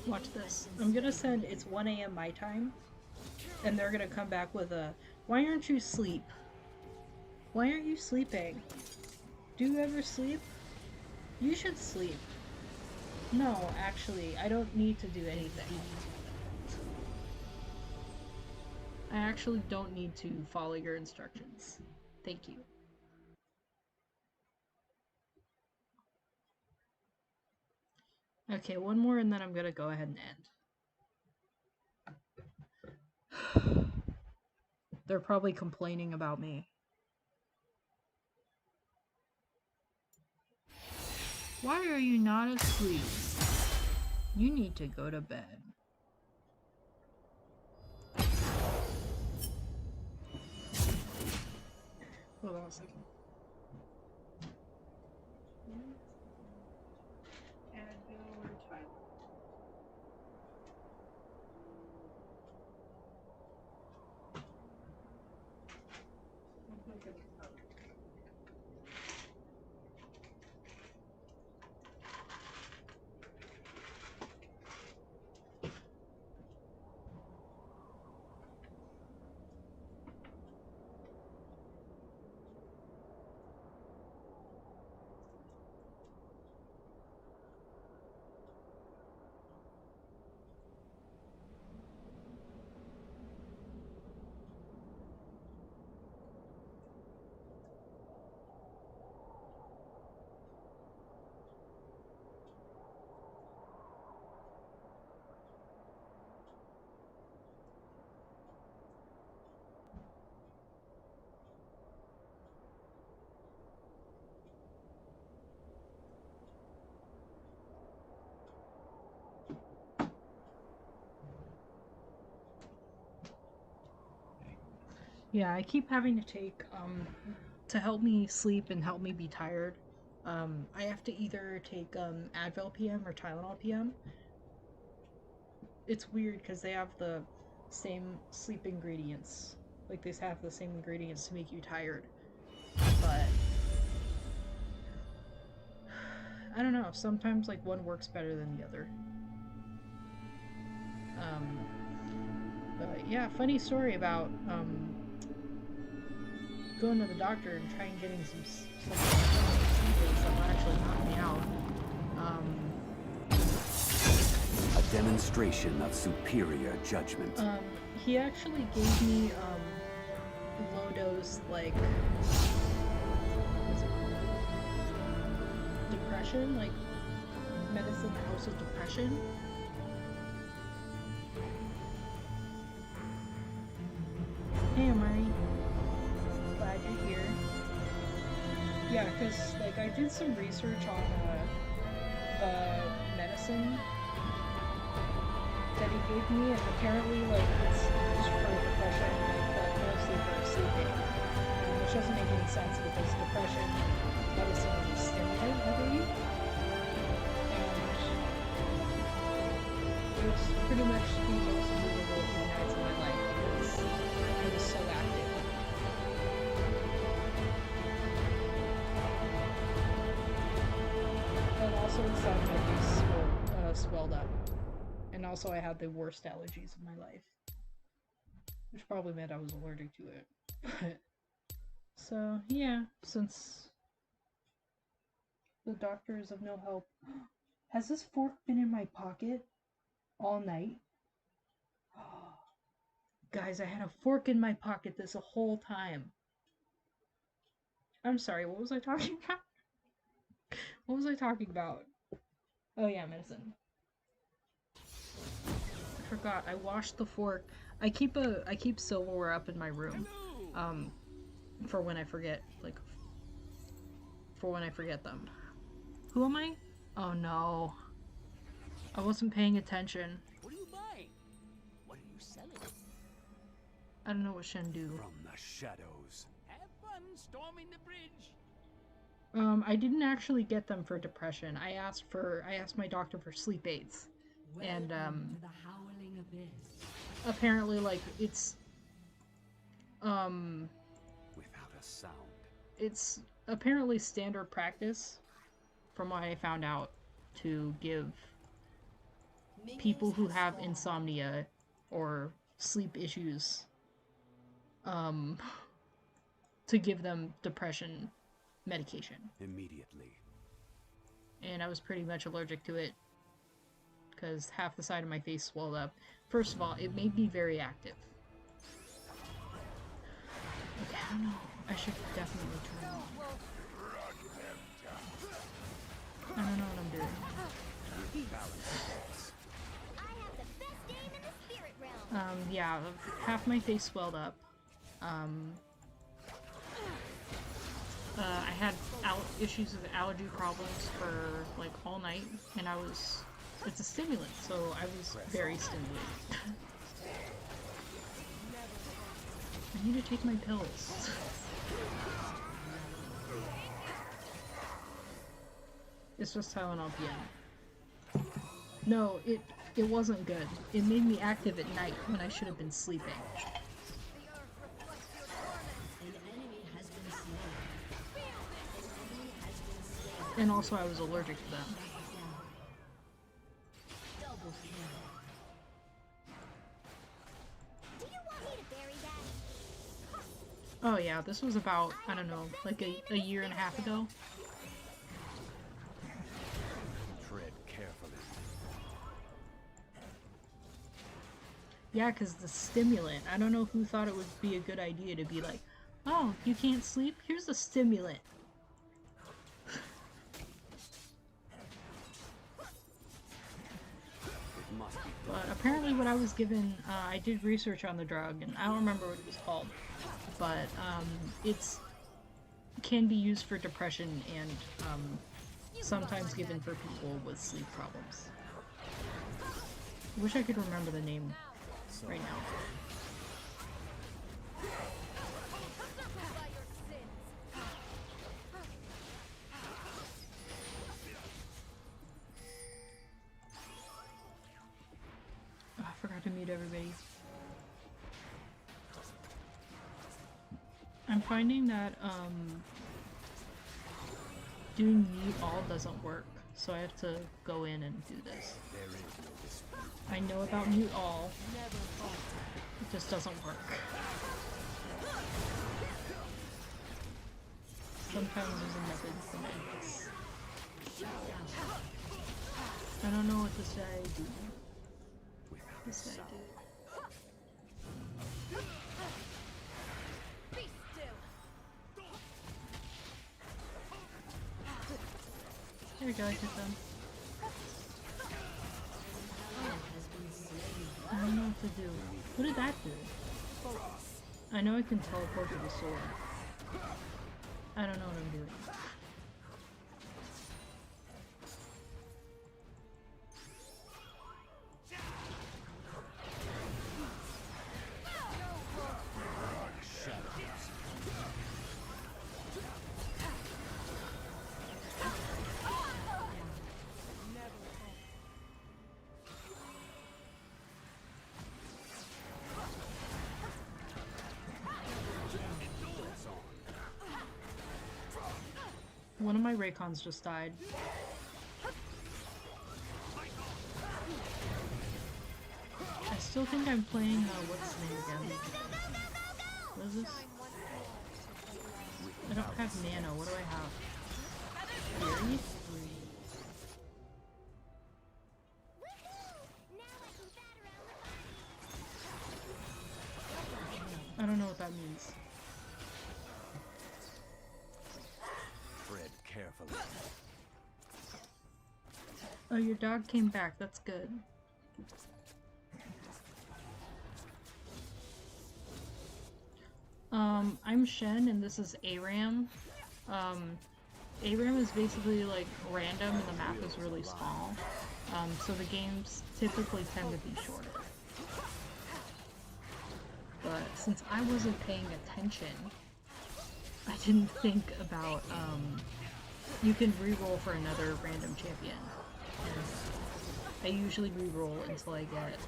Watch this. I'm gonna send it's 1 a.m. my time, and they're gonna come back with a, why aren't you asleep? Why aren't you sleeping? Do you ever sleep? You should sleep. No, actually, I don't need to do anything. I actually don't need to follow your instructions. Thank you. Okay, one more and then I'm gonna go ahead and end. They're probably complaining about me. Why are you not asleep? You need to go to bed. Hold on a second. Yeah, I keep having to take, to help me sleep and help me be tired. I have to either take, Advil PM or Tylenol PM. It's weird because they have the same sleep ingredients. Like, they have the same ingredients to make you tired. But I don't know, sometimes, like, one works better than the other. But yeah, funny story about, going to the doctor and trying getting some that will actually knock me out. A demonstration of superior judgment. He actually gave me, low dose, like, what's it called? Depression, like, medicine that helps with depression. Hey, Amari. Glad you're here. Yeah, because, like, I did some research on, the medicine that he gave me, and apparently, like, it's used for depression, like, but mostly for sleeping. Which doesn't make any sense because depression medicine is a stimulant, I believe. And it was pretty much the most miserable few nights of my life because I was so active. And also inside my face swelled up. And also I had the worst allergies of my life. Which probably meant I was allergic to it. So, yeah, since the doctor is of no help. Has this fork been in my pocket all night? Guys, I had a fork in my pocket this whole time. I'm sorry, what was I talking about? What was I talking about? Oh yeah, medicine. I forgot, I washed the fork. I keep silverware up in my room. For when I forget, like, for when I forget them. Who am I? Oh no. I wasn't paying attention. What are you buying? What are you selling? I don't know what Shen do. From the shadows. Have fun storming the bridge. I didn't actually get them for depression. I asked my doctor for sleep aids. And, Welcome to the howling abyss. apparently, like, it's, Without a sound. it's apparently standard practice, from what I found out, to give people who have insomnia or sleep issues, to give them depression medication. Immediately. And I was pretty much allergic to it, because half the side of my face swelled up. First of all, it made me very active. Okay, I don't know. I should definitely turn it on. I don't know what I'm doing. Yeah, half my face swelled up. I had issues with allergy problems for, like, all night, and it's a stimulant, so I was very stimulated. I need to take my pills. It's just Tylenol PM. No, it wasn't good. It made me active at night when I should have been sleeping. And also I was allergic to them. Oh yeah, this was about, I don't know, like a year and a half ago. Tread carefully. Yeah, because the stimulant, I don't know who thought it would be a good idea to be like, oh, you can't sleep? Here's a stimulant. But apparently what I was given, I did research on the drug, and I don't remember what it was called, but it's can be used for depression and sometimes given for people with sleep problems. Wish I could remember the name right now. mute everybody. I'm finding that doing mute all doesn't work, so I have to go in and do this. I know about mute all, it just doesn't work. Sometimes using methods to max. I don't know what this guy do. This guy do. There we go, I hit them. I don't know what to do. What did that do? I know I can teleport to the sword. I don't know what I'm doing. One of my Raycons just died. I still think I'm playing, what's his name again? What is this? I don't have mana, what do I have? Fury? I don't know what that means. Tread carefully. Oh, your dog came back, that's good. I'm Shen and this is ARAM. ARAM is basically like random and the map is really small. So the games typically tend to be shorter. But since I wasn't paying attention, I didn't think about, you can reroll for another random champion. And I usually reroll until I get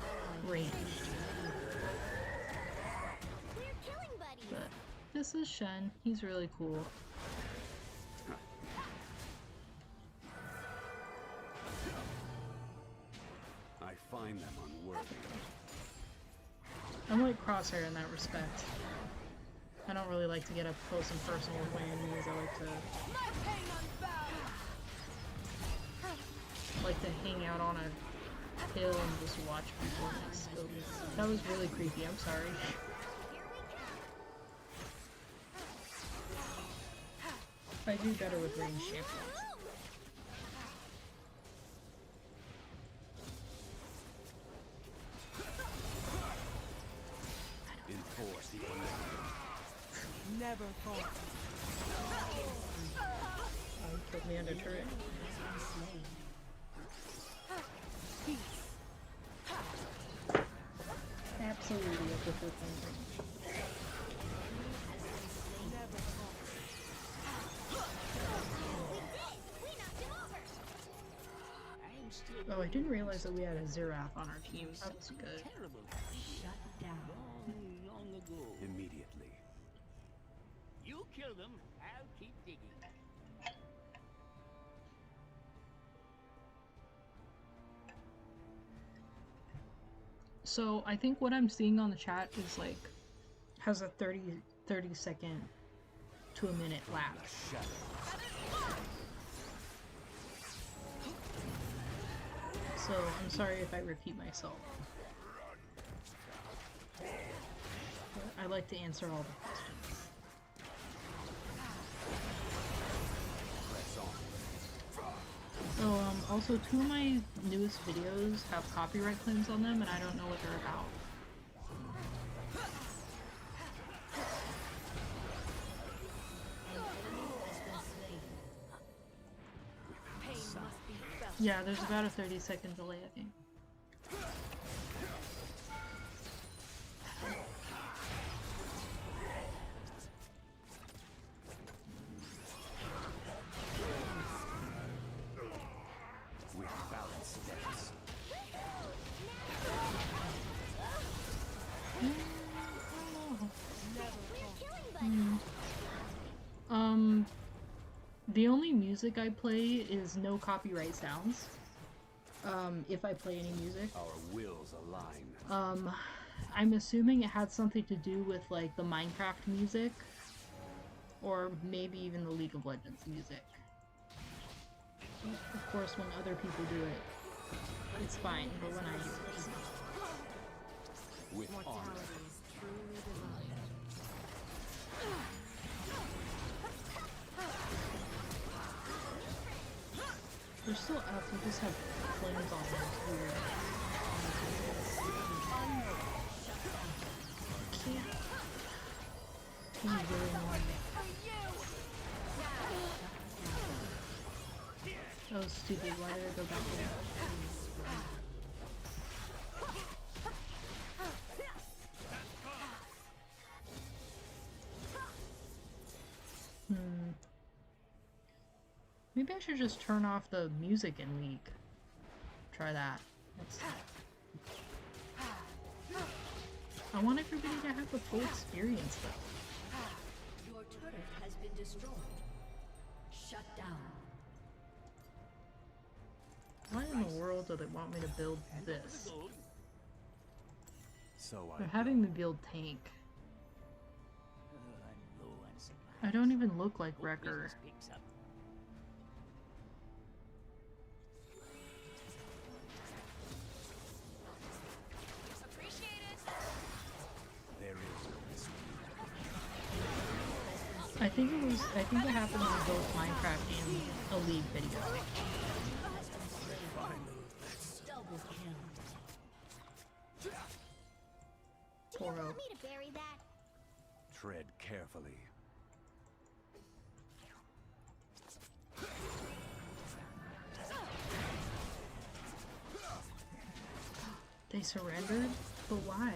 ranged. But this is Shen, he's really cool. I find them unworthy. I'm like Crosshair in that respect. I don't really like to get up close and personal with my enemies. I like to hang out on a hill and just watch people with my scope. That was really creepy, I'm sorry. I do better with ranged champions. Enforce the Never fall. Oh, he killed me under turret. Absolutely a different thing. Oh, I didn't realize that we had a Xerath on our team. That's good. Shut down. Long ago. immediately. You kill them, I'll keep digging. So I think what I'm seeing on the chat is like has a 30 second to a minute lag. So I'm sorry if I repeat myself. But I like to answer all the questions. So also 2 of my newest videos have copyright claims on them and I don't know what they're about. Yeah, there's about a 30-second delay, I think. With balanced steps. The only music I play is no copyright sounds. If I play any music. Our wills align. I'm assuming it had something to do with like the Minecraft music, or maybe even the League of Legends music. Of course, when other people do it, it's fine, but when I do it, it's not. With honor. Is truly divine. They're still out, they just have flames on them, it's weird. He's really annoying. That was stupid, why did I go back there? Maybe I should just turn off the music in League. Try that. I want everybody to have the full experience though. Your turret has been destroyed. Shut down. Why in the world do they want me to build this? So They're having me build tank. I'm low on supplies. I don't even look like Hope Wrecker. business picks up. there is no mystery. I think it happened on both Minecraft and a League video. Double kill. Toro. Me to bury that. Tread carefully. They surrendered? But why?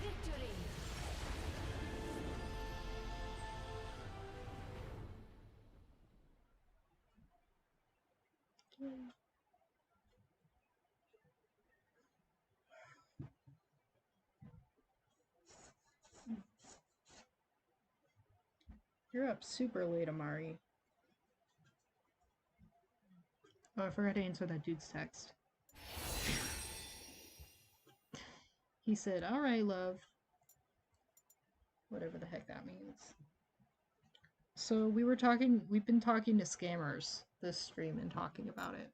Victory. You're up super late, Amari. Oh, I forgot to answer that dude's text. He said, "Alright, love." Whatever the heck that means. So we've been talking to scammers this stream and talking about it.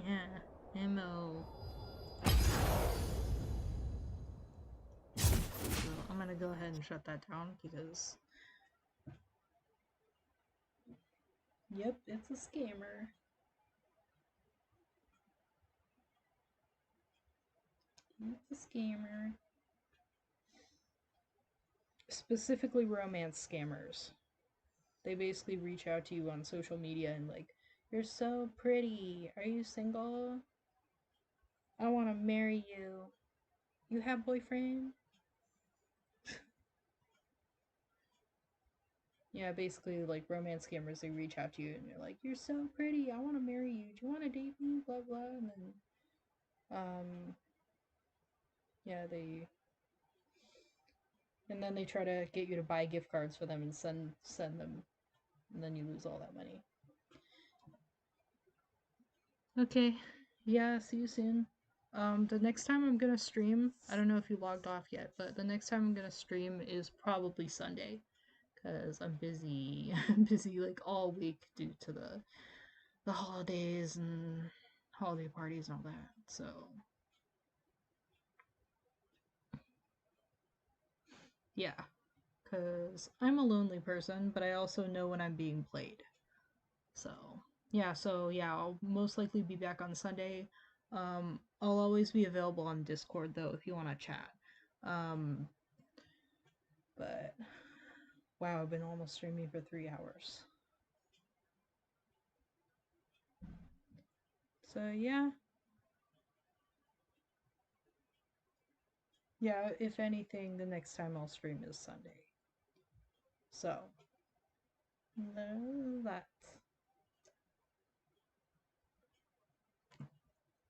Yeah, MO. So I'm gonna go ahead and shut that down because... Yep, it's a scammer. It's a scammer. Specifically romance scammers. They basically reach out to you on social media and like, "You're so pretty. Are you single? I want to marry you. You have boyfriend?" Yeah, basically like romance scammers, they reach out to you and you're like, "You're so pretty. I want to marry you. Do you want to date me?" Blah blah. And then yeah, they try to get you to buy gift cards for them and send them, and then you lose all that money. Okay, yeah, see you soon. The next time I'm gonna stream, I don't know if you logged off yet, but the next time I'm gonna stream is probably Sunday, because I'm busy. I'm busy like all week due to the holidays and holiday parties and all that, so... Yeah, because I'm a lonely person, but I also know when I'm being played. So yeah, I'll most likely be back on Sunday. I'll always be available on Discord though if you want to chat. But wow, I've been almost streaming for 3 hours. So yeah. Yeah, if anything, the next time I'll stream is Sunday. So, that.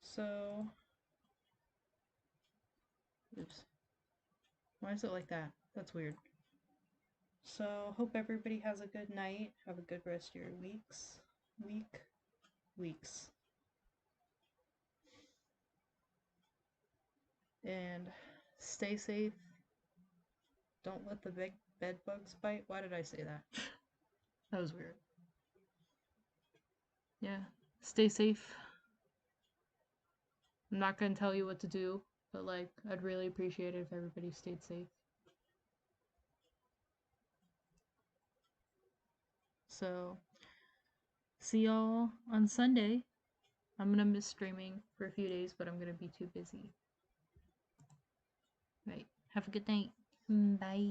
So, oops. Why is it like that? That's weird. So, hope everybody has a good night. Have a good rest of your weeks. Weeks. And stay safe. Don't let the big bed bugs bite. Why did I say that? That was weird. Yeah. Stay safe. I'm not gonna tell you what to do, but like, I'd really appreciate it if everybody stayed safe. So, see y'all on Sunday. I'm gonna miss streaming for a few days, but I'm gonna be too busy. Right. Have a good night. Bye.